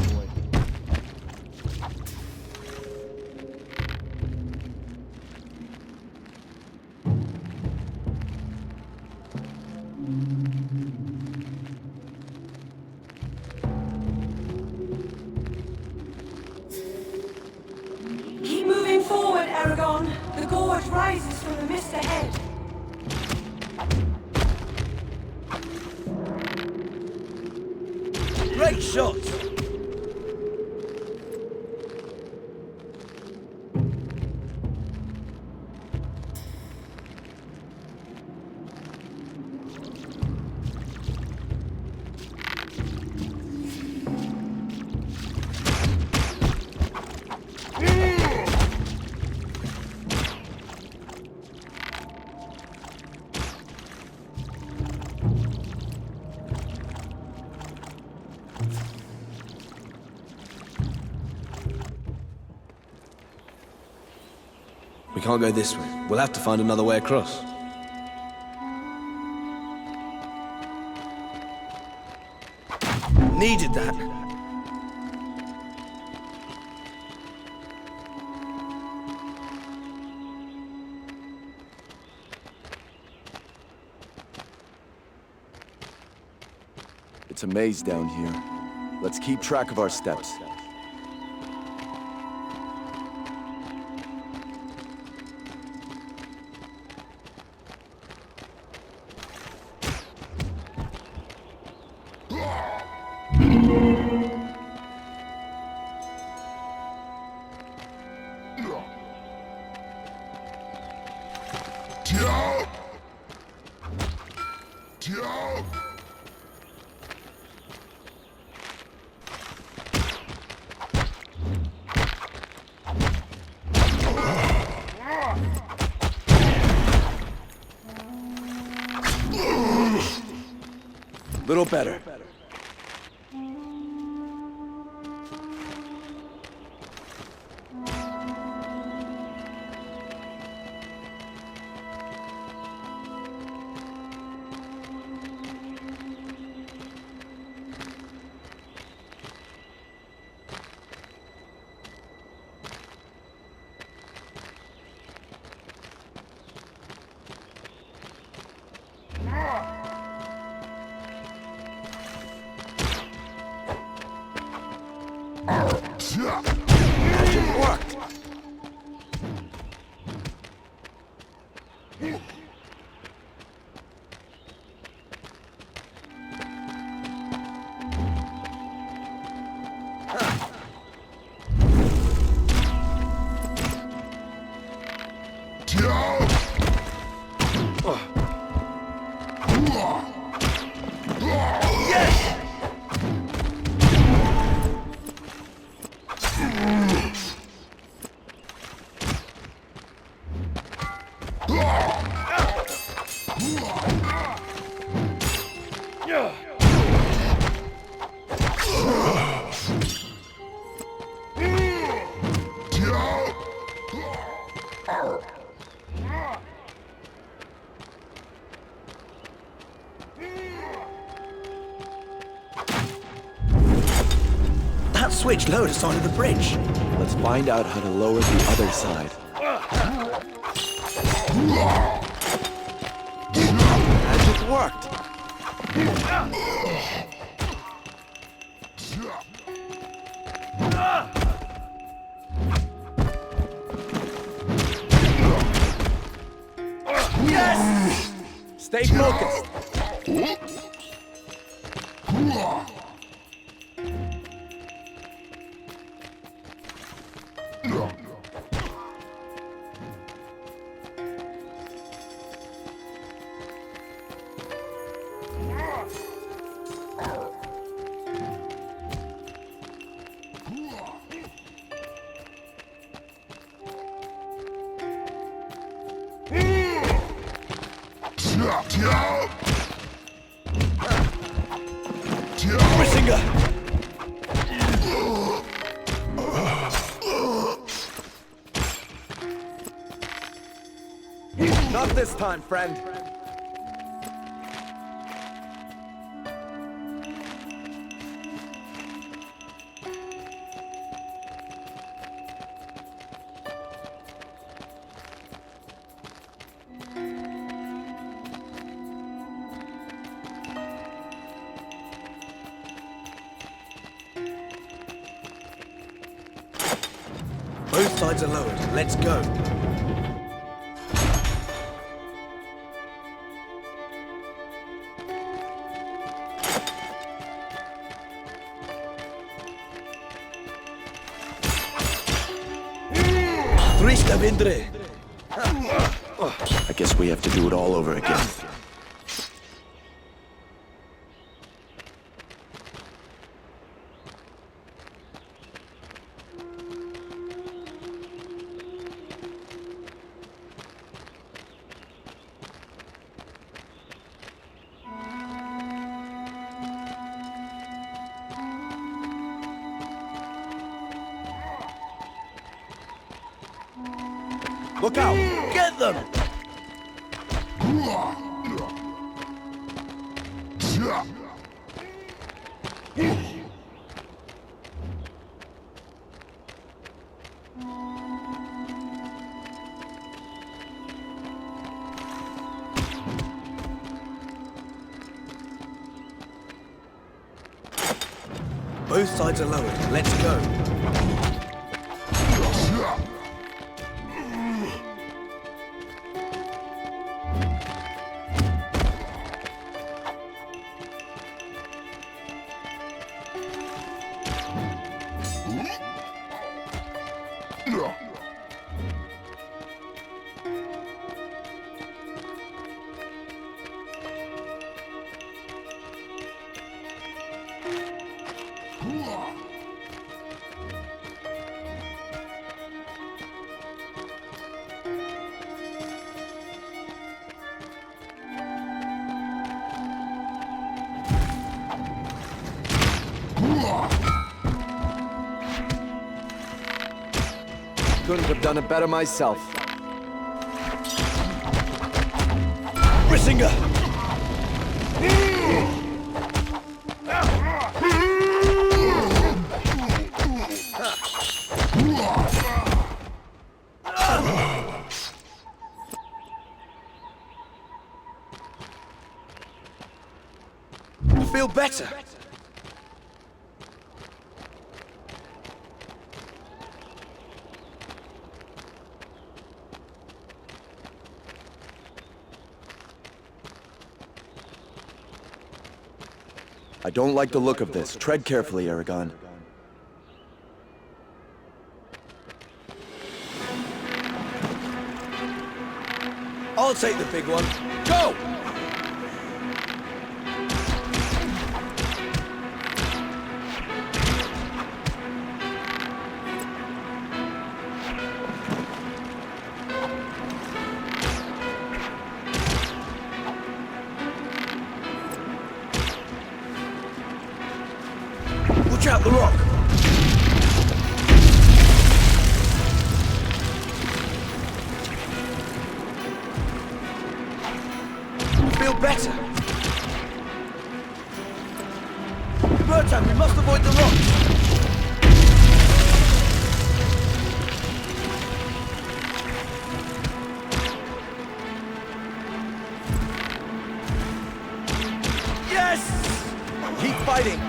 Keep moving forward, Eragon. The gorge rises from the mist ahead. Great shots! We can't go this way. We'll have to find another way across. Needed that. It's a maze down here. Let's keep track of our steps. Little better. Magic worked! That switch lowered us onto the bridge. Let's find out how to lower the other side. Magic worked. Yes! Stay focused. Not this time, friend. Both sides are lowered. Let's go. I guess we have to do it all over again. Look out! Get them! Both sides are lowered. Let's go. Couldn't have done it better myself. Brissinger! I feel better. I don't like the look of this. Tread carefully, Eragon. I'll take the big one. Go! Watch out the rock! Feel better. Bertan, we must avoid the rocks. Yes! Keep fighting.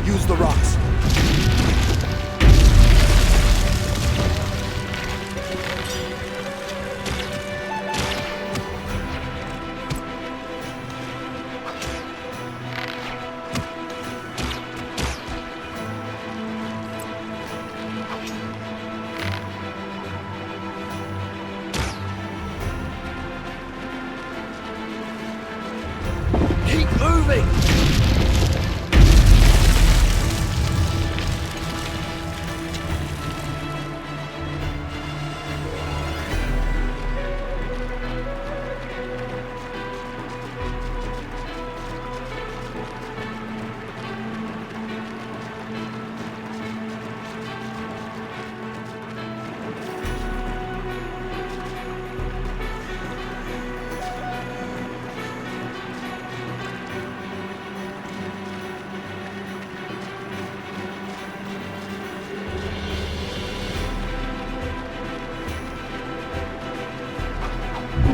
Use the rocks. Keep moving!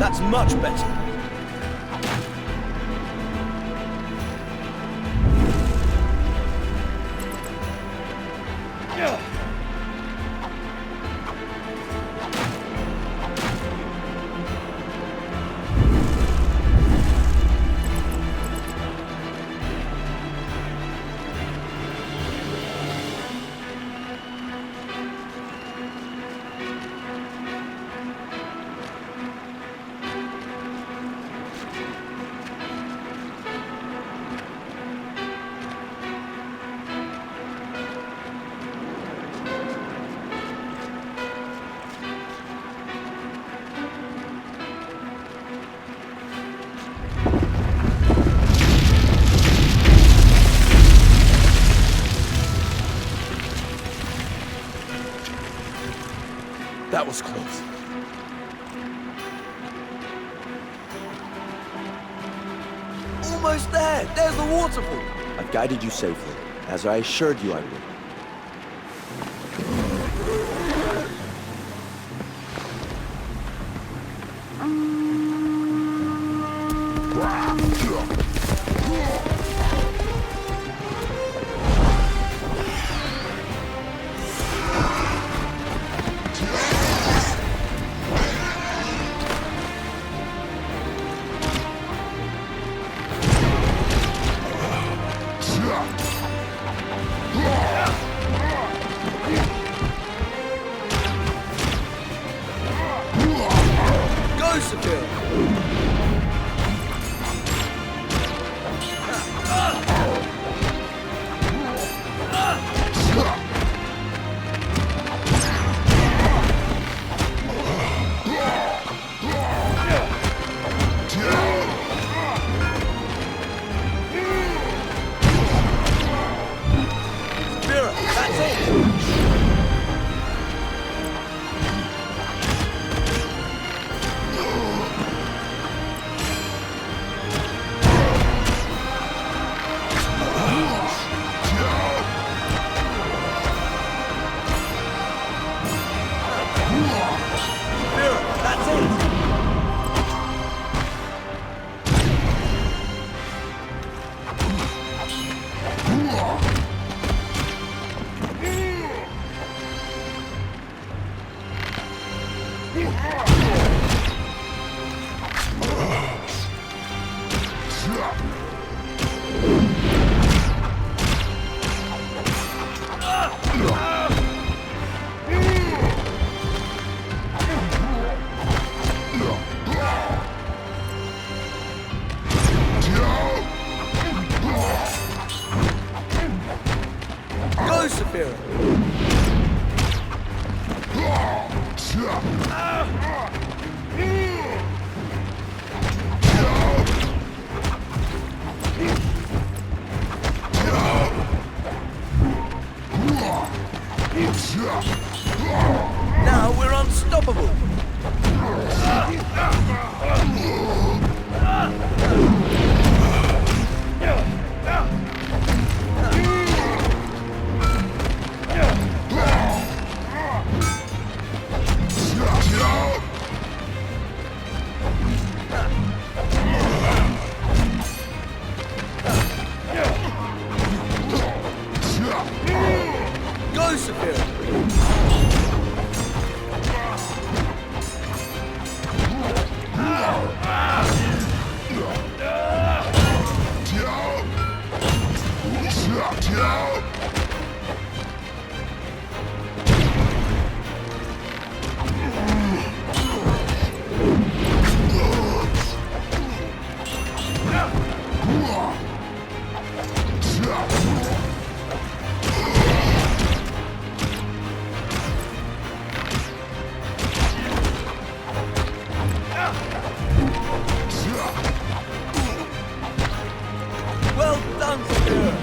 That's much better. That was close. Almost there! There's the waterfall! I've guided you safely, as I assured you I would. Now we're unstoppable! Go, Superior! Well done, Superior!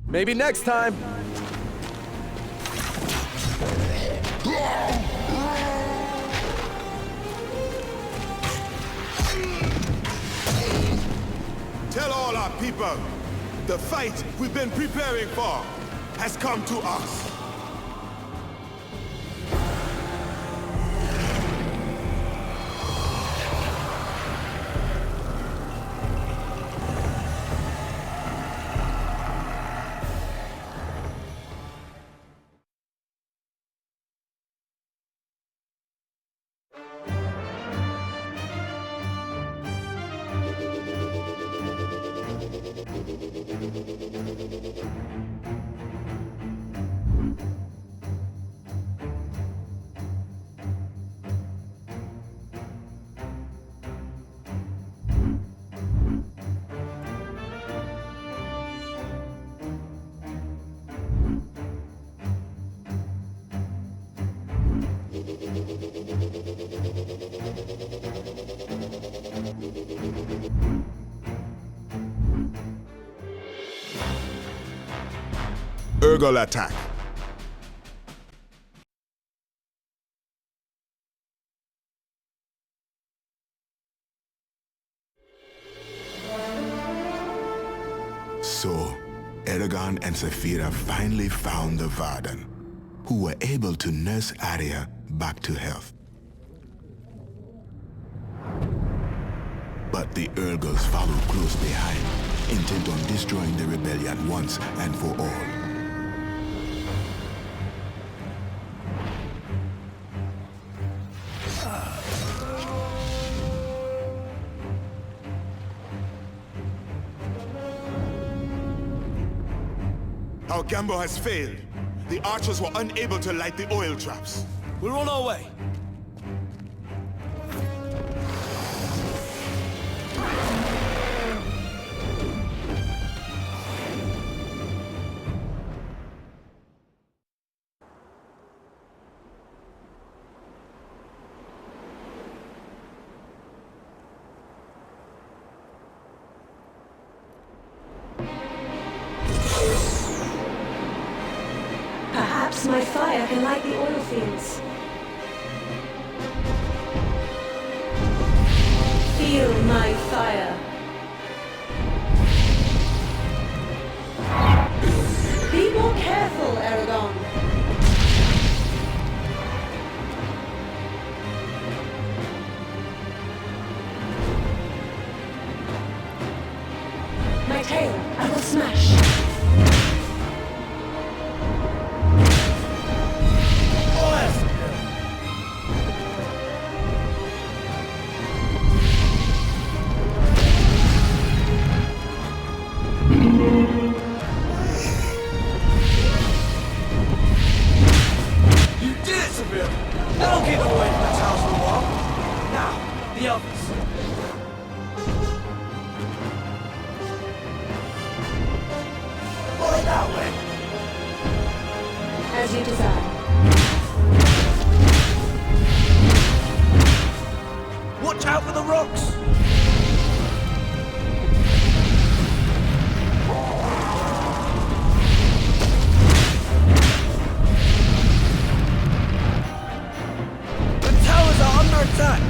Maybe next time. Tell all our people, the fight we've been preparing for has come to us. Eragon attack. So, Eragon and Saphira finally found the Varden, who were able to nurse Arya back to health. But the Urgals followed close behind, intent on destroying the rebellion once and for all. Our gamble has failed. The archers were unable to light the oil traps. We're on our way. Perhaps my fire can light the oil fields. Feel my fire. Be more careful, Eragon. My tail, I will smash. As you desire. Watch out for the rocks! The towers are under attack!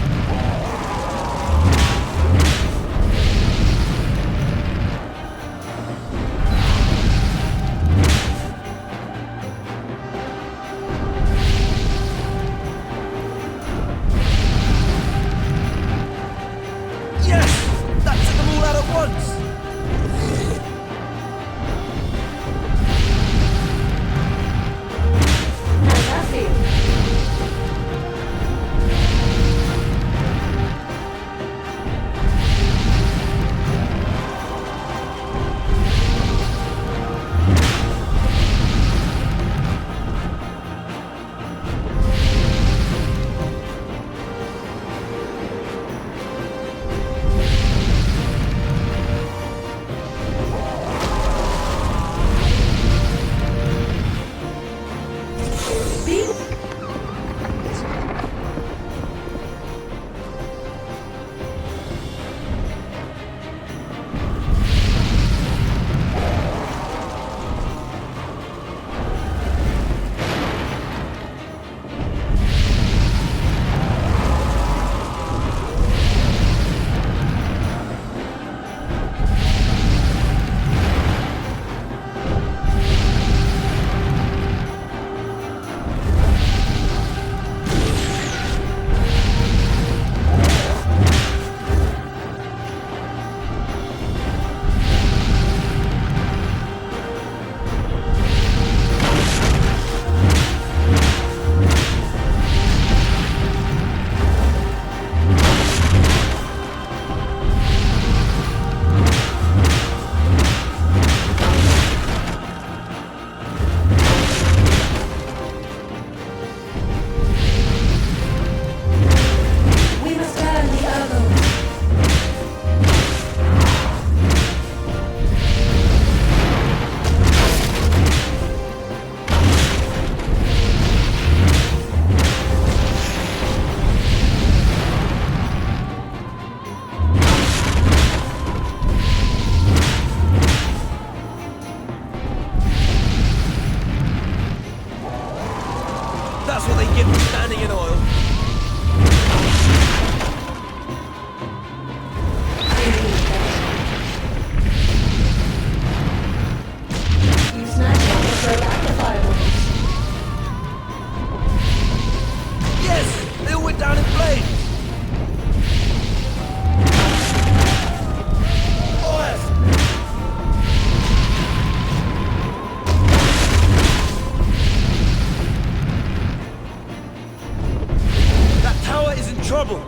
trouble!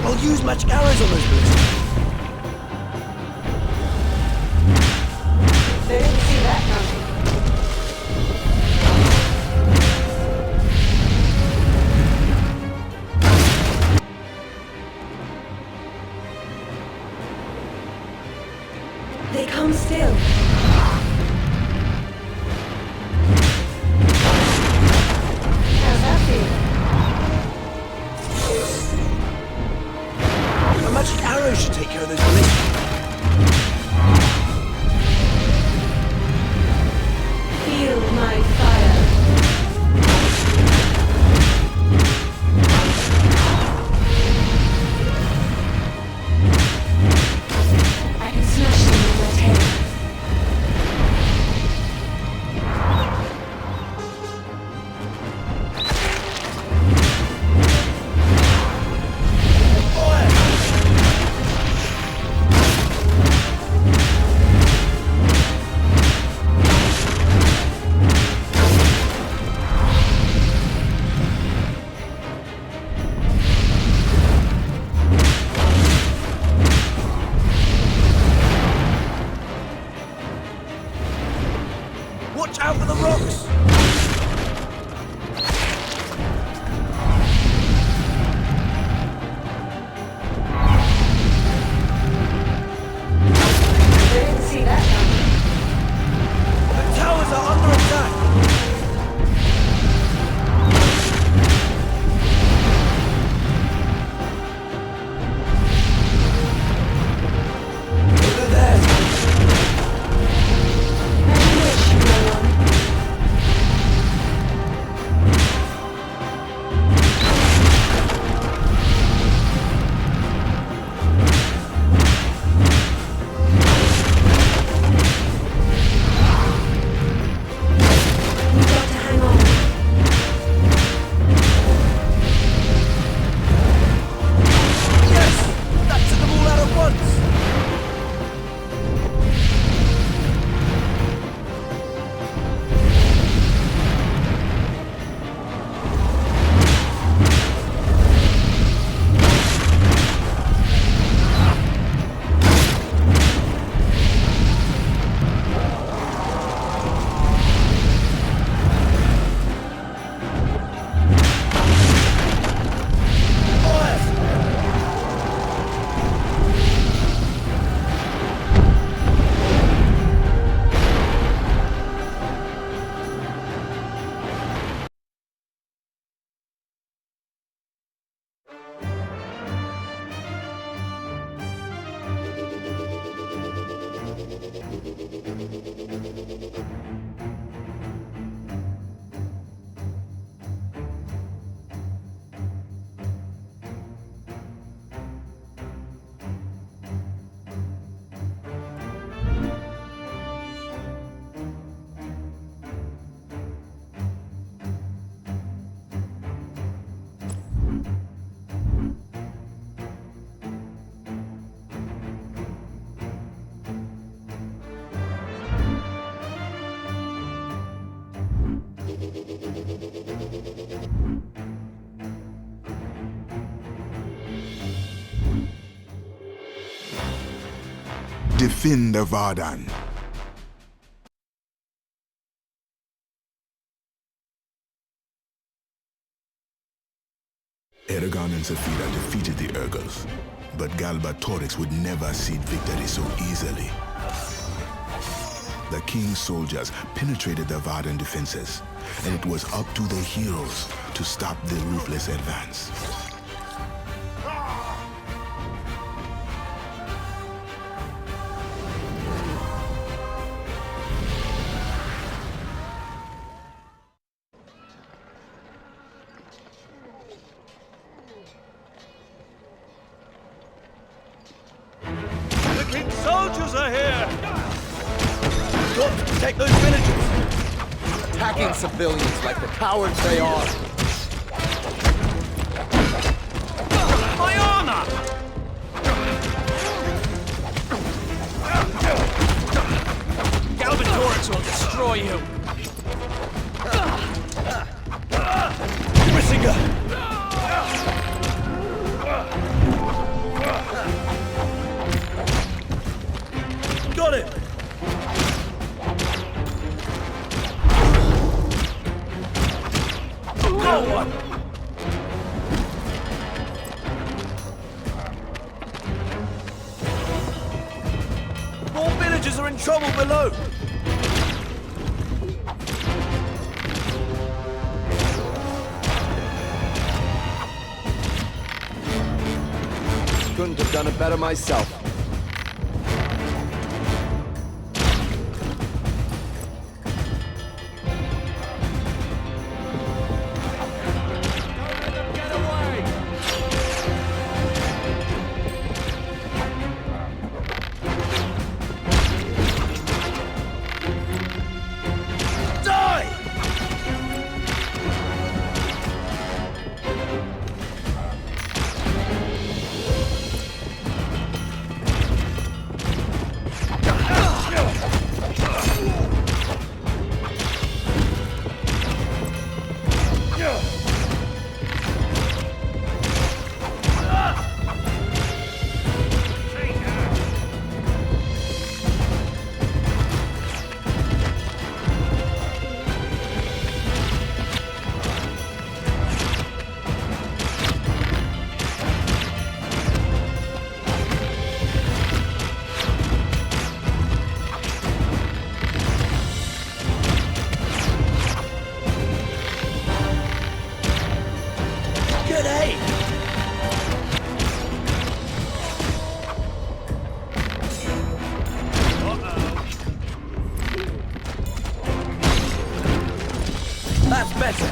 I'll use magic arrows on those bullets. They didn't see that coming. They come still. How's that feel? A magic arrow should take care of those bullets. Feel my fire. I can smash them with my tail. Watch out for the rocks! They didn't see that coming. The towers are under attack! Over there! As you wish, no one. We've got to hang on. Yes! That took them all out at once! Defend the Varden. Eragon and Saphira defeated the Urgos, but Galbatorix would never cede victory so easily. The king's soldiers penetrated the Varden defenses, and it was up to the heroes to stop the ruthless advance. The king's soldiers are here! We've got to protect those villagers! Attacking civilians like the cowards they are. My armor! Galbatorix will destroy you! got one! More villagers are in trouble below! Couldn't have done it better myself. That's better.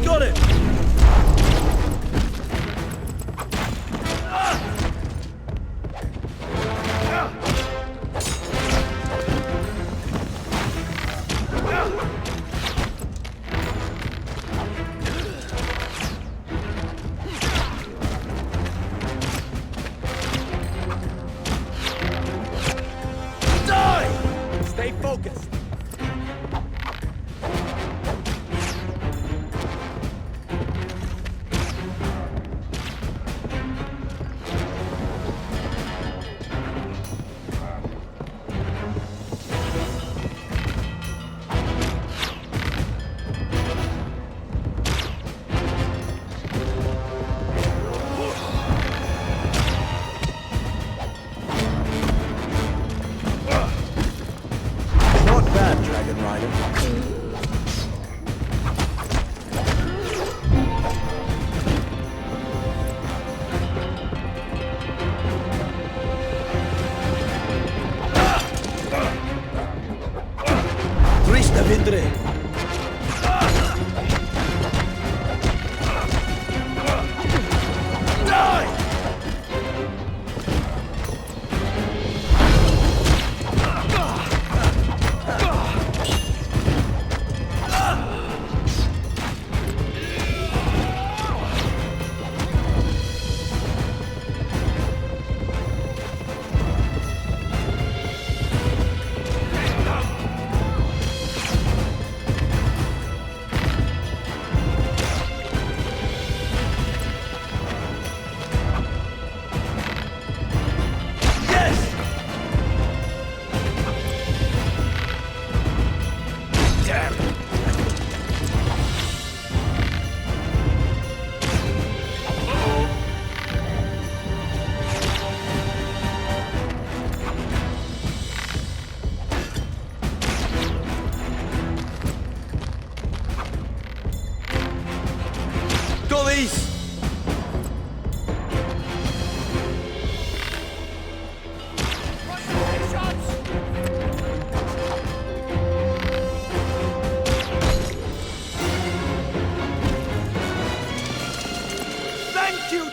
Got it! Stay focused. Vindre.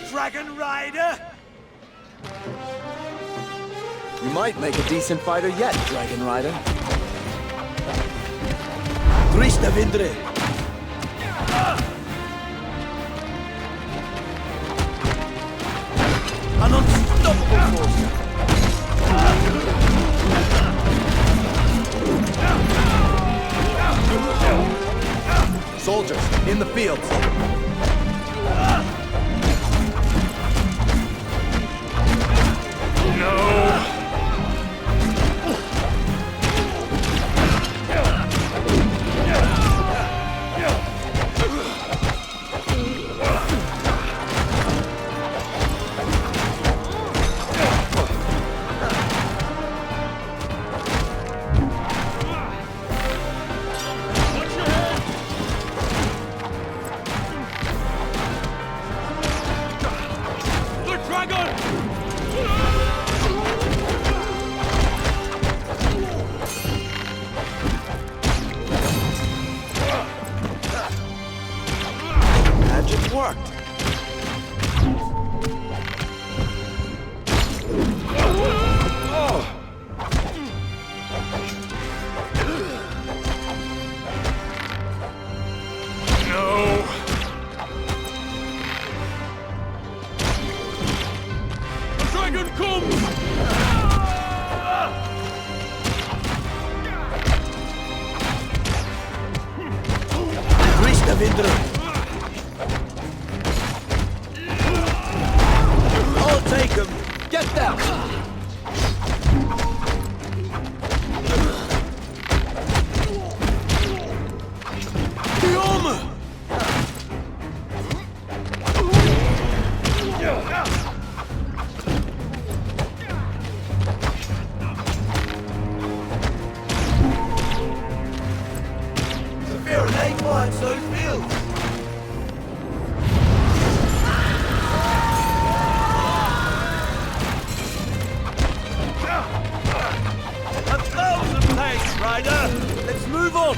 Dragon Rider! You might make a decent fighter yet, Dragon Rider. Krishna Vindre! An unstoppable force! shields! Magic worked. I'll take him! Get down! The armor! Fear an eight lines those fields! Rider! Let's move on!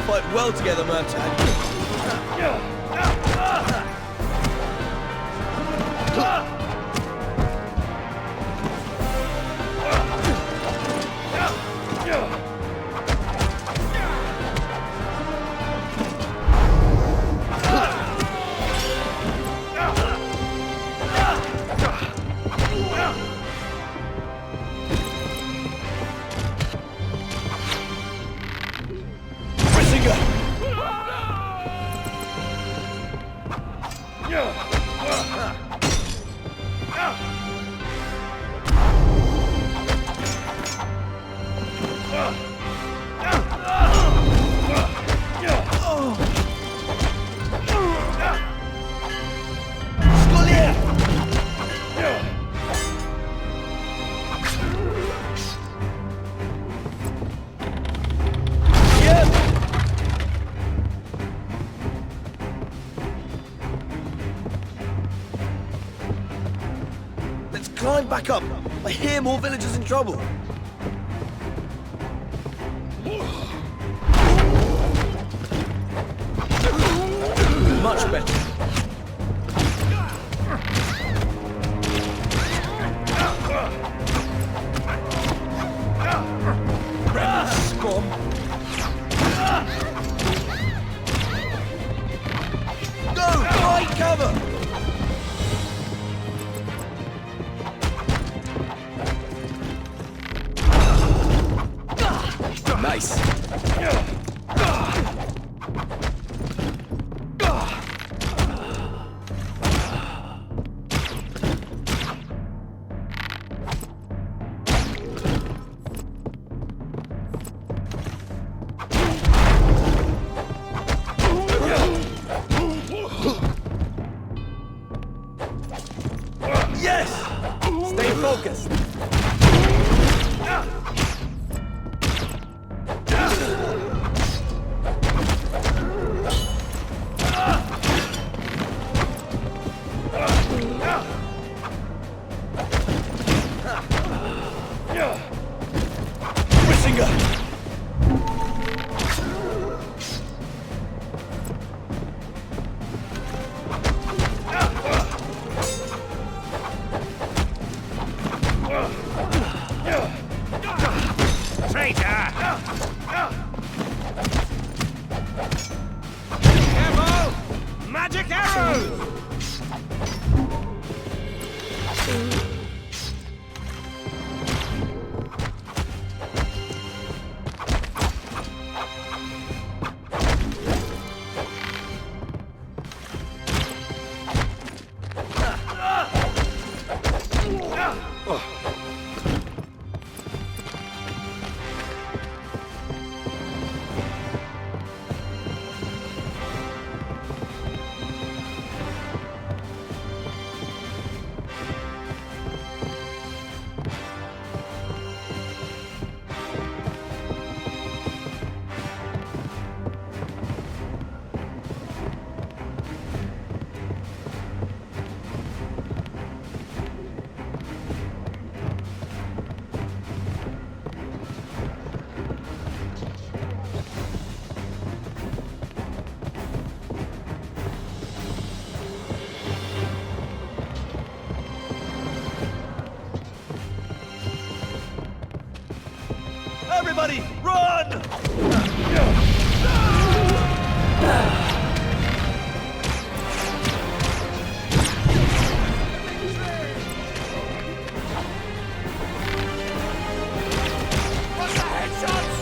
Fight well together, Murtad. Climb back up! I hear more villagers in trouble! Much better. Scum! Go! Find cover! Nice. Yes! Stay focused. Everybody, run! What's the headshots?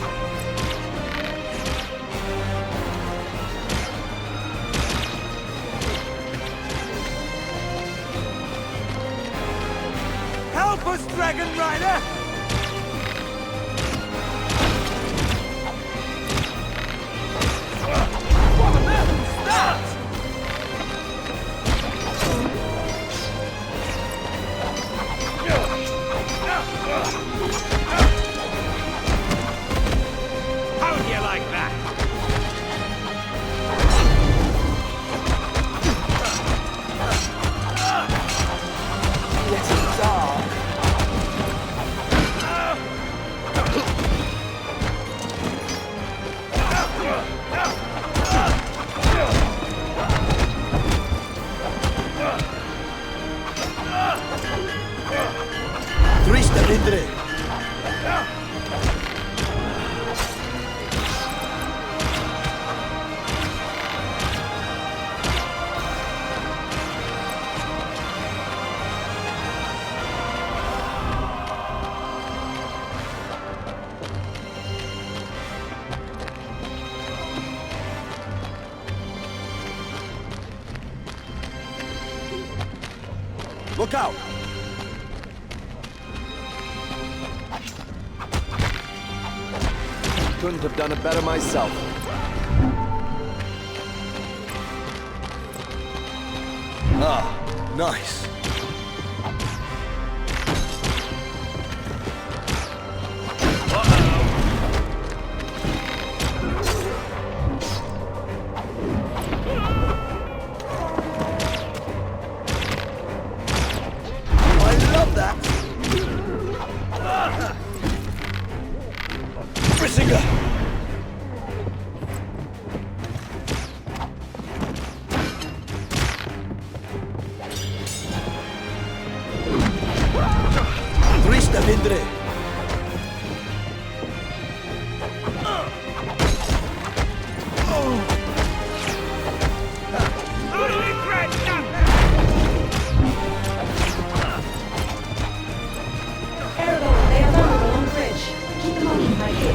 Help us, Dragon Rider! Look out! Couldn't have done it better myself. Ah, nice. Eragon, they are vulnerable on the bridge. Keep them occupied here.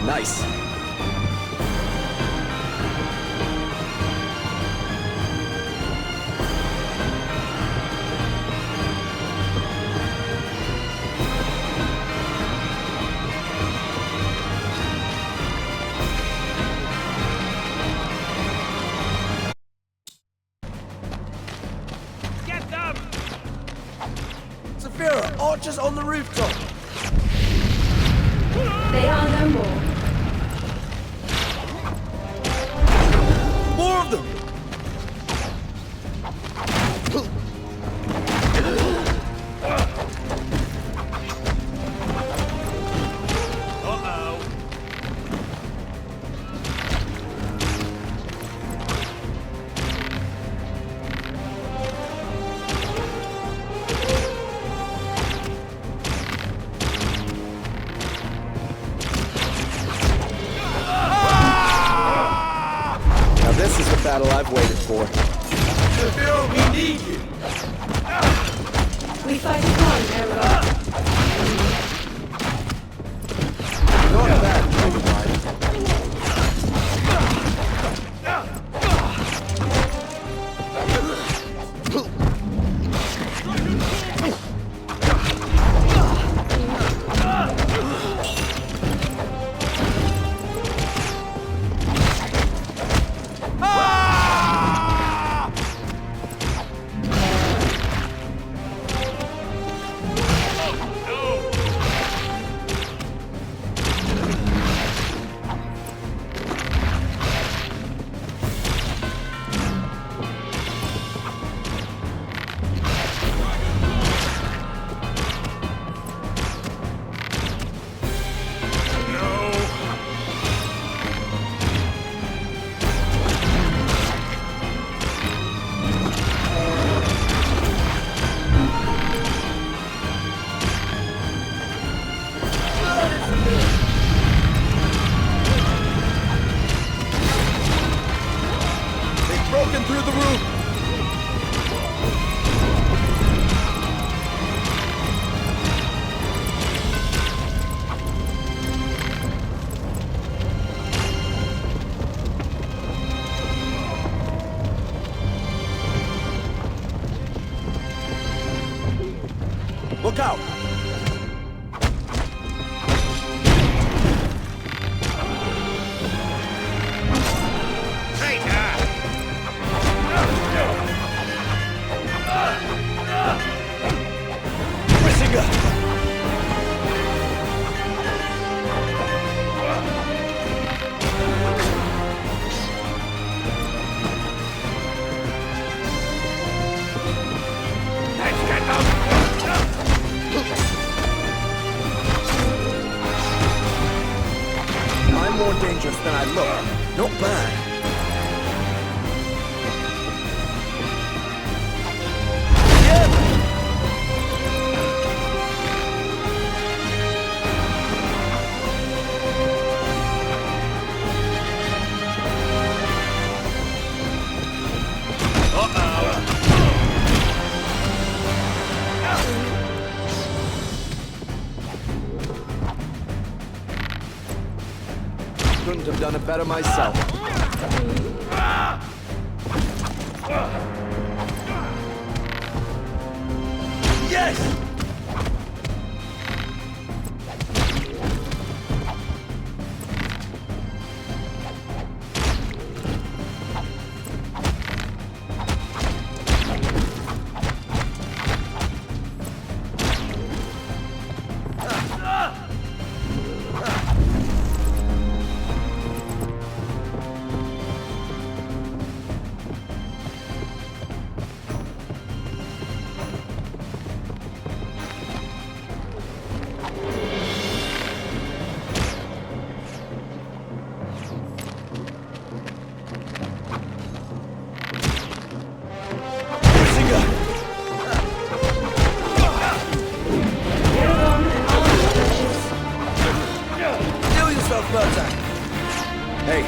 Nice. Get them! Saphira, archers on the rooftop! They are no more. More of them! Uh-oh. battle I've waited for. Seville, we need you! We fight one, Eragon. Not bad, Dragon Rider. Broken through the roof! Look out! I'm more dangerous than I look. Not bad. Couldn't have done it better myself. Yes! Hey,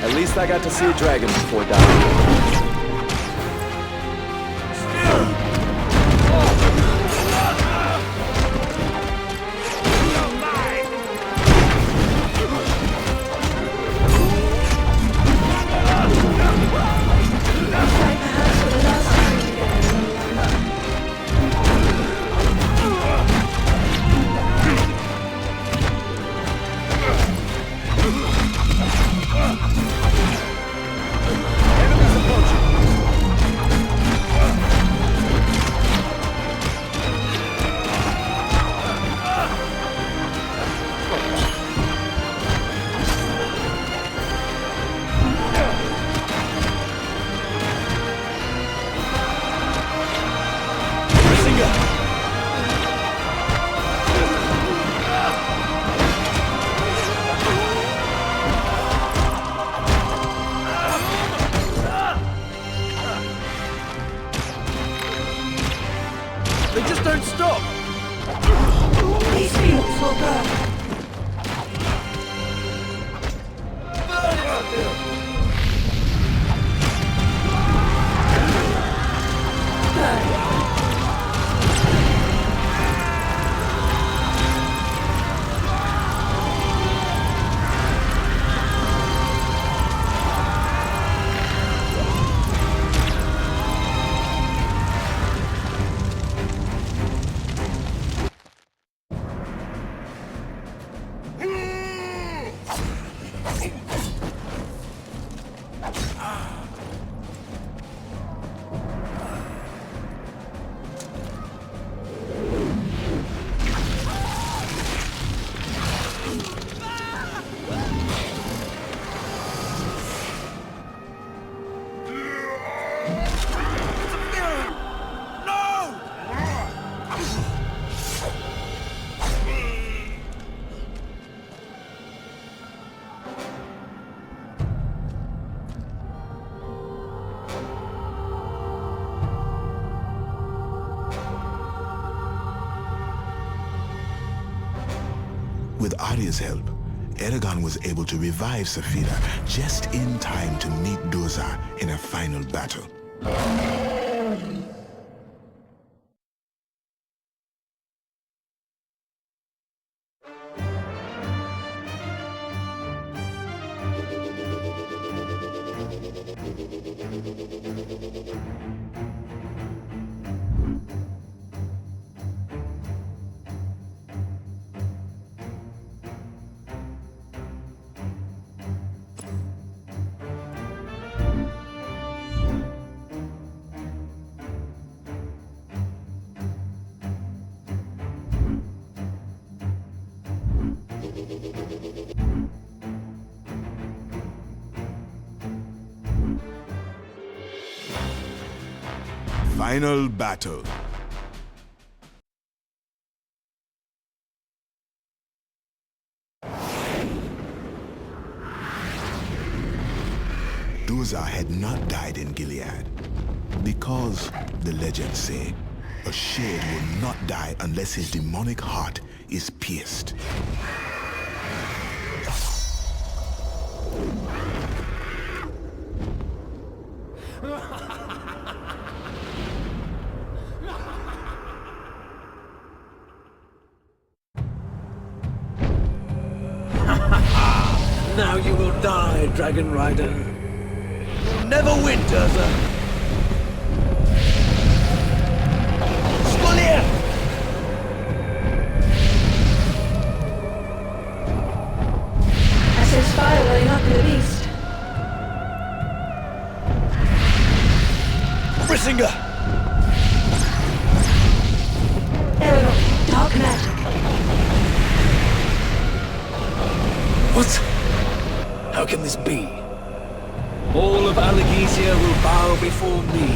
at least I got to see a dragon before dying. Enemies approaching! With Arya's help, Eragon was able to revive Saphira just in time to meet Doza in a final battle. Final battle. Doza had not died in Gilead because, the legends say, a shade will not die unless his demonic heart is pierced. Now you will die, Dragon Rider. You'll never win, Durza. Skull I sense fire welling up in the beast. Brissinger! Eragon, dark magic. What? How can this be? All of Allegesia will bow before me.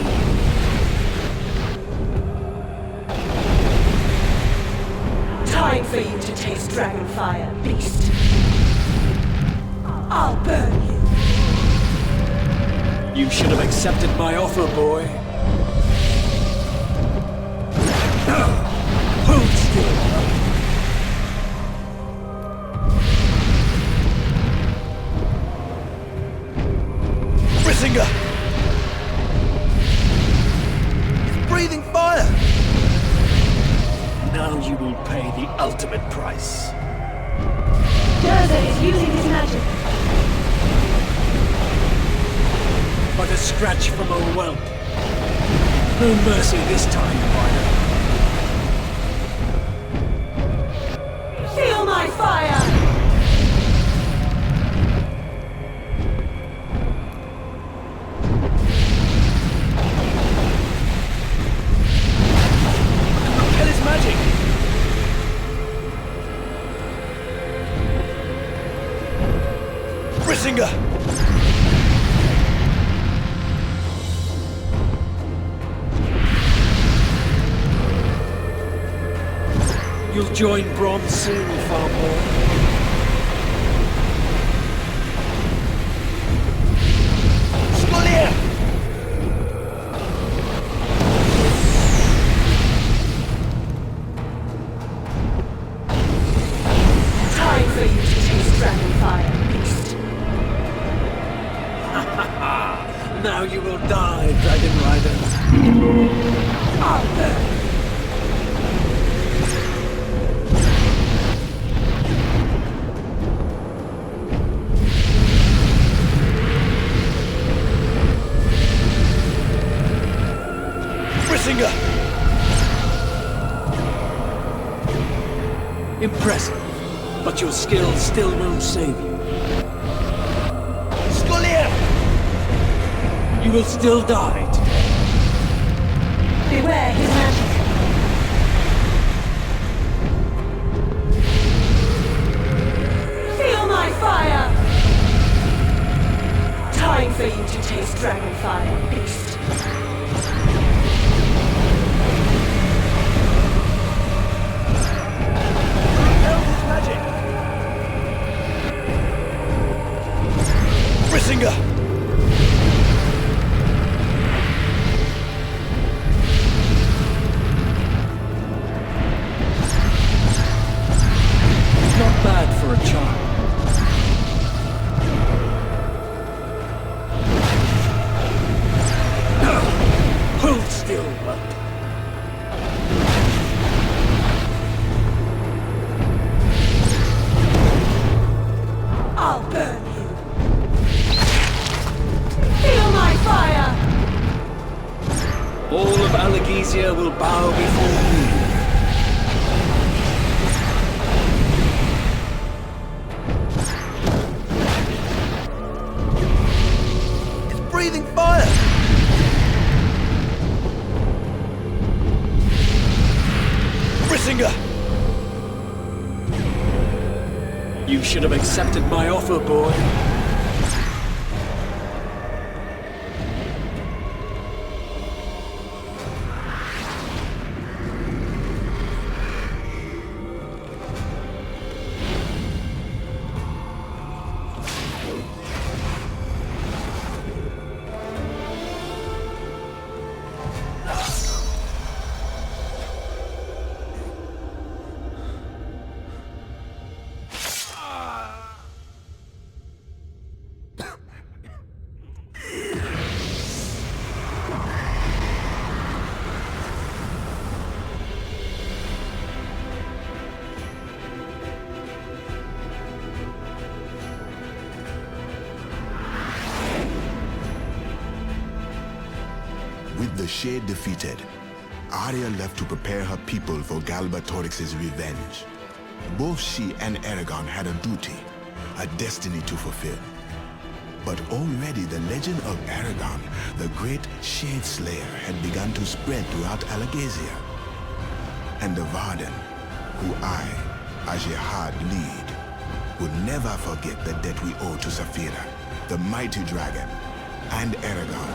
Time for you to taste dragon fire, beast. I'll burn you. You should have accepted my offer, boy. Hold still. Brissinger! He's breathing fire! Now you will pay the ultimate price. Durza is using his magic. But a scratch from a whelp. No mercy this time, Rider. Feel my fire! Magic! Brissinger! You'll join Bronn soon, farm boy. Now you will die, Dragon Rider. I'll burn. Brissinger! Impressive, but your skills still won't save you. You will still die today. Beware his magic. Feel my fire! Time for you to taste dragon fire, beast. Repel his magic! Brissinger! Not bad, Alagasia will bow before me. It's breathing fire! Brissinger! You should have accepted my offer, boy. With the Shade defeated, Arya left to prepare her people for Galbatorix's revenge. Both she and Eragon had a duty, a destiny to fulfill. But already the legend of Eragon, the great Shade Slayer, had begun to spread throughout Alagasia. And the Varden, who I, as Jihad, lead, will never forget the debt we owe to Saphira, the mighty dragon, and Eragon,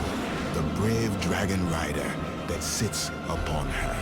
the brave dragon rider that sits upon her.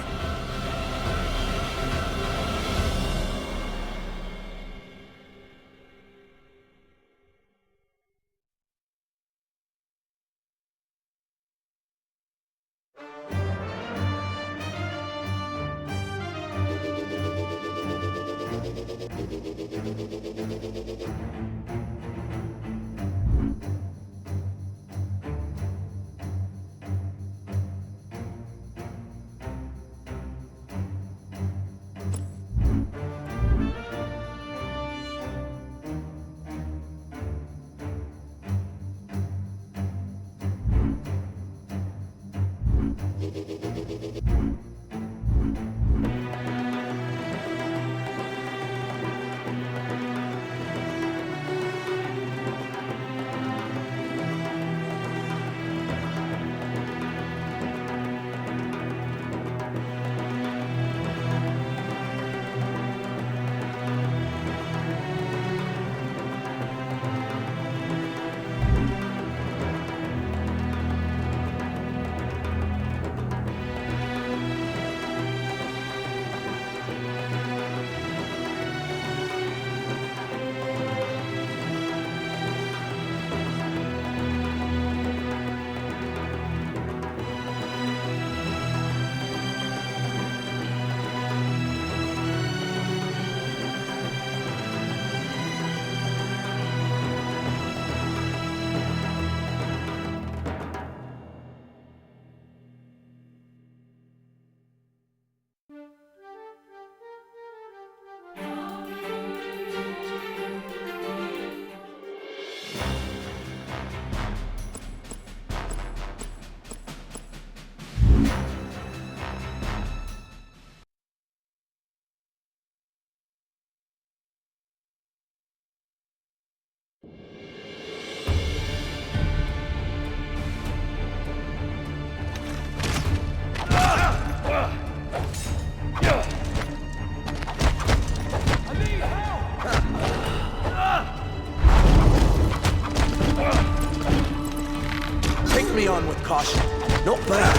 Me on with caution. Not bad.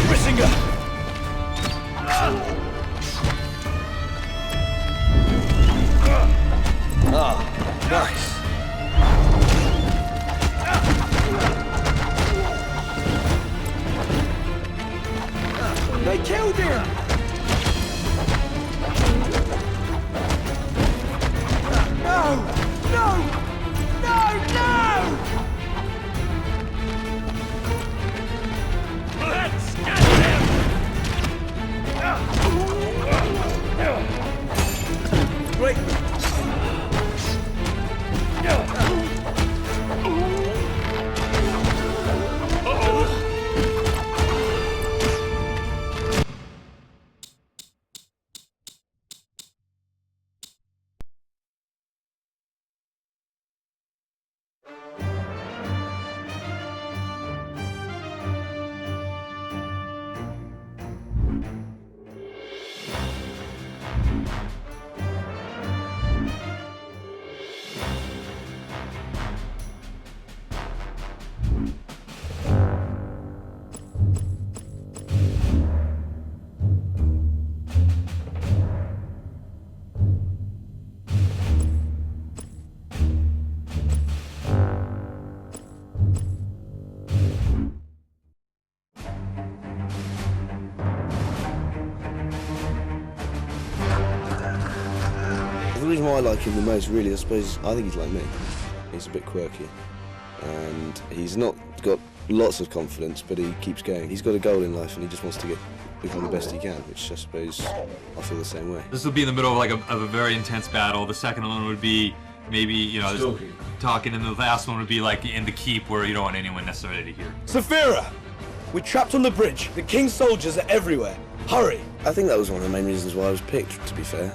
Brissinger! Ah, nice. They killed him! No! No! No! No! Let's get him! Great! The reason why I like him the most, really, I suppose, I think he's like me. He's a bit quirky, and he's not got lots of confidence, but he keeps going. He's got a goal in life, and he just wants to become the best he can, which I suppose I feel the same way. This would be in the middle of like a very intense battle. The second one would be maybe, you know, just talking, and the last one would be like in the keep where you don't want anyone necessarily to hear. Saphira! We're trapped on the bridge. The king's soldiers are everywhere. Hurry! I think that was one of the main reasons why I was picked, to be fair.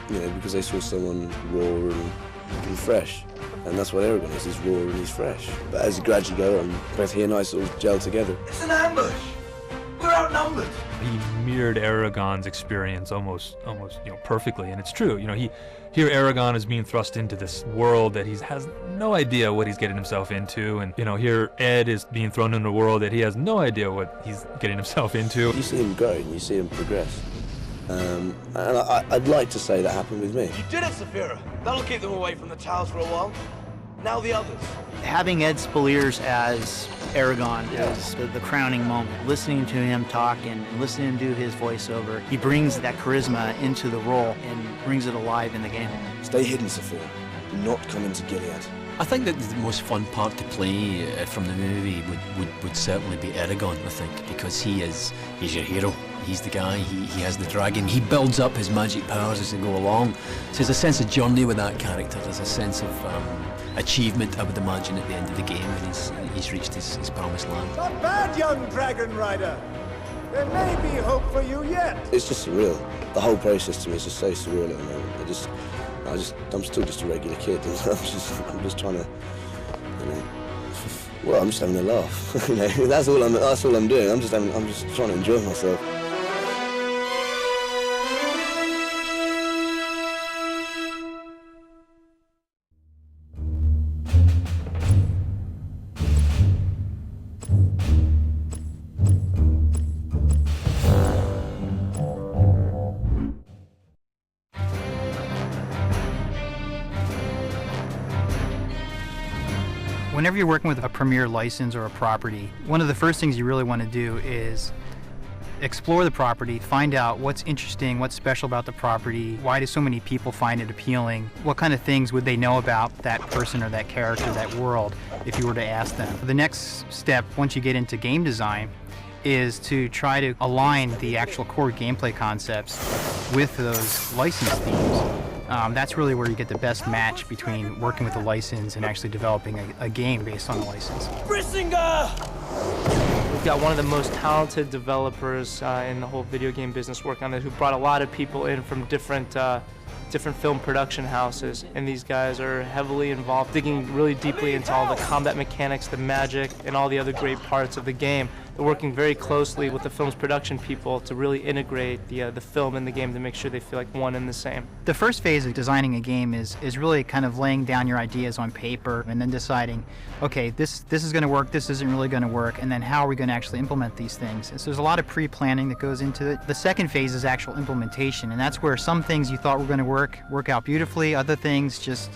You know, because they saw someone raw and fresh. And that's what Eragon is, he's raw and he's fresh. But as you gradually go on, both he and I sort of gel together. It's an ambush! We're outnumbered! He mirrored Eragon's experience almost, you know, perfectly, and it's true. You know, here Eragon is being thrust into this world that he has no idea what he's getting himself into, and you know, here Ed is being thrown into a world that he has no idea what he's getting himself into. You see him grow, and you see him progress. And I'd like to say that happened with me. You did it, Saphira! That'll keep them away from the towers for a while. Now the others. Having Ed Spaliers as Eragon is the crowning moment. Listening to him talk and listening to him do his voiceover, he brings that charisma into the role and brings it alive in the game. Stay hidden, Saphira. Do not come into Gilead. I think that the most fun part to play from the movie would certainly be Eragon, I think, because he's your hero. He's the guy, he has the dragon. He builds up his magic powers as they go along. So there's a sense of journey with that character. There's a sense of achievement, I would imagine, at the end of the game when he's reached his promised land. Not bad, young dragon rider. There may be hope for you yet. It's just surreal. The whole process to me is just so surreal at the moment. I'm still just a regular kid. I'm just trying to, you know, well, I'm just having a laugh. You know, that's all I'm doing. I'm just trying to enjoy myself. Whenever you're working with a premier license or a property, one of the first things you really want to do is explore the property, find out what's interesting, what's special about the property, why do so many people find it appealing, what kind of things would they know about that person or that character, that world, if you were to ask them. The next step, once you get into game design, is to try to align the actual core gameplay concepts with those license themes. That's really where you get the best match between working with a license and actually developing a game based on a license. Brissinger! We've got one of the most talented developers in the whole video game business working on it, who brought a lot of people in from different film production houses, and these guys are heavily involved, digging really deeply into all the combat mechanics, the magic, and all the other great parts of the game. They're working very closely with the film's production people to really integrate the film and the game to make sure they feel like one and the same. The first phase of designing a game is really kind of laying down your ideas on paper and then deciding, okay, this is going to work, this isn't really going to work, and then how are we going to actually implement these things? And so there's a lot of pre-planning that goes into it. The second phase is actual implementation, and that's where some things you thought were going to work out beautifully, other things just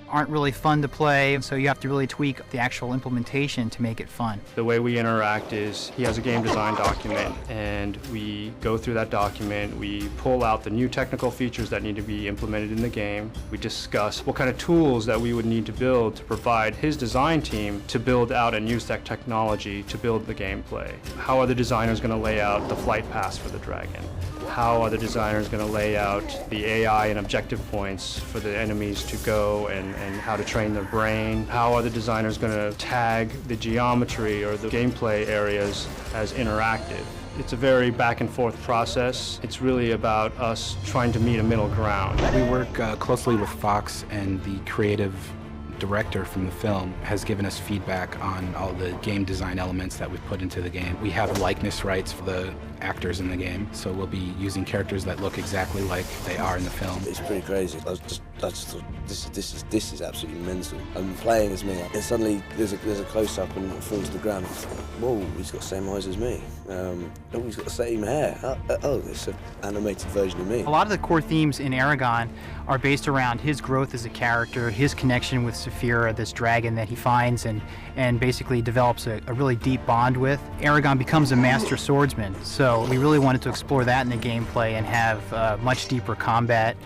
aren't really fun to play, so you have to really tweak the actual implementation to make it fun. The way we interact is he has a game design document, and we go through that document, we pull out the new technical features that need to be implemented in the game, we discuss what kind of tools that we would need to build to provide his design team to build out and use that technology to build the gameplay. How are the designers going to lay out the flight paths for the dragon? How are the designers going to lay out the AI and objective points for the enemies to go and how to train their brain? How are the designers going to tag the geometry or the gameplay areas as interactive? It's a very back and forth process. It's really about us trying to meet a middle ground. We work closely with Fox, and the creative director from the film has given us feedback on all the game design elements that we've put into the game. We have likeness rights for the actors in the game, so we'll be using characters that look exactly like they are in the film. It's pretty crazy. I just thought, this is absolutely mental. I'm playing as me, and suddenly there's a close-up and it falls to the ground. Whoa, he's got the same eyes as me. Oh, he's got the same hair. Oh, it's an animated version of me. A lot of the core themes in Eragon are based around his growth as a character, his connection with Saphira, this dragon that he finds and basically develops a really deep bond with. Eragon becomes a master swordsman, so we really wanted to explore that in the gameplay and have much deeper combat,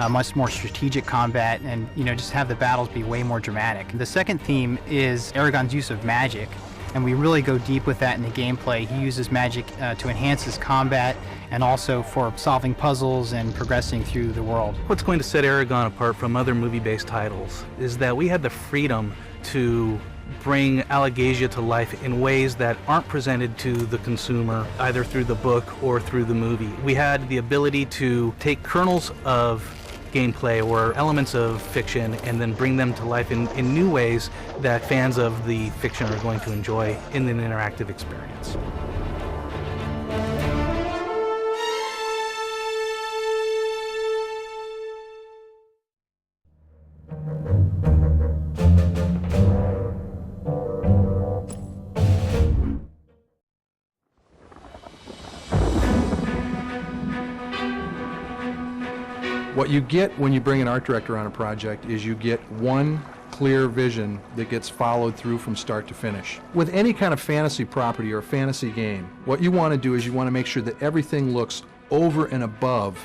much more strategic combat, and just have the battles be way more dramatic. The second theme is Eragon's use of magic, and we really go deep with that in the gameplay. He uses magic to enhance his combat and also for solving puzzles and progressing through the world. What's going to set Eragon apart from other movie-based titles is that we had the freedom to bring Allegasia to life in ways that aren't presented to the consumer either through the book or through the movie. We had the ability to take kernels of gameplay or elements of fiction and then bring them to life in new ways that fans of the fiction are going to enjoy in an interactive experience. What you get when you bring an art director on a project is you get one clear vision that gets followed through from start to finish. With any kind of fantasy property or fantasy game, what you want to do is you want to make sure that everything looks over and above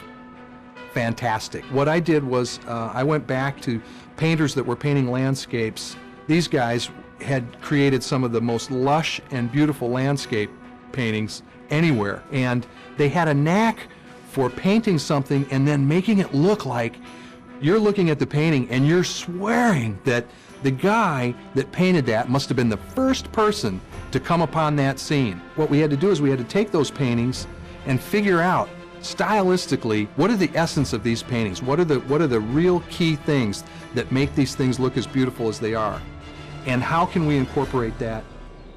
fantastic. What I did was I went back to painters that were painting landscapes. These guys had created some of the most lush and beautiful landscape paintings anywhere, and they had a knack for painting something and then making it look like you're looking at the painting and you're swearing that the guy that painted that must have been the first person to come upon that scene. What we had to do is we had to take those paintings and figure out stylistically what are the essence of these paintings, what are the real key things that make these things look as beautiful as they are, and how can we incorporate that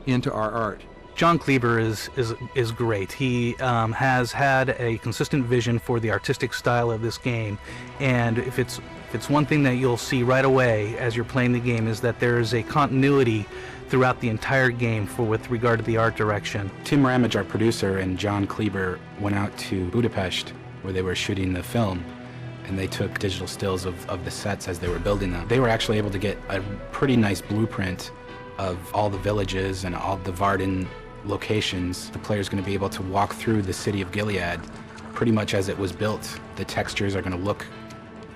into our art. John Kleber is great. He has had a consistent vision for the artistic style of this game, and if it's one thing that you'll see right away as you're playing the game is that there is a continuity throughout the entire game with regard to the art direction. Tim Ramage, our producer, and John Kleber went out to Budapest where they were shooting the film, and they took digital stills of the sets as they were building them. They were actually able to get a pretty nice blueprint of all the villages and all the Varden locations. The player's going to be able to walk through the city of Gilead pretty much as it was built. The textures are going to look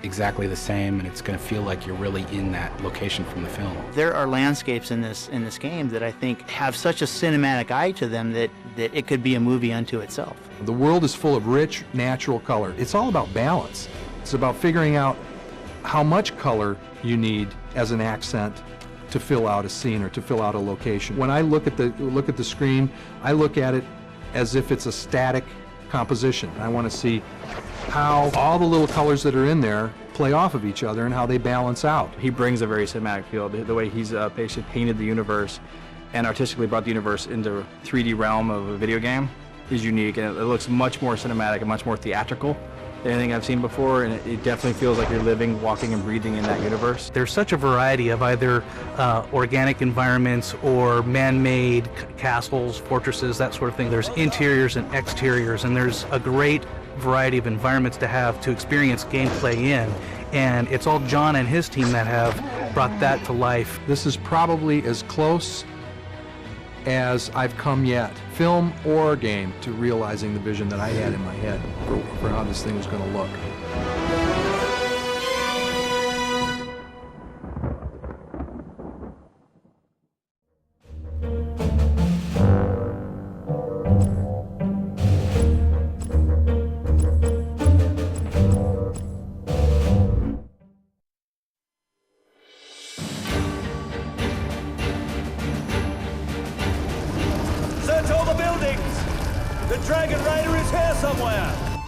exactly the same, and it's going to feel like you're really in that location from the film. There are landscapes in this game that I think have such a cinematic eye to them that it could be a movie unto itself. The world is full of rich, natural color. It's all about balance. It's about figuring out how much color you need as an accent to fill out a scene or to fill out a location. When I look at the screen, I look at it as if it's a static composition. I want to see how all the little colors that are in there play off of each other and how they balance out. He brings a very cinematic feel. The way he's basically painted the universe and artistically brought the universe into a 3D realm of a video game is unique, and it looks much more cinematic and much more theatrical than anything I've seen before, and it definitely feels like you're living, walking, and breathing in that universe. There's such a variety of either organic environments or man-made castles, fortresses, that sort of thing. There's interiors and exteriors, and there's a great variety of environments to have to experience gameplay in, and it's all John and his team that have brought that to life. This is probably as close as I've come yet, film or game, to realizing the vision that I had in my head for how this thing was going to look.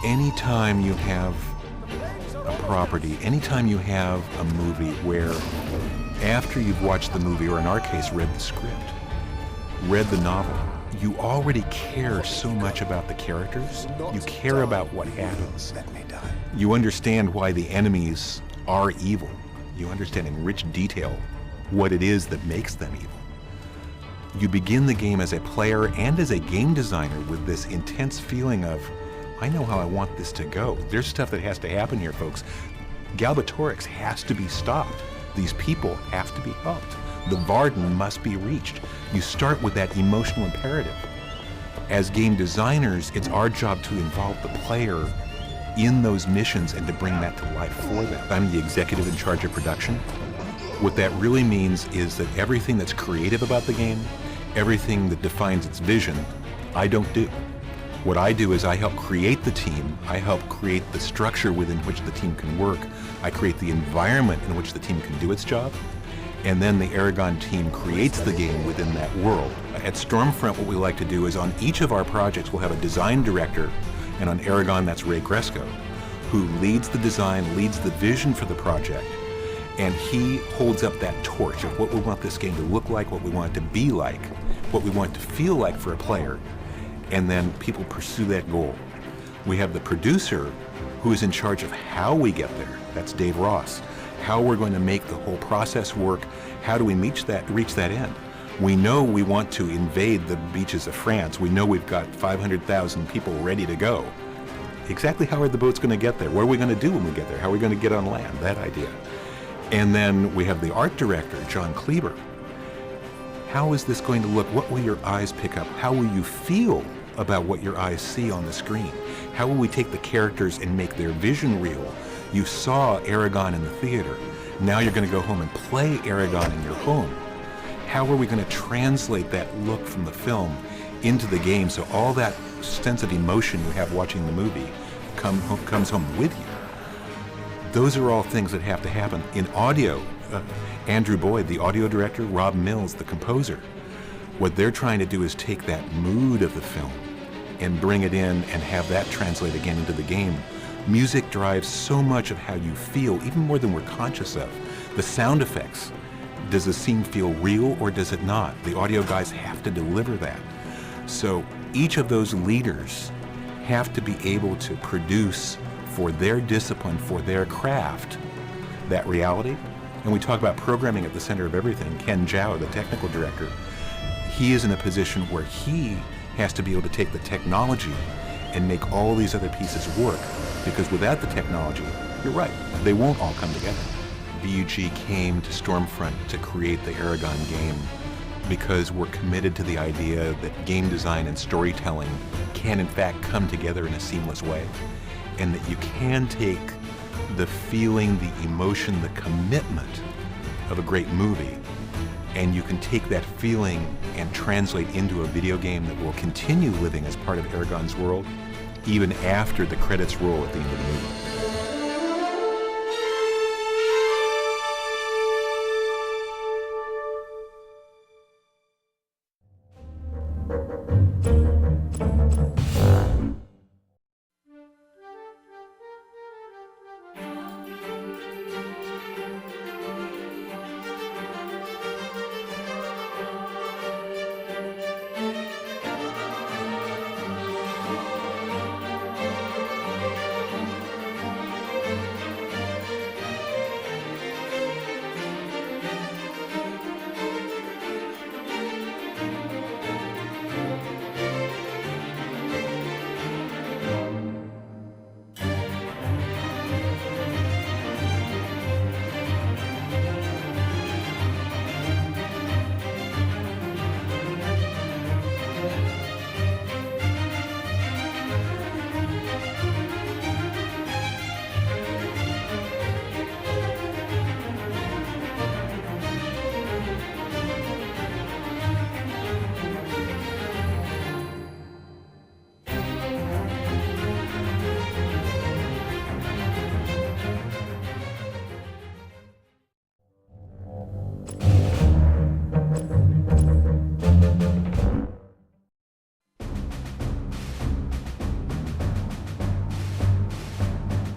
Anytime you have a property, anytime you have a movie where after you've watched the movie, or in our case, read the script, read the novel, you already care so much about the characters. You care about what happens. You understand why the enemies are evil. You understand in rich detail what it is that makes them evil. You begin the game as a player and as a game designer with this intense feeling of, I know how I want this to go. There's stuff that has to happen here, folks. Galbatorix has to be stopped. These people have to be helped. The Varden must be reached. You start with that emotional imperative. As game designers, it's our job to involve the player in those missions and to bring that to life for them. I'm the executive in charge of production. What that really means is that everything that's creative about the game, everything that defines its vision, I don't do. What I do is I help create the team, I help create the structure within which the team can work, I create the environment in which the team can do its job, and then the Eragon team creates the game within that world. At Stormfront, what we like to do is on each of our projects we'll have a design director, and on Eragon that's Ray Gresco, who leads the design, leads the vision for the project, and he holds up that torch of what we want this game to look like, what we want it to be like, what we want it to feel like for a player, and then people pursue that goal. We have the producer who is in charge of how we get there. That's Dave Ross. How we're going to make the whole process work. How do we reach that end? We know we want to invade the beaches of France. We know we've got 500,000 people ready to go. Exactly how are the boats going to get there? What are we going to do when we get there? How are we going to get on land? That idea. And then we have the art director, John Kleber. How is this going to look? What will your eyes pick up? How will you feel about what your eyes see on the screen? How will we take the characters and make their vision real? You saw Eragon in the theater. Now you're going to go home and play Eragon in your home. How are we going to translate that look from the film into the game so all that sense of emotion you have watching the movie comes home with you? Those are all things that have to happen. In audio, Andrew Boyd, the audio director, Rob Mills, the composer, what they're trying to do is take that mood of the film and bring it in and have that translate again into the game. Music drives so much of how you feel, even more than we're conscious of. The sound effects, does the scene feel real or does it not? The audio guys have to deliver that. So each of those leaders have to be able to produce for their discipline, for their craft, that reality. And we talk about programming at the center of everything. Ken Zhao, the technical director, he is in a position where he has to be able to take the technology and make all these other pieces work. Because without the technology, you're right, they won't all come together. VUG came to Stormfront to create the Eragon game because we're committed to the idea that game design and storytelling can in fact come together in a seamless way. And that you can take the feeling, the emotion, the commitment of a great movie, and you can take that feeling and translate into a video game that will continue living as part of Eragon's world even after the credits roll at the end of the movie.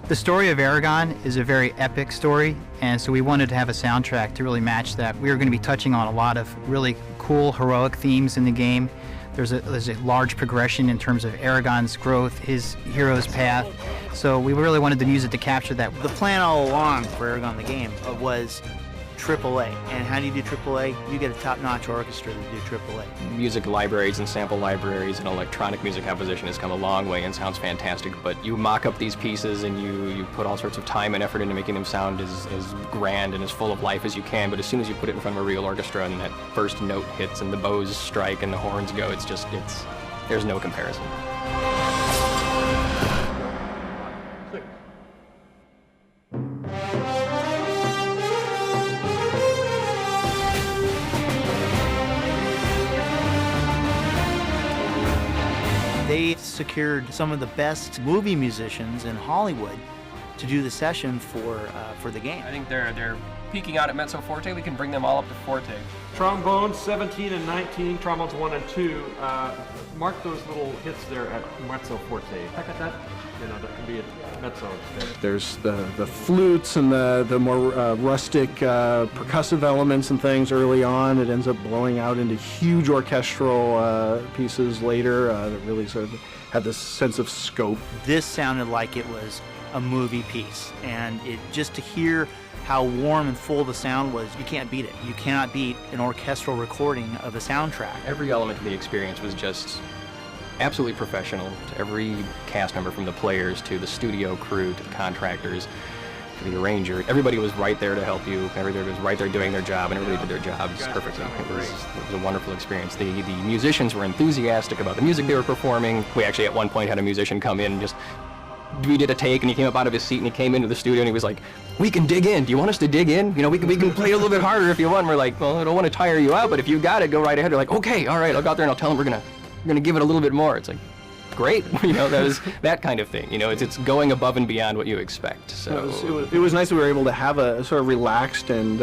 The story of Eragon is a very epic story, and so we wanted to have a soundtrack to really match that. We were going to be touching on a lot of really cool heroic themes in the game. There's a large progression in terms of Eragon's growth, his hero's path. So we really wanted the music to capture that. The plan all along for Eragon the game was AAA. And how do you do AAA? You get a top-notch orchestra to do AAA. Music libraries and sample libraries and electronic music composition has come a long way and sounds fantastic, but you mock up these pieces and you put all sorts of time and effort into making them sound as grand and as full of life as you can, but as soon as you put it in front of a real orchestra and that first note hits and the bows strike and the horns go, there's no comparison. secured some of the best movie musicians in Hollywood to do the session for the game. I think they're peaking out at mezzo forte. We can bring them all up to forte. Trombones 17 and 19, trombones 1 and 2. Mark those little hits there at mezzo forte. You know, that can be a mezzo. There's the flutes and the more rustic percussive elements and things early on. It ends up blowing out into huge orchestral pieces later that really sort of had this sense of scope. This sounded like it was a movie piece, and it just to hear how warm and full the sound was, you can't beat it. You cannot beat an orchestral recording of a soundtrack. Every element of the experience was just absolutely professional. To every cast member, from the players to the studio crew to the contractors to the arranger, everybody was right there to help you. Everybody was right there doing their job, and everybody did their jobs perfectly. It was a wonderful experience. The musicians were enthusiastic about the music they were performing. We actually at one point had a musician come in and we did a take, and he came up out of his seat and he came into the studio and he was like, "We can dig in. Do you want us to dig in? You know, we can play a little bit harder if you want." And we're like, "Well, I don't want to tire you out, but if you got it, go right ahead." They're like, "Okay, all right, I'll go out there and I'll tell them we're gonna give it a little bit more." It's like, great, you know, that was that kind of thing. You know, it's going above and beyond what you expect. So it was nice that we were able to have a sort of relaxed and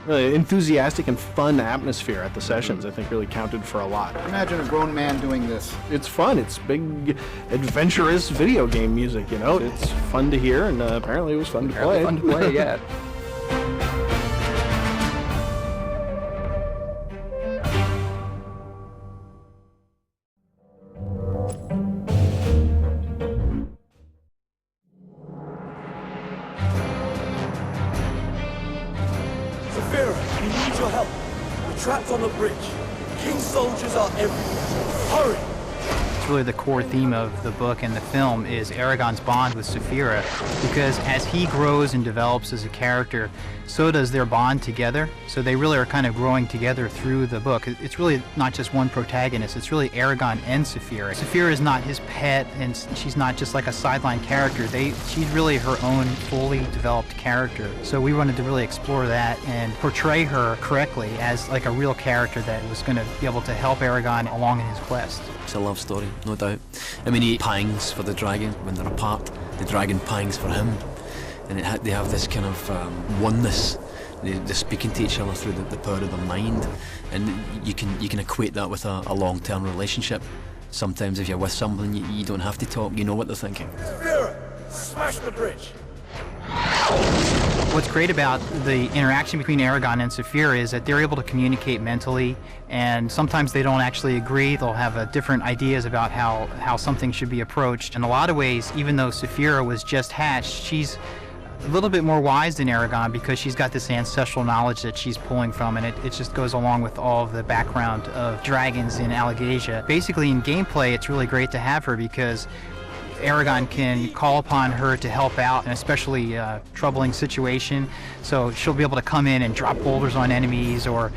really enthusiastic and fun atmosphere at the sessions. I think really counted for a lot. Imagine a grown man doing this. It's fun. It's big, adventurous video game music. You know, it's fun to hear, and apparently it was fun to play. Fun to play, yeah. We need your help. We're trapped on the bridge. King's soldiers are everywhere. Hurry! It's really the core theme of the book and the film is Eragon's bond with Saphira, because as he grows and develops as a character, so does their bond together. So they really are kind of growing together through the book. It's really not just one protagonist, it's really Eragon and Saphira. Saphira is not his pet, and she's not just like a sideline character. She's really her own fully developed character. So we wanted to really explore that and portray her correctly as like a real character that was going to be able to help Eragon along in his quest. It's a love story, no doubt. I mean, he pangs for the dragon when they're apart. The dragon pangs for him. And they have this kind of oneness. They're speaking to each other through the power of their mind. And you can equate that with a long-term relationship. Sometimes if you're with someone, you don't have to talk, you know what they're thinking. Saphira, smash the bridge! What's great about the interaction between Eragon and Saphira is that they're able to communicate mentally, and sometimes they don't actually agree. They'll have different ideas about how something should be approached. In a lot of ways, even though Saphira was just hatched, she's a little bit more wise than Eragon because she's got this ancestral knowledge that she's pulling from, and it just goes along with all of the background of dragons in Allegasia. Basically, in gameplay, it's really great to have her because Eragon can call upon her to help out in an especially troubling situation. So she'll be able to come in and drop boulders on enemies, or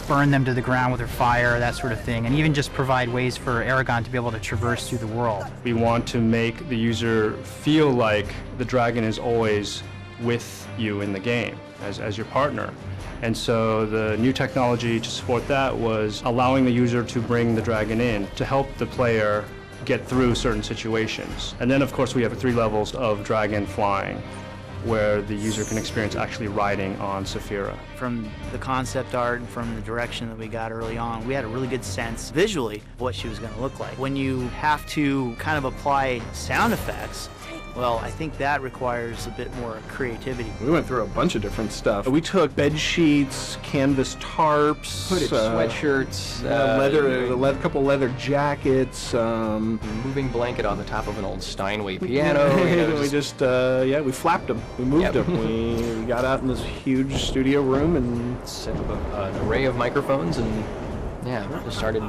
burn them to the ground with her fire, that sort of thing, and even just provide ways for Eragon to be able to traverse through the world. We want to make the user feel like the dragon is always with you in the game as your partner. And so the new technology to support that was allowing the user to bring the dragon in to help the player get through certain situations. And then of course we have 3 levels of dragon flying, where the user can experience actually riding on Saphira. From the concept art and from the direction that we got early on, we had a really good sense visually of what she was going to look like. When you have to kind of apply sound effects, well, I think that requires a bit more creativity. We went through a bunch of different stuff. We took bed sheets, canvas tarps, hooded sweatshirts, a couple leather jackets, moving blanket on the top of an old Steinway piano. We flapped them. We moved them. We got out in this huge studio room and set up an array of microphones and just started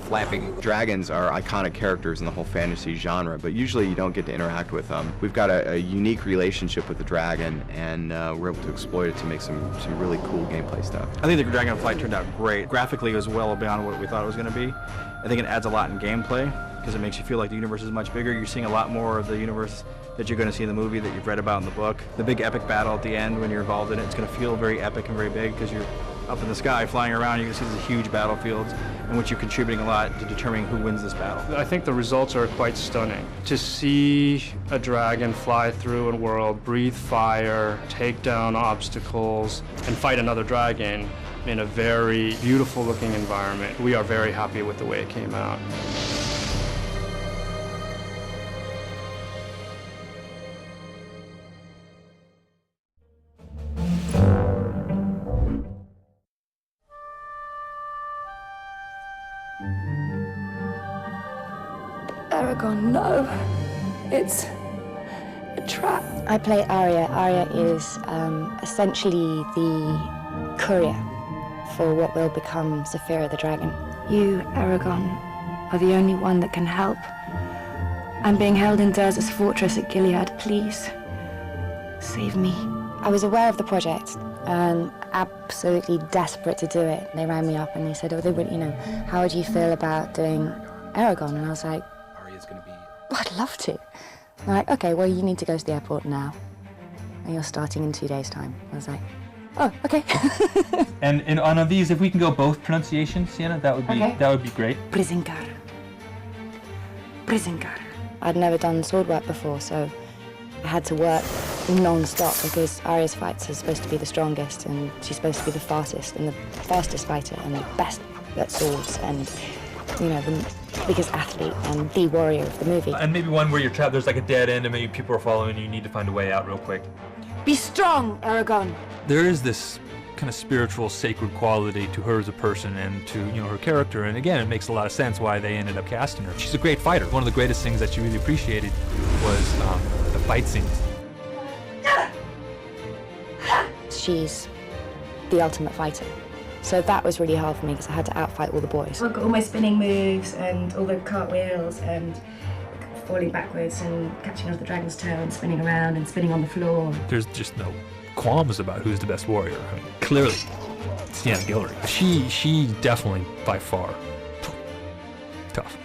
flapping. Dragons are iconic characters in the whole fantasy genre, but usually you don't get to interact with them. We've got a unique relationship with the dragon, and we're able to exploit it to make some really cool gameplay stuff. I think the Dragon Flight turned out great. Graphically, it was well beyond what we thought it was going to be. I think it adds a lot in gameplay, because it makes you feel like the universe is much bigger. You're seeing a lot more of the universe that you're going to see in the movie that you've read about in the book. The big epic battle at the end when you're involved in it, it's going to feel very epic and very big, because you're up in the sky flying around. You can see these huge battlefields in which you're contributing a lot to determining who wins this battle. I think the results are quite stunning. To see a dragon fly through a world, breathe fire, take down obstacles, and fight another dragon in a very beautiful looking environment, we are very happy with the way it came out. Eragon, no. It's a trap. I play Arya. Arya is essentially the courier for what will become Saphira the dragon. You, Eragon, are the only one that can help. I'm being held in Durza's fortress at Gilead. Please, save me. I was aware of the project and absolutely desperate to do it. They rang me up and they said, oh, how would you feel about doing Eragon? And I was like, I'd love to. They're like, okay, well, you need to go to the airport now. And you're starting in 2 days' time. I was like, oh, okay. and on these, if we can go both pronunciations, Sienna, that would be great. Brisingar. Brisingar. I'd never done sword work before, so I had to work non-stop because Arya's fights are supposed to be the strongest, and she's supposed to be the fastest fighter, and the best at swords, and the biggest athlete and the warrior of the movie. And maybe one where you're trapped, there's like a dead end and maybe people are following you, you need to find a way out real quick. Be strong, Eragon. There is this kind of spiritual, sacred quality to her as a person and to, her character, and again, it makes a lot of sense why they ended up casting her. She's a great fighter. One of the greatest things that she really appreciated was the fight scenes. She's the ultimate fighter. So that was really hard for me because I had to outfight all the boys. I've got all my spinning moves and all the cartwheels and falling backwards and catching off the dragon's tail and spinning around and spinning on the floor. There's just no qualms about who's the best warrior. I mean, clearly, Sienna Guillory. She definitely, by far, tough.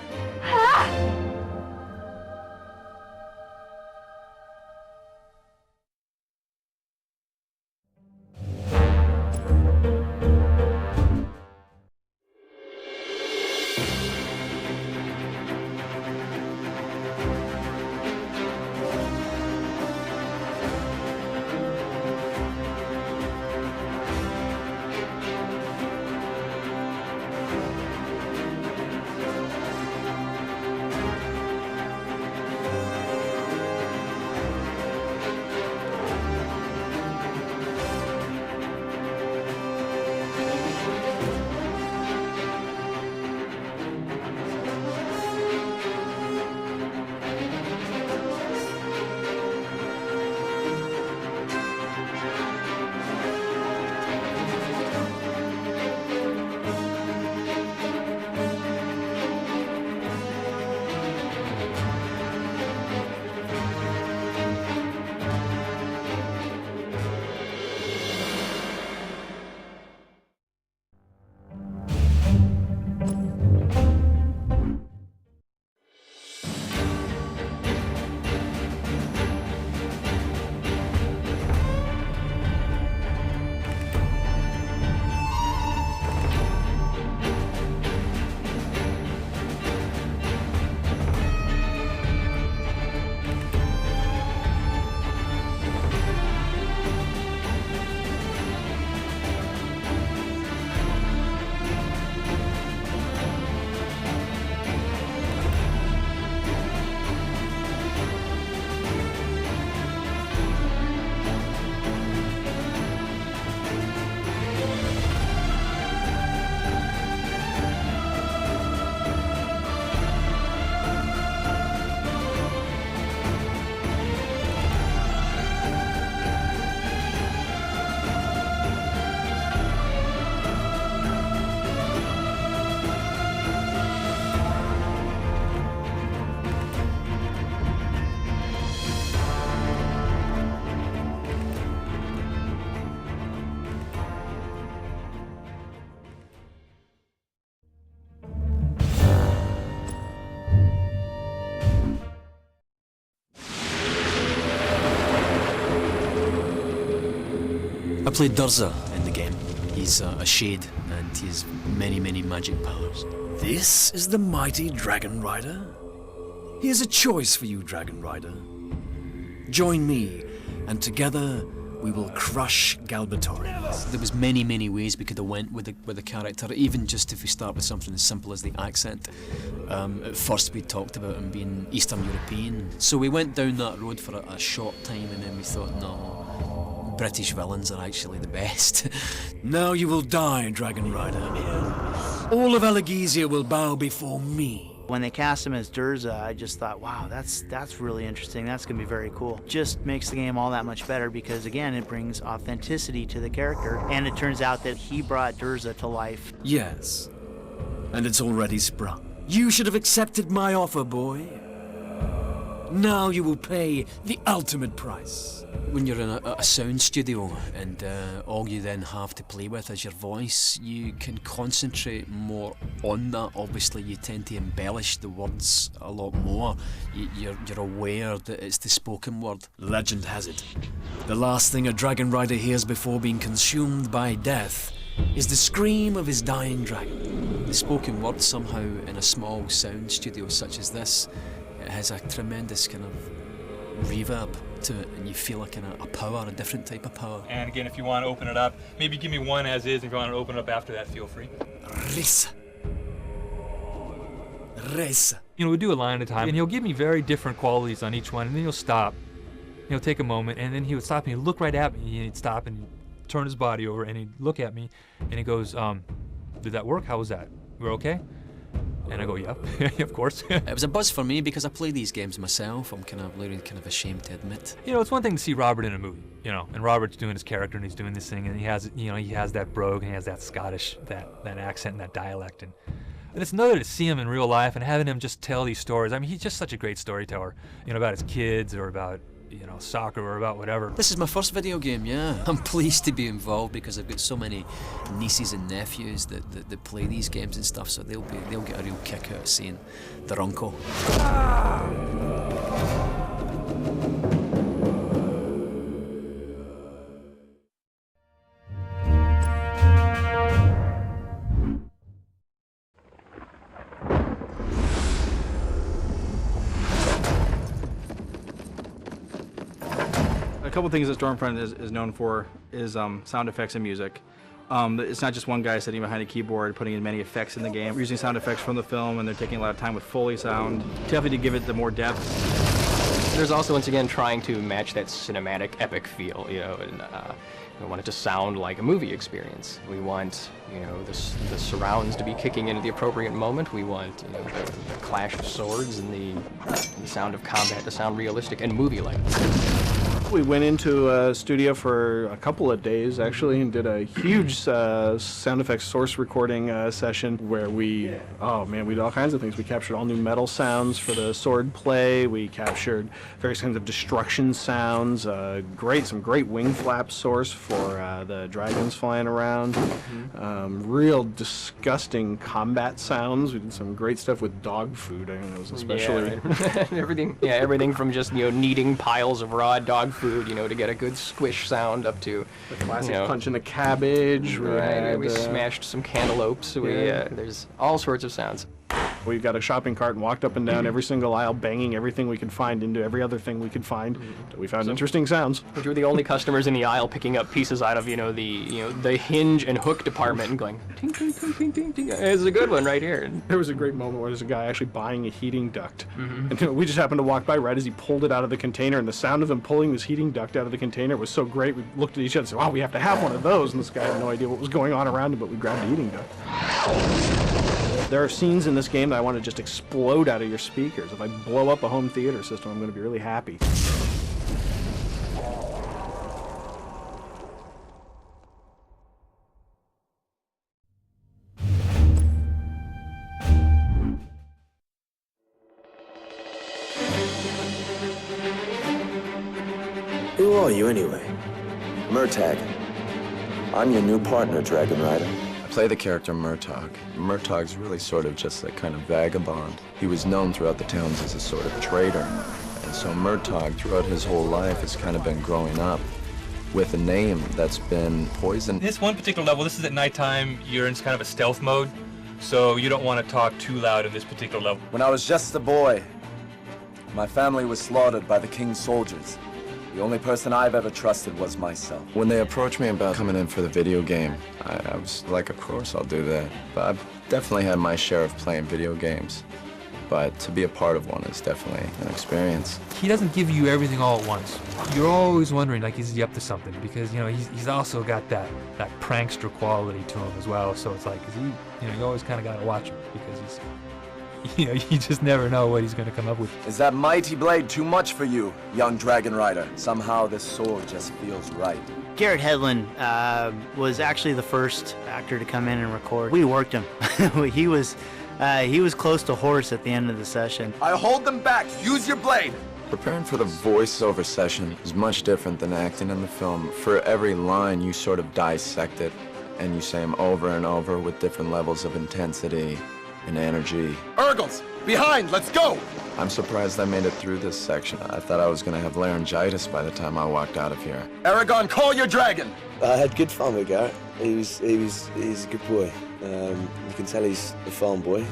I played Durza in the game. He's a shade, and he has many, many magic powers. This is the mighty Dragon Rider? Here's a choice for you, Dragon Rider. Join me, and together we will crush Galbatorix. There was many, many ways we could have went with the character, even just if we start with something as simple as the accent. At first we talked about him being Eastern European, so we went down that road for a short time, and then we thought, no, British villains are actually the best. Now you will die, Dragon Rider. All of Allegezia will bow before me. When they cast him as Durza, I just thought, wow, that's really interesting. That's going to be very cool. Just makes the game all that much better because, again, it brings authenticity to the character. And it turns out that he brought Durza to life. Yes, and it's already sprung. You should have accepted my offer, boy. Now you will pay the ultimate price. When you're in a sound studio and all you then have to play with is your voice, you can concentrate more on that. Obviously, you tend to embellish the words a lot more. You're aware that it's the spoken word. Legend has it, the last thing a Dragon Rider hears before being consumed by death is the scream of his dying dragon. The spoken word somehow in a small sound studio such as this, it has a tremendous kind of reverb to it, and you feel like a power, a different type of power. And again, if you want to open it up, maybe give me one as is, and if you want to open it up after that, feel free. Risa. Risa. You know, we'll do a line at a time, and he'll give me very different qualities on each one, and then he'll stop. He'll take a moment, and then he would stop and he'd look right at me, and he'd stop and turn his body over, and he'd look at me, and he goes, did that work? How was that? We're okay? And I go, yeah, of course. It was a buzz for me because I play these games myself. I'm kind of ashamed to admit. You know, it's one thing to see Robert in a movie, you know, and Robert's doing his character and he's doing this thing, and he has that brogue and he has that Scottish, that accent and that dialect, and it's another to see him in real life and having him just tell these stories. I mean, he's just such a great storyteller, you know, about his kids or about, you know, soccer or about whatever. This is my first video game, yeah. I'm pleased to be involved because I've got so many nieces and nephews that play these games and stuff, so they'll get a real kick out of seeing their uncle. A couple things that Stormfront is known for is sound effects and music. It's not just one guy sitting behind a keyboard putting in many effects in the game. We're using sound effects from the film, and they're taking a lot of time with Foley sound, definitely to give it the more depth. There's also, once again, trying to match that cinematic epic feel, you know, and we want it to sound like a movie experience. We want, you know, the surrounds to be kicking in at the appropriate moment. We want, you know, the clash of swords and the sound of combat to sound realistic and movie-like. We went into a studio for a couple of days, actually, and did a huge sound effects source recording session where we did all kinds of things. We captured all new metal sounds for the sword play. We captured various kinds of destruction sounds, some great wing flap source for the dragons flying around, real disgusting combat sounds. We did some great stuff with dog food. I think it was especially... Yeah, everything from just, you know, kneading piles of raw dog food, you know, to get a good squish sound up to the classic, you know, punching a cabbage. Right, we smashed some cantaloupes. There's all sorts of sounds. We got a shopping cart and walked up and down every single aisle, banging everything we could find into every other thing we could find. We found interesting sounds. We were the only customers in the aisle picking up pieces out of, the hinge and hook department and going, ting, ting, ting, ting, ting, ting. This is a good one right here. There was a great moment where there's a guy actually buying a heating duct. And we just happened to walk by right as he pulled it out of the container, and the sound of him pulling this heating duct out of the container was so great. We looked at each other and said, wow, we have to have one of those. And this guy had no idea what was going on around him, but we grabbed the heating duct. There are scenes in this game that I want to just explode out of your speakers. If I blow up a home theater system, I'm going to be really happy. Who are you anyway? Murtagh. I'm your new partner, Dragon Rider. I play the character Murtagh. Murtagh's really sort of just a kind of vagabond. He was known throughout the towns as a sort of traitor. And so Murtagh, throughout his whole life, has kind of been growing up with a name that's been poisoned. This one particular level, this is at nighttime, you're in kind of a stealth mode, so you don't want to talk too loud in this particular level. When I was just a boy, my family was slaughtered by the king's soldiers. The only person I've ever trusted was myself. When they approached me about coming in for the video game, I was like, of course I'll do that. But I've definitely had my share of playing video games. But to be a part of one is definitely an experience. He doesn't give you everything all at once. You're always wondering, like, is he up to something? Because, you know, he's also got that prankster quality to him as well. So it's like, is he, you know, you always kind of got to watch him because he's, you know, you just never know what he's going to come up with. Is that mighty blade too much for you, young dragon rider? Somehow this sword just feels right. Garrett Hedlund was actually the first actor to come in and record. We worked him. He was close to hoarse at the end of the session. I hold them back. Use your blade. Preparing for the voiceover session is much different than acting in the film. For every line, you sort of dissect it, and you say them over and over with different levels of intensity and energy. Urgles, behind, let's go! I'm surprised I made it through this section. I thought I was going to have laryngitis by the time I walked out of here. Eragon, call your dragon! I had good fun with Garrett. He's a good boy. You can tell he's a farm boy,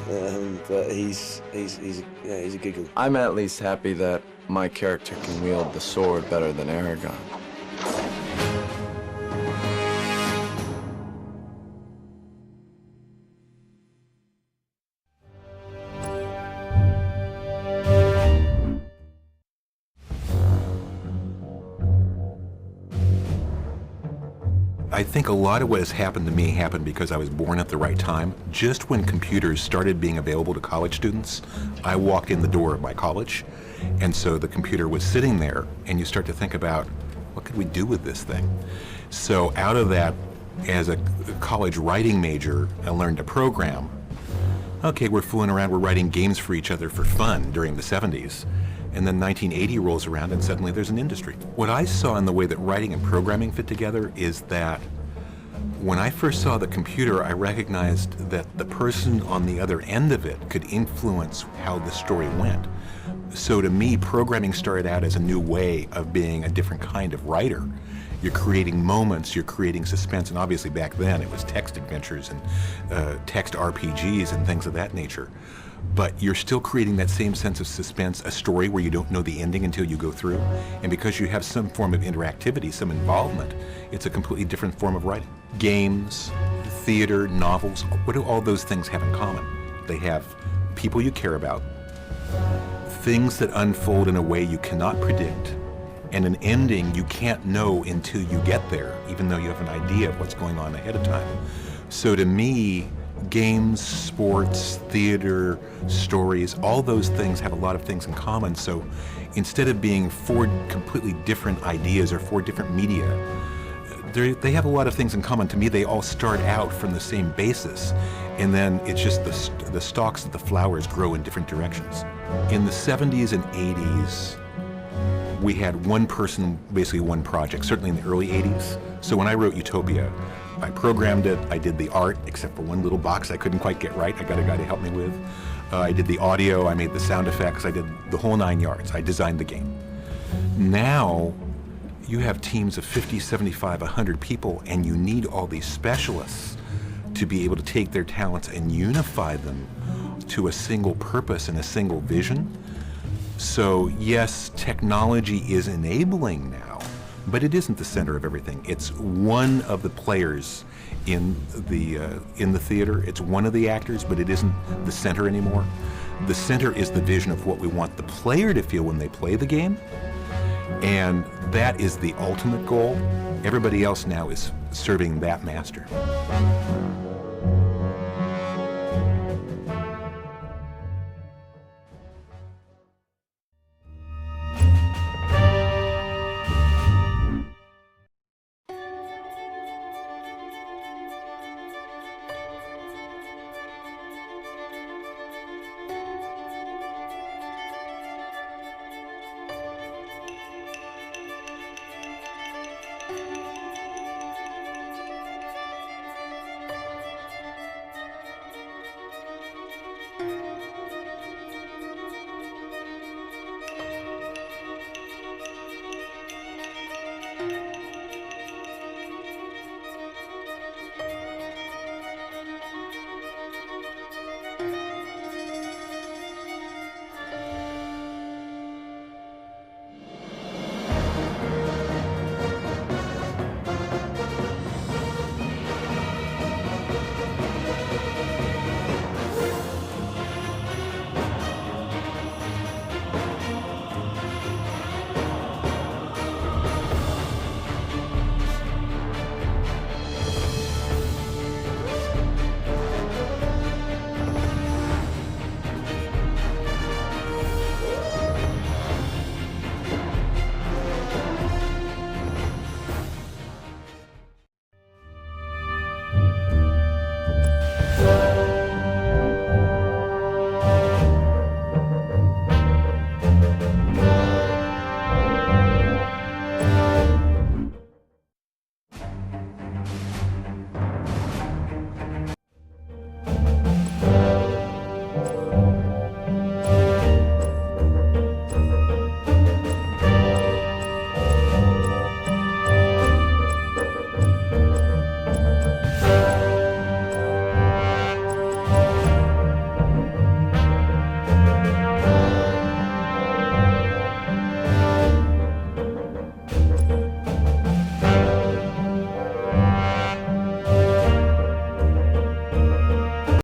but he's a giggle. I'm at least happy that my character can wield the sword better than Eragon. I think a lot of what has happened to me happened because I was born at the right time. Just when computers started being available to college students, I walked in the door of my college, and so the computer was sitting there, and you start to think about, what could we do with this thing? So out of that, as a college writing major, I learned to program. Okay, we're fooling around, we're writing games for each other for fun during the 70s. And then 1980 rolls around and suddenly there's an industry. What I saw in the way that writing and programming fit together is that when I first saw the computer, I recognized that the person on the other end of it could influence how the story went. So to me, programming started out as a new way of being a different kind of writer. You're creating moments, you're creating suspense, and obviously back then it was text adventures and text RPGs and things of that nature. But you're still creating that same sense of suspense, a story where you don't know the ending until you go through. And because you have some form of interactivity, some involvement, it's a completely different form of writing. Games, theater, novels, what do all those things have in common? They have people you care about, things that unfold in a way you cannot predict, and an ending you can't know until you get there, even though you have an idea of what's going on ahead of time. So to me, games, sports, theater, stories, all those things have a lot of things in common. So instead of being four completely different ideas or four different media, they have a lot of things in common. To me, they all start out from the same basis, and then it's just the stalks of the flowers grow in different directions. In the 70s and 80s, we had one person, basically one project, certainly in the early 80s. So when I wrote Utopia, I programmed it, I did the art, except for one little box I couldn't quite get right. I got a guy to help me with. I did the audio, I made the sound effects, I did the whole 9 yards. I designed the game. Now, you have teams of 50, 75, 100 people, and you need all these specialists to be able to take their talents and unify them to a single purpose and a single vision. So yes, technology is enabling now, but it isn't the center of everything. It's one of the players in the theater. It's one of the actors, but it isn't the center anymore. The center is the vision of what we want the player to feel when they play the game, and that is the ultimate goal. Everybody else now is serving that master.